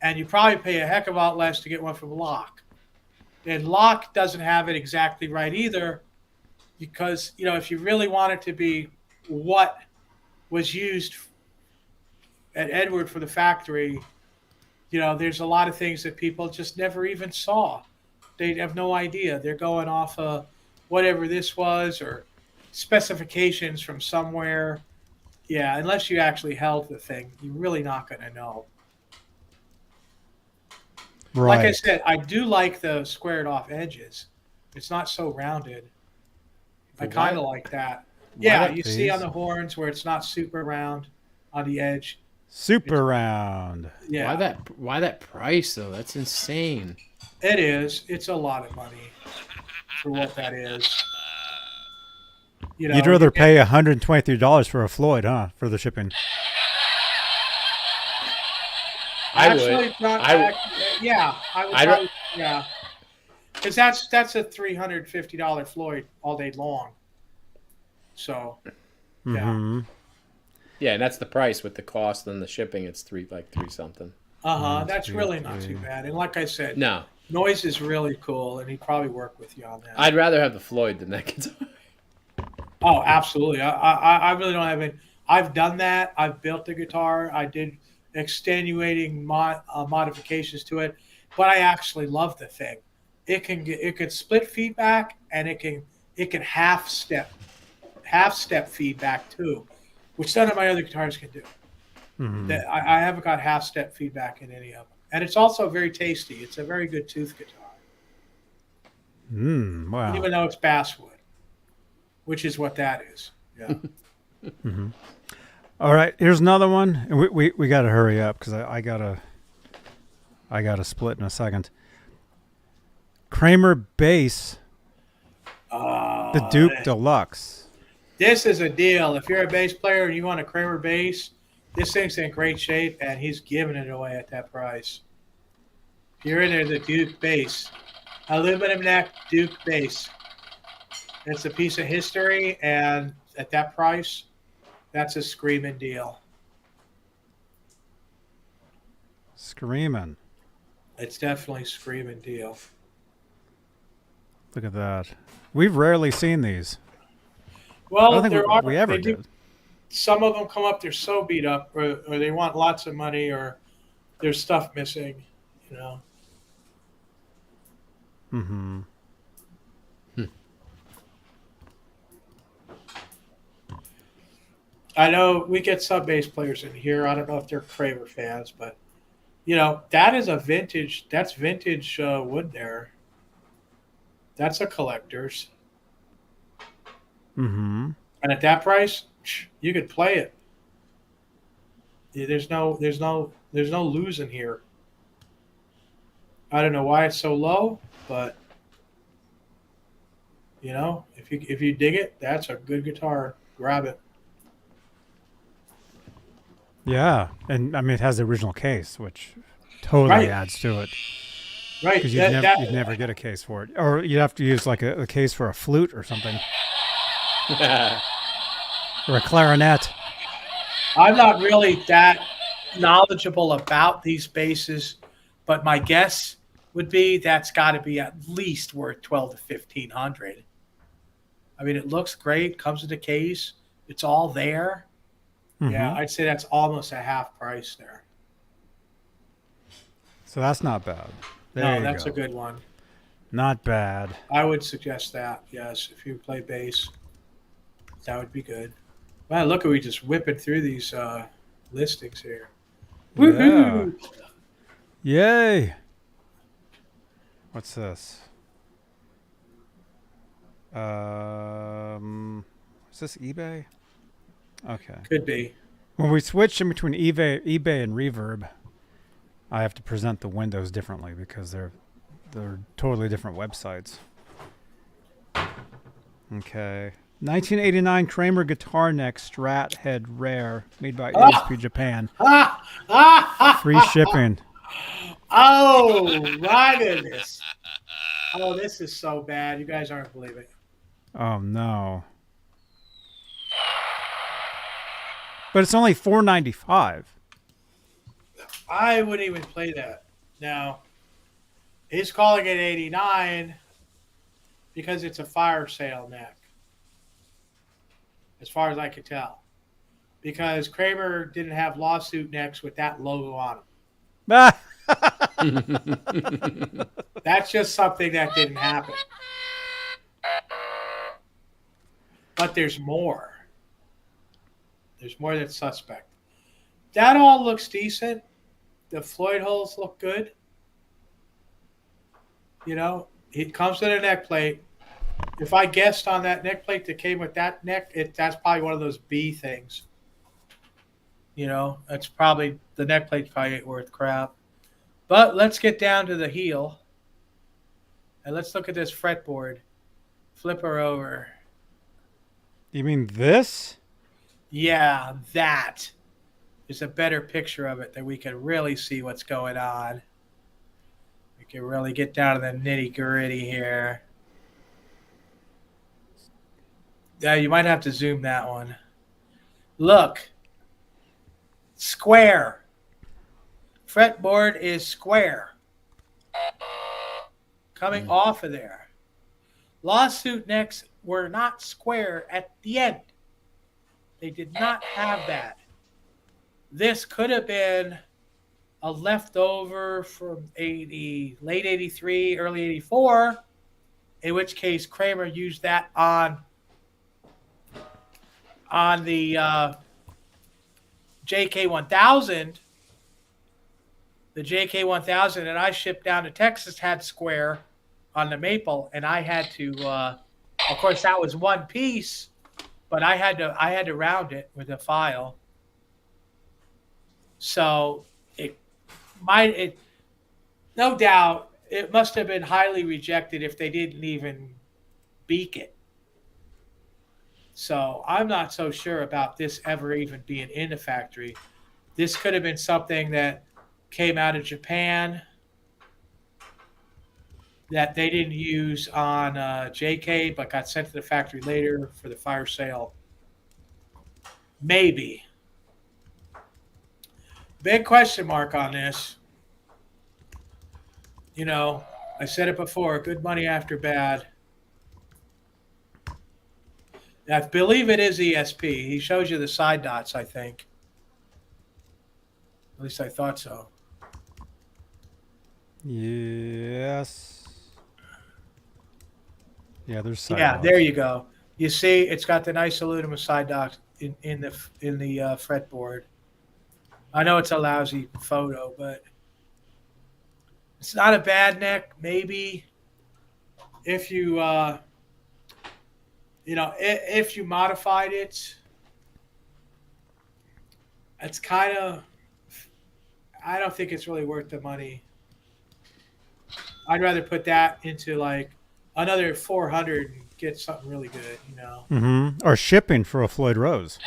And you probably pay a heck of a lot less to get one from Locke. And Locke doesn't have it exactly right either, because, if you really want it to be what was used at Edward for the factory, there's a lot of things that people just never even saw. They have no idea. They're going off of whatever this was or specifications from somewhere. Yeah, unless you actually held the thing, you're really not going to know. Right. Like I said, I do like the squared off edges. It's not so rounded. I kind of like that. Yeah, you see on the horns where it's not super round on the edge. Super round. Yeah. Why that price though? That's insane. It is. It's a lot of money for what that is. You know, You'd rather pay $123 for a Floyd, huh? For the shipping. I would. Yeah, I would. Yeah, because that's a $350 Floyd all day long. So, yeah. Mm-hmm. Yeah, and that's the price with the cost and the shipping. It's three something. That's really not too bad. And like I said, No, noise is really cool, and he'd probably work with you on that. I'd rather have the Floyd than that guitar. Oh, absolutely. I really don't have it. I've done that. I've built the guitar. I did extenuating modifications to it, but I actually love the thing. It can split feedback, and it can half step feedback too, which none of my other guitars can do. Mm-hmm. I haven't got half step feedback in any of them, and it's also very tasty. It's a very good tooth guitar. Wow. Even though it's basswood, which is what that is. Yeah. Mm-hmm. All right, here's another one. And we got to hurry up because I gotta split in a second. Kramer bass, the Duke Deluxe. This is a deal. If you're a bass player and you want a Kramer bass, this thing's in great shape, and he's giving it away at that price. If you're in there, the Duke bass, aluminum neck Duke bass. It's a piece of history, and at that price, that's a screaming deal. Screaming. It's definitely a screaming deal. Look at that. We've rarely seen these. Well, I don't think we ever did. Some of them come up, they're so beat up, or they want lots of money, or there's stuff missing, you know. Mm-hmm. I know we get some bass players in here. I don't know if they're Kramer fans, but you know, that's vintage wood there. That's a collector's. Mm-hmm. And at that price, you could play it. There's no losing here. I don't know why it's so low, but you know, if you dig it, that's a good guitar. Grab it. Yeah, and I mean it has the original case, which totally adds to it. Right, because you'd never get a case for it, or you'd have to use like a case for a flute or something, or a clarinet. I'm not really that knowledgeable about these basses, but my guess would be that's got to be at least worth $1,200 to $1,500. I mean, it looks great, comes with a case, it's all there. Mm-hmm. Yeah, I'd say that's almost a half price there. So that's not bad. No, that's a good one. Not bad. I would suggest that, yes. If you play bass, that would be good. Wow, look at we just whipping through these listings here. Yeah. Woohoo! Yay! What's this? Is this eBay? Okay. Could be. When we switch in between eBay and Reverb, I have to present the windows differently because they're totally different websites. Okay. 1989 Kramer Guitar Neck Strat Head Rare, made by ESP Japan. Free shipping. Oh, my goodness. Oh, this is so bad. You guys aren't believing it. Oh, no. But it's only $4.95. I wouldn't even play that. Now, he's calling it 89 because it's a fire sale neck, as far as I could tell. Because Kramer didn't have lawsuit necks with that logo on them. That's just something that didn't happen. But there's more. There's more that's suspect. That all looks decent. The Floyd holes look good. You know, it comes with a neck plate. If I guessed on that neck plate that came with that neck, that's probably one of those B things. You know, that's probably the neck plate probably ain't worth crap. But let's get down to the heel. And let's look at this fretboard. Flip her over. You mean this? Yeah, that is a better picture of it that we can really see what's going on. We can really get down to the nitty gritty here. Yeah, you might have to zoom that one. Look. Square. Fretboard is square. Coming off of there. Lawsuit necks were not square at the end. They did not have that. This could have been a leftover from late 83, early 84, in which case Kramer used that on the JK1000. The JK1000 that I shipped down to Texas had square on the maple, and I had to, of course, that was one piece, but I had to round it with a file. So no doubt, it must have been highly rejected if they didn't even beak it. So I'm not so sure about this ever even being in the factory. This could have been something that came out of Japan that they didn't use on JK, but got sent to the factory later for the fire sale. Maybe. Big question mark on this. You know, I said it before, good money after bad. I believe it is ESP. He shows you the side dots, I think. At least I thought so. Yes. Yeah, there's side Yeah, dots. there you go. You see, it's got the nice aluminum side dots in the fretboard. I know it's a lousy photo, but it's not a bad neck. Maybe if you if you modified it, it's kind of, I don't think it's really worth the money. I'd rather put that into like another 400 and get something really good, you know. Mm-hmm. Or shipping for a Floyd Rose.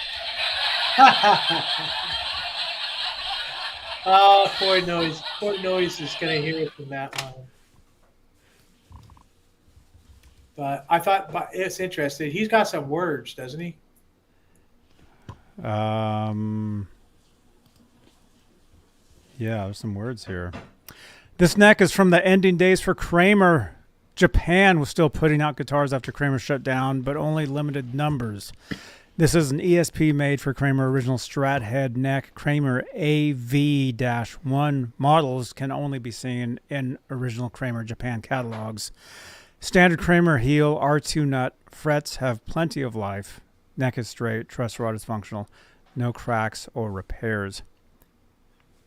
Oh, poor Noise. Poor Noise is going to hear it from that one. But I thought it's interesting. He's got some words, doesn't he? Yeah, there's some words here. This neck is from the ending days for Kramer. Japan was still putting out guitars after Kramer shut down, but only limited numbers. This is an ESP made for Kramer original Strat head neck. Kramer AV-1 models can only be seen in original Kramer Japan catalogs. Standard Kramer heel R2 nut. Frets have plenty of life. Neck is straight. Truss rod is functional. No cracks or repairs.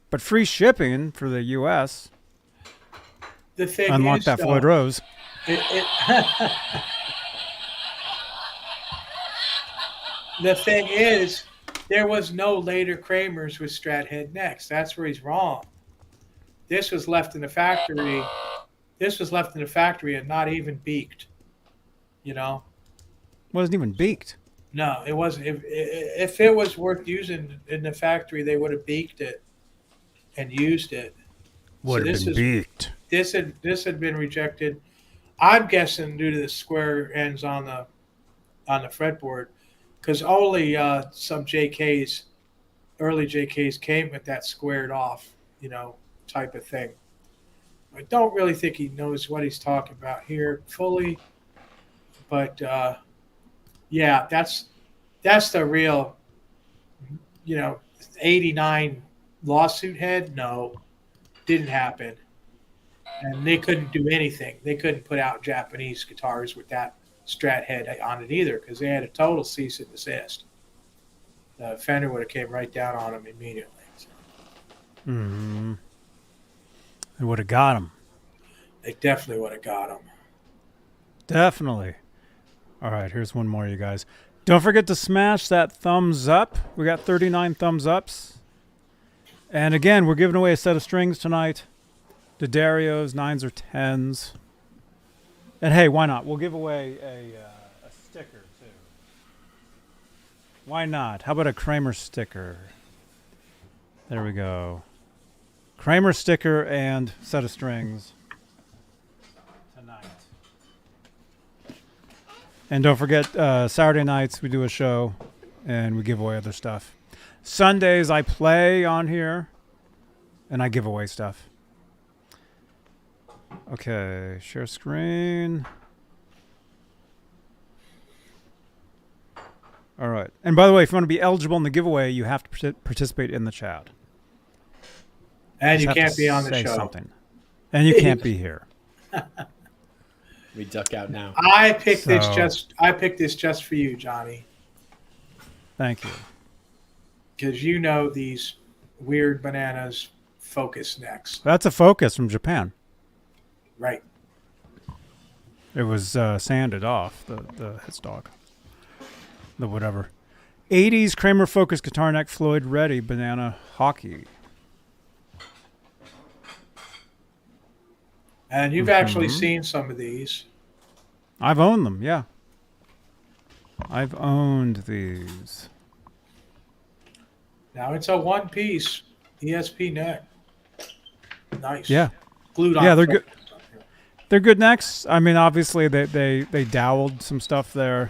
But free shipping for the U.S. The thing Unlock is, that Floyd Rose. The thing is, there was no later Kramers with Strat head necks. That's where he's wrong. This was left in the factory. And not even beaked. You know? Wasn't even beaked. No, it wasn't. If it was worth using in the factory, they would have beaked it and used it. Would have been beaked. This had been rejected. I'm guessing due to the square ends on the fretboard, because only some JKs, early JKs, came with that squared off, type of thing. I don't really think he knows what he's talking about here fully, but yeah, that's the real, 89 lawsuit head. No, didn't happen. And they couldn't do anything. They couldn't put out Japanese guitars with that Strat head on it either, because they had a total cease and desist. The Fender would have came right down on them immediately. So. Mm-hmm. They would have got him. They definitely would have got him. Definitely. All right, here's one more, you guys. Don't forget to smash that thumbs up. We got 39 thumbs ups. And again, we're giving away a set of strings tonight. The Darios, 9s or 10s. And hey, why not? We'll give away a sticker too. Why not? How about a Kramer sticker? There we go. Kramer sticker and set of strings tonight. And don't forget, Saturday nights we do a show and we give away other stuff. Sundays I play on here and I give away stuff. Okay, share screen. All right. And by the way, if you want to be eligible in the giveaway, you have to participate in the chat. And you can't be on the show. Something. And you can't be here. We duck out now. I picked this just for you, Johnny. Thank you. Because you know these weird bananas focus necks. That's a Focus from Japan. Right. It was sanded off, the headstock. The whatever. 80s Kramer Focus guitar neck Floyd Ready banana hockey. And you've actually seen some of these. I've owned them, yeah. I've owned these. Now it's a one-piece ESP neck. Nice. Yeah. Glued on. Yeah, they're good. They're good necks. I mean, obviously they doweled some stuff there.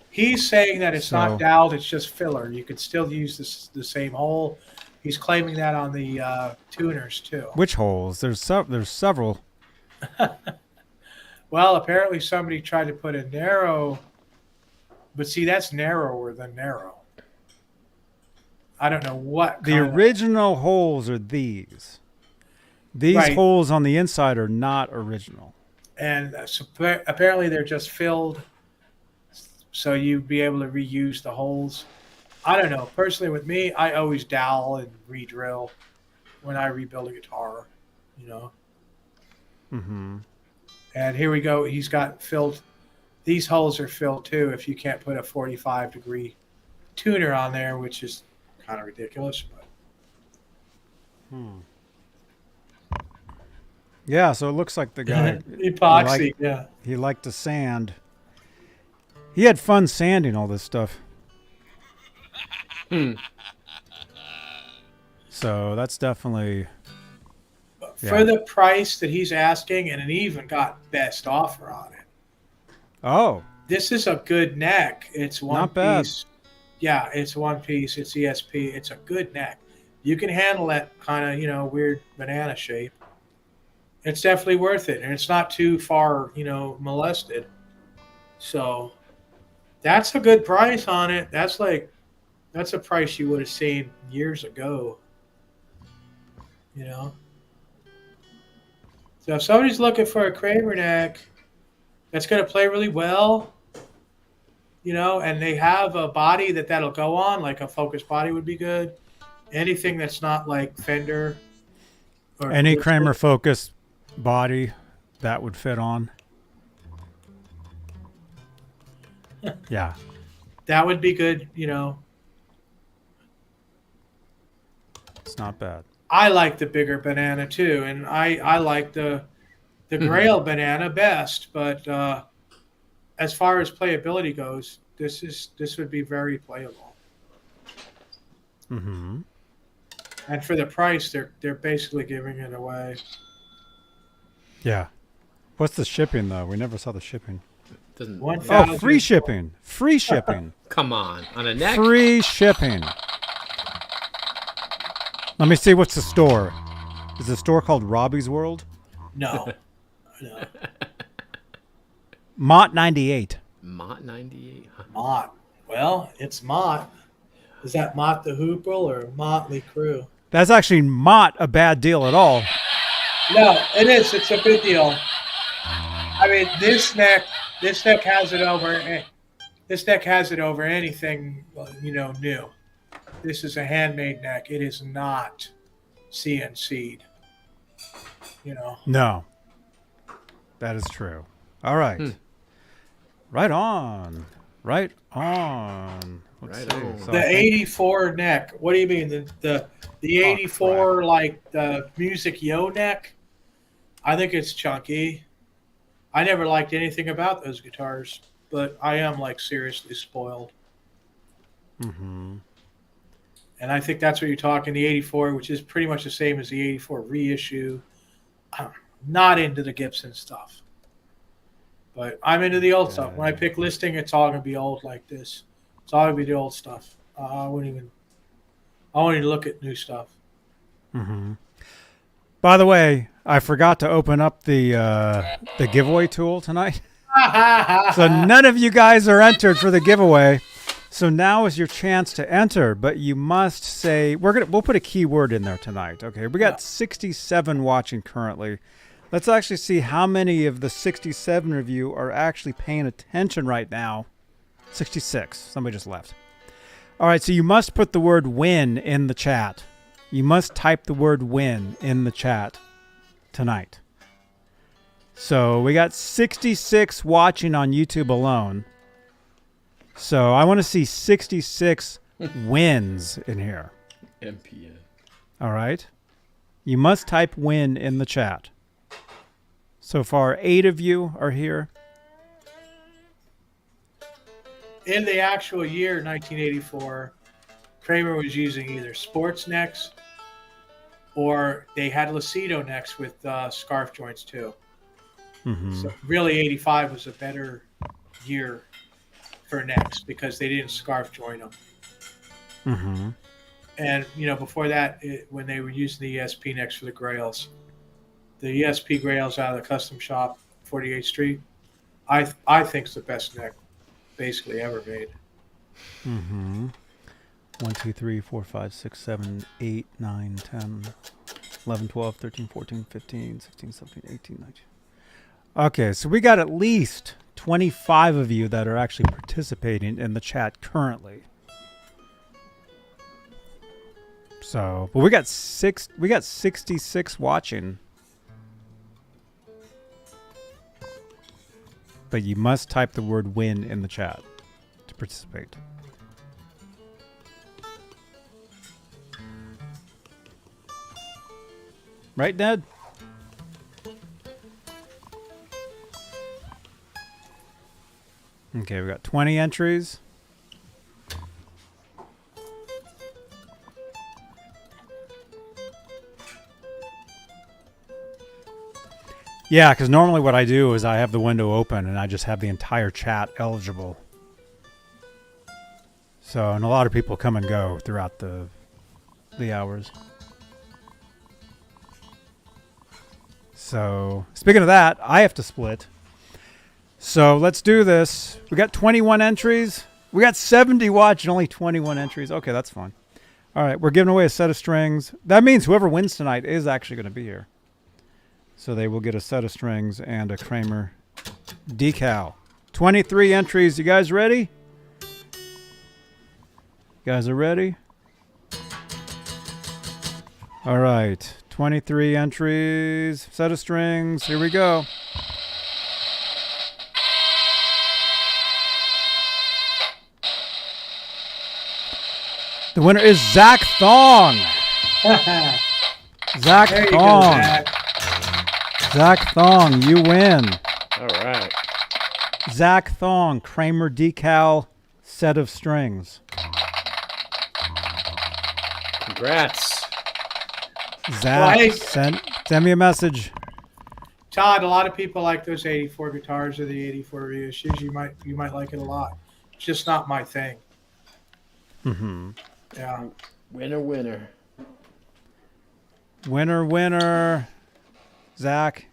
He's saying that it's not doweled; it's just filler. You could still use the same hole. He's claiming that on the tuners too. Which holes? There's several. Well, apparently somebody tried to put a narrow, but see, that's narrower than narrow. I don't know what. The original holes are these. These Right. holes on the inside are not original. And apparently they're just filled, so you'd be able to reuse the holes. I don't know. Personally, with me, I always dowel and re-drill when I rebuild a guitar, you know. Mm-hmm. And here we go. He's got filled. These holes are filled too if you can't put a 45-degree tuner on there, which is kind of ridiculous. But. Yeah, so it looks like the guy epoxy. He liked to sand. He had fun sanding all this stuff. So that's definitely for the price that he's asking, and it even got best offer on it. Oh, this is a good neck. It's one not bad. piece. Yeah, it's one piece. It's ESP. It's a good neck. You can handle that kind of weird banana shape. It's definitely worth it, and it's not too far molested. So that's a good price on it. That's a price you would have seen years ago. So if somebody's looking for a Kramer neck that's going to play really well, and they have a body that'll go on, like a Focus body would be good. Anything that's not like Fender. Or any Kramer Focus body that would fit on. Yeah. That would be good, It's not bad. I like the bigger banana too, and I like the Grail banana best, but as far as playability goes, this would be very playable. Mm-hmm. And for the price, they're basically giving it away. Yeah. What's the shipping though? We never saw the shipping. Doesn't. Free shipping. Free shipping. Come on a neck. Free shipping. Let me see. What's the store? Is the store called Robbie's World? No. Mott 98. Mott 98. Mott. Well, it's Mott. Is that Mott the Hoople or Motley Crue? That's actually not a bad deal at all. No, it is. It's a good deal. I mean, this neck has it over. This neck has it over anything new. This is a handmade neck. It is not CNC'd. No. That is true. All right. Right on. Right on. Let's see. on. So The I think- 84 neck. What do you mean? The 84 like the Music Yo neck? I think it's chunky. I never liked anything about those guitars, but I am like seriously spoiled. Mm-hmm. And I think that's what you're talking, the 84, which is pretty much the same as the 84 reissue. I'm not into the Gibson stuff. But I'm into the old stuff. When I pick listing, it's all going to be old like this. It's all going to be the old stuff. I won't even look at new stuff. Mm-hmm. By the way, I forgot to open up the giveaway tool tonight. So none of you guys are entered for the giveaway. So now is your chance to enter, but you must say we'll put a keyword in there tonight. Okay, we got 67 watching currently. Let's actually see how many of the 67 of you are actually paying attention right now. 66. Somebody just left. All right, so you must put the word win in the chat. You must type the word win in the chat tonight. So we got 66 watching on YouTube alone. So I want to see 66 wins in here. MPN. All right. You must type win in the chat. So far, 8 of you are here. In the actual year 1984, Kramer was using either sports necks or they had Lucido necks with scarf joints too. Mm-hmm. So really 85 was a better year for necks because they didn't scarf joint them. Mm-hmm. And, before that, when they were using the ESP necks for the Grails, the ESP Grails out of the custom shop, 48th Street, I think is the best neck basically ever made. Mm-hmm. 1, 2, 3, 4, 5, 6, 7, 8, 9, 10, 11, 12, 13, 14, 15, 16, 17, 18, 19. Okay, so we got at least 25 of you that are actually participating in the chat currently. So, but we got 66 watching. But you must type the word win in the chat to participate. Right, Ned? Okay, we got 20 entries. Yeah, because normally what I do is I have the window open and I just have the entire chat eligible. So, and a lot of people come and go throughout the hours. So, speaking of that, I have to split. So, let's do this. We got 21 entries. We got 70 watch and only 21 entries. Okay, that's fine. All right, we're giving away a set of strings. That means whoever wins tonight is actually going to be here. So they will get a set of strings and a Kramer decal. 23 entries. You guys ready? You guys are ready? All right. 23 entries. Set of strings. Here we go. The winner is Zach Thong. Zach There you Thong. go, Zach. Zach Thong, you win. All right. Zach Thong, Kramer decal, set of strings. Congrats. Zach, Well, hey. send me a message. Todd, a lot of people like those 84 guitars or the 84 reissues. You might like it a lot. It's just not my thing. Mm-hmm. Yeah. Winner, winner. Winner, winner. Zach,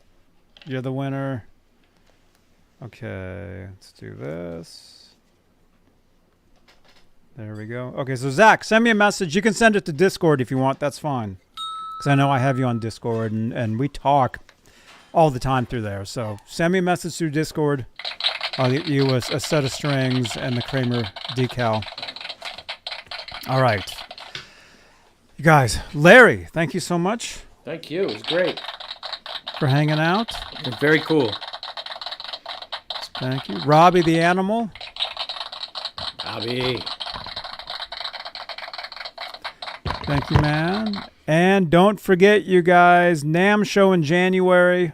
you're the winner. Okay, let's do this. There we go. Okay, so Zach, send me a message. You can send it to Discord if you want. That's fine. Because I know I have you on Discord, and we talk all the time through there. So send me a message through Discord. I'll get you a set of strings and the Kramer decal. All right. You guys, Larry, thank you so much Thank you. It was great. for hanging out. It was very cool. Thank you. Robbie the Animal. Robbie. Thank you, man. And don't forget, you guys, NAMM show in January.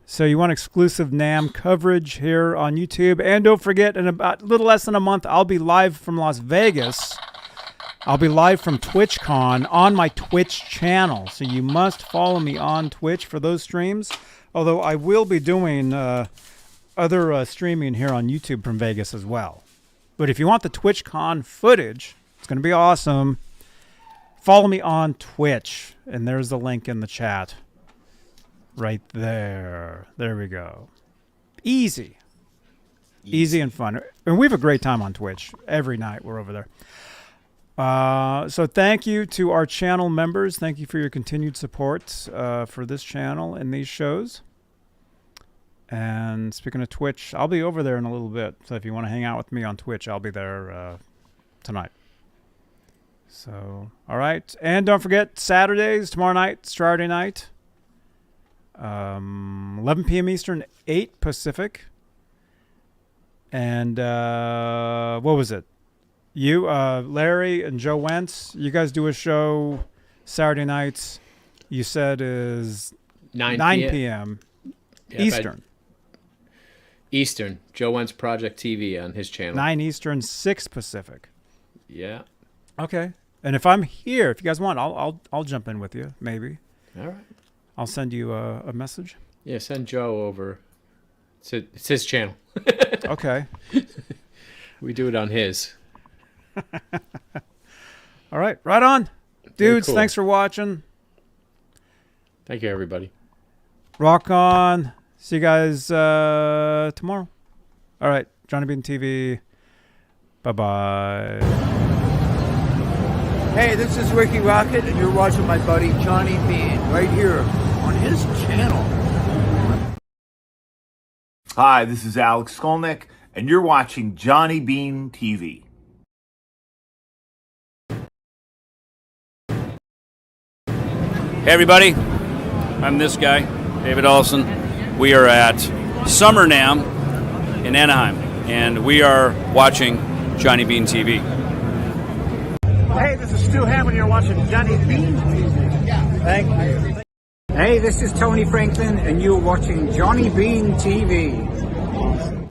So you want exclusive NAMM coverage here on YouTube. And don't forget, in about a little less than a month, I'll be live from Las Vegas. I'll be live from TwitchCon on my Twitch channel. So you must follow me on Twitch for those streams. Although I will be doing other streaming here on YouTube from Vegas as well. But if you want the TwitchCon footage, it's going to be awesome. Follow me on Twitch. And there's the link in the chat. Right there. There we go. Easy and fun. And we have a great time on Twitch. Every night we're over there. So thank you to our channel members. Thank you for your continued support for this channel and these shows. And speaking of Twitch, I'll be over there in a little bit. So if you want to hang out with me on Twitch, I'll be there tonight. So, all right. And don't forget, Saturdays, tomorrow night, Saturday night. 11 p.m. Eastern, 8 Pacific. And what was it? You, Larry and Joe Wentz, you guys do a show Saturday nights. You said is 9 p.m. Eastern. Eastern. Joe Wentz Project TV on his channel. 9 Eastern, 6 Pacific. Yeah. Okay. And if I'm here, if you guys want, I'll jump in with you, maybe. All right. I'll send you a message. Yeah, send Joe over. It's his channel. Okay. We do it on his. All right. Right on. Dudes, cool. Thanks for watching. Thank you, everybody. Rock on. See you guys tomorrow. All right. Johnny Beane TV. Bye-bye. Hey, this is Ricky Rocket, and you're watching my buddy Johnny Beane right here on his channel. Hi, this is Alex Skolnick, and you're watching Johnny Beane TV. Hey everybody, I'm this guy, David Olson. We are at Summer NAMM in Anaheim, and we are watching Johnny Beane TV. Hey, this is Stu Hammond. You're watching Johnny Beane TV. Thank you. Hey, this is Tony Franklin, and you're watching Johnny Beane TV.